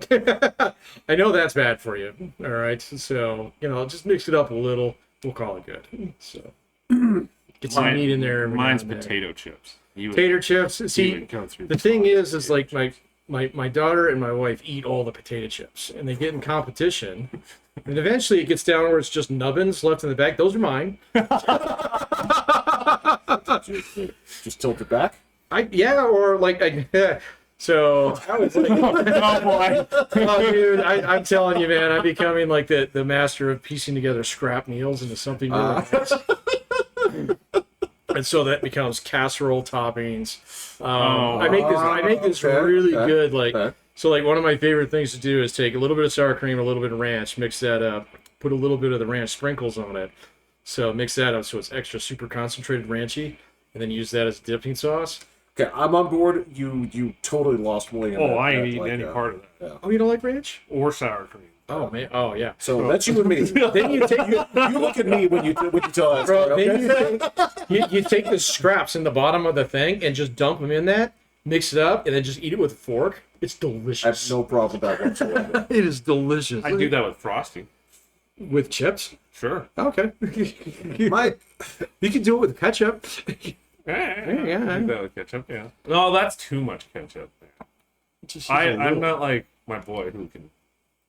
I know that's bad for you. All right, so you know, just mix it up a little. We'll call it good. So get some meat in there. every now Mine's and then. potato chips. You would, Tater chips. you See, would go through the thing is like my daughter and my wife eat all the potato chips, and they get in competition, and eventually it gets down where it's just nubbins left in the back. Those are mine. Just tilt it back. So I was like, Oh boy. oh dude, I'm telling you, man, I'm becoming like the master of piecing together scrap meals into something really nice. And so that becomes casserole toppings. I make this okay, really okay, good. Like, okay. so like one of my favorite things to do is take a little bit of sour cream, a little bit of ranch, mix that up, put a little bit of the ranch sprinkles on it. So mix that up so it's extra super concentrated ranchy, and then use that as dipping sauce. Okay, I'm on board. You totally lost William. Oh, I ain't eating any part of that. Oh, you don't like ranch? Or sour cream. Oh man. Oh yeah. So that's you and me. Then you take You look at me when you tell that Bro, story, then okay? you take the scraps in the bottom of the thing and just dump them in that, mix it up, and then just eat it with a fork. It's I have delicious. no problem with that whatsoever. It is delicious. I do that with frosting. With chips? Sure. Okay. My You can do it with ketchup. Yeah. Yeah. Do that with ketchup, yeah. No, that's too much ketchup. I'm not like my boy who can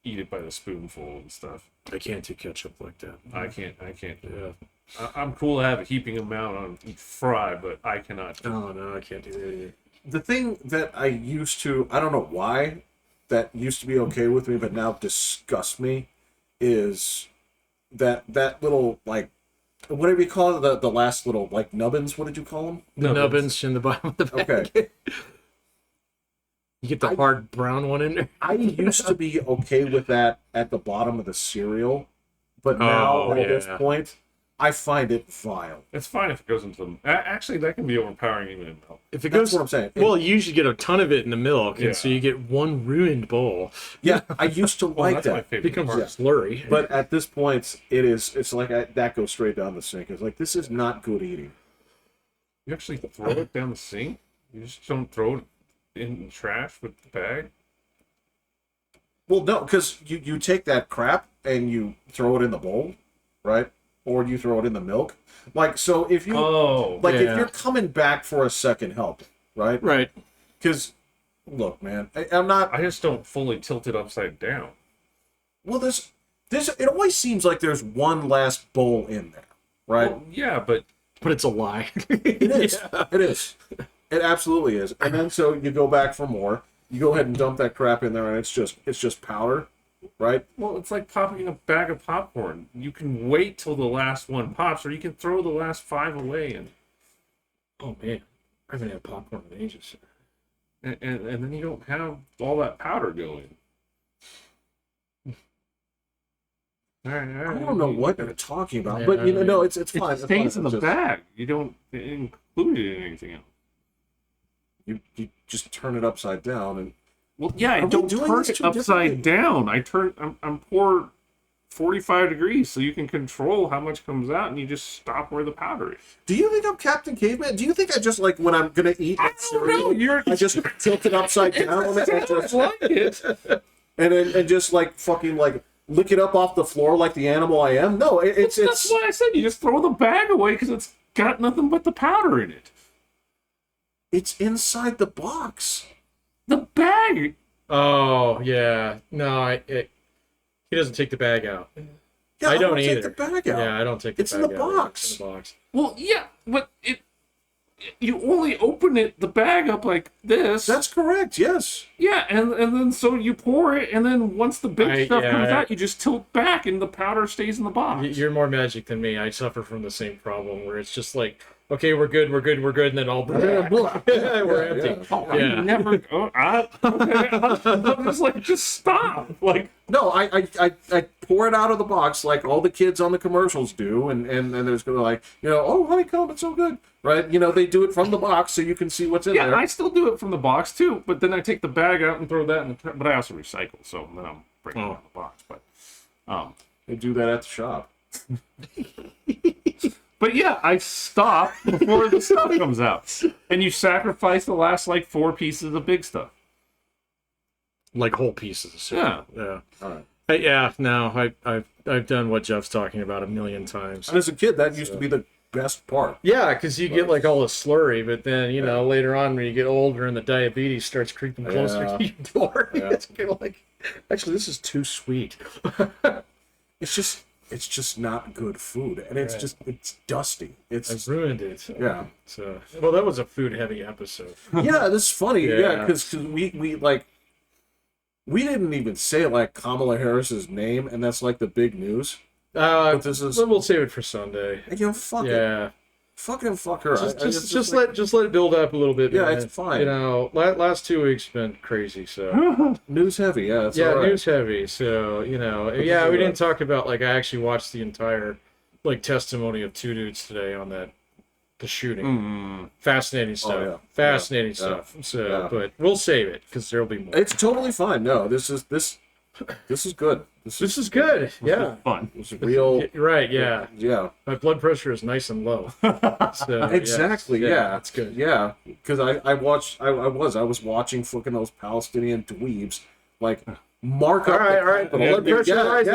eat it by the spoonful and stuff. I can't do ketchup like that. I can't do Yeah. it. I'm cool to have a heaping amount on each fry, but I cannot. Oh no, I can't do that either. the thing that I used to, I don't know why, that used to be okay with me, but now disgusts me, is that little, like, whatever you call it, the last little, like, nubbins. What did you call them? The nubbins in the bottom of the bag. Okay. You get the hard brown one in there. I used to be okay with that at the bottom of the cereal, but now Oh, at this yeah. point, I find it vile. It's fine if it goes into the. Actually, that can be overpowering even in milk. If it That's goes, what I'm saying. well, you usually get a ton of it in the milk, Yeah. and so you get one ruined bowl. Yeah, I used to like That's my that. favorite It becomes part. slurry. But at this point, it's like that goes straight down the sink. It's like, this is not good eating. You actually throw it down the sink. You just don't throw it in the trash with the bag. Well, no, because you take that crap and you throw it in the bowl, right? Or you throw it in the milk. Like, so if you, if you're coming back for a second help, right? Right. Because, look, man, I'm not. I just don't fully tilt it upside down. Well, it always seems like there's one last bowl in there, right? Well, yeah, but it's a lie. It is. Yeah. It is. It absolutely is. And then so you go back for more. You go ahead and dump that crap in there, and it's just powder, right? well, it's like popping a bag of popcorn. You can wait till the last one pops, or you can throw the last 5 away, and Oh man, I haven't had popcorn in ages. and then you don't have all that powder going. All right. I don't know what you're talking about, Yeah, but I you know, mean, no, it's fine. It It's stays fine. in the It's just- bag. You don't include it in anything else. You just turn it upside down, and Well, yeah, I Are we don't doing turn this it too upside differently? down. I'm pour 45 degrees so you can control how much comes out, and you just stop where the powder is. do you think I'm Captain Caveman? Do you think I just like when I'm gonna eat I don't know. You're I just tilt it upside down and sounds just, like it. and just like fucking like lick it up off the floor like the animal I am? No, That's why I said you just throw the bag away because it's got nothing but the powder in it. it's inside the box. The bag. Oh yeah, no, he doesn't take the bag out. Yeah, I don't take either. the bag out. Yeah, I don't take the It's in bag the out. box. It's in the box. Well, yeah, but you only open the bag up like this. That's correct. Yes. Yeah, and then so you pour it, and then once the big stuff comes out, you just tilt back, and the powder stays in the box. You're more magic than me. I suffer from the same problem where it's just like, okay, we're good, and then all we're empty. Yeah. I Yeah. never. I'm just like, just stop. Like, No, I pour it out of the box like all the kids on the commercials do, and there's gonna like, you know, oh, honeycomb, it's so good, right? You know, they do it from the box so you can see what's in yeah, there. I still do it from the box too, but then I take the bag out and throw that in the. But I also recycle, so then I'm breaking it out of the box. But, They do that at the shop. But yeah, I stop before the stuff comes out, and you sacrifice the last like 4 pieces of big stuff. Like whole pieces. So, Yeah. Yeah. All right. Yeah. No, I've done what Jeff's talking about a million times. And as a kid, that used to be the best part. Yeah, because you get like all the slurry, but then you know later on when you get older and the diabetes starts creeping closer to your door, it's kind of like, actually, this is too sweet. It's just not good food, and it's dusty. I've ruined it. Yeah. So well, that was a food heavy episode. Yeah, this is funny. Yeah, Yeah. because we like we didn't even say like Kamala Harris's name, and that's like the big news. But this is We'll save it for Sunday. you know, fuck it, Yeah. fucking fuck her. Just let it build up a little bit. Yeah, man. it's fine. You know, last 2 weeks been crazy. So news heavy. Yeah, it's yeah, all right. news heavy. So you know, yeah, we didn't talk about like I actually watched the entire like testimony of 2 dudes today on the shooting. Fascinating stuff. yeah. Fascinating Yeah. stuff. So, Yeah. but we'll save it because there'll be more. It's totally fine. No, this is good. This is good. Yeah. Fun. It's real. Right. Yeah. Yeah. My blood pressure is nice and low. So, Exactly. Yeah, that's good. Yeah, because I was watching fucking those Palestinian dweebs like mark up. All right, the all right. capital. Blood pressure rising,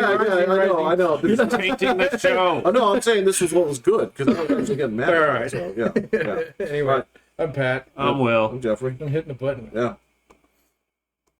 I know. This is- Tainting the show. Oh no, I'm saying this was what was good because I was actually getting mad. All at it, right. so, yeah. Anyway, I'm Pat. I'm Will. I'm Jeffrey. I'm hitting the button. Yeah.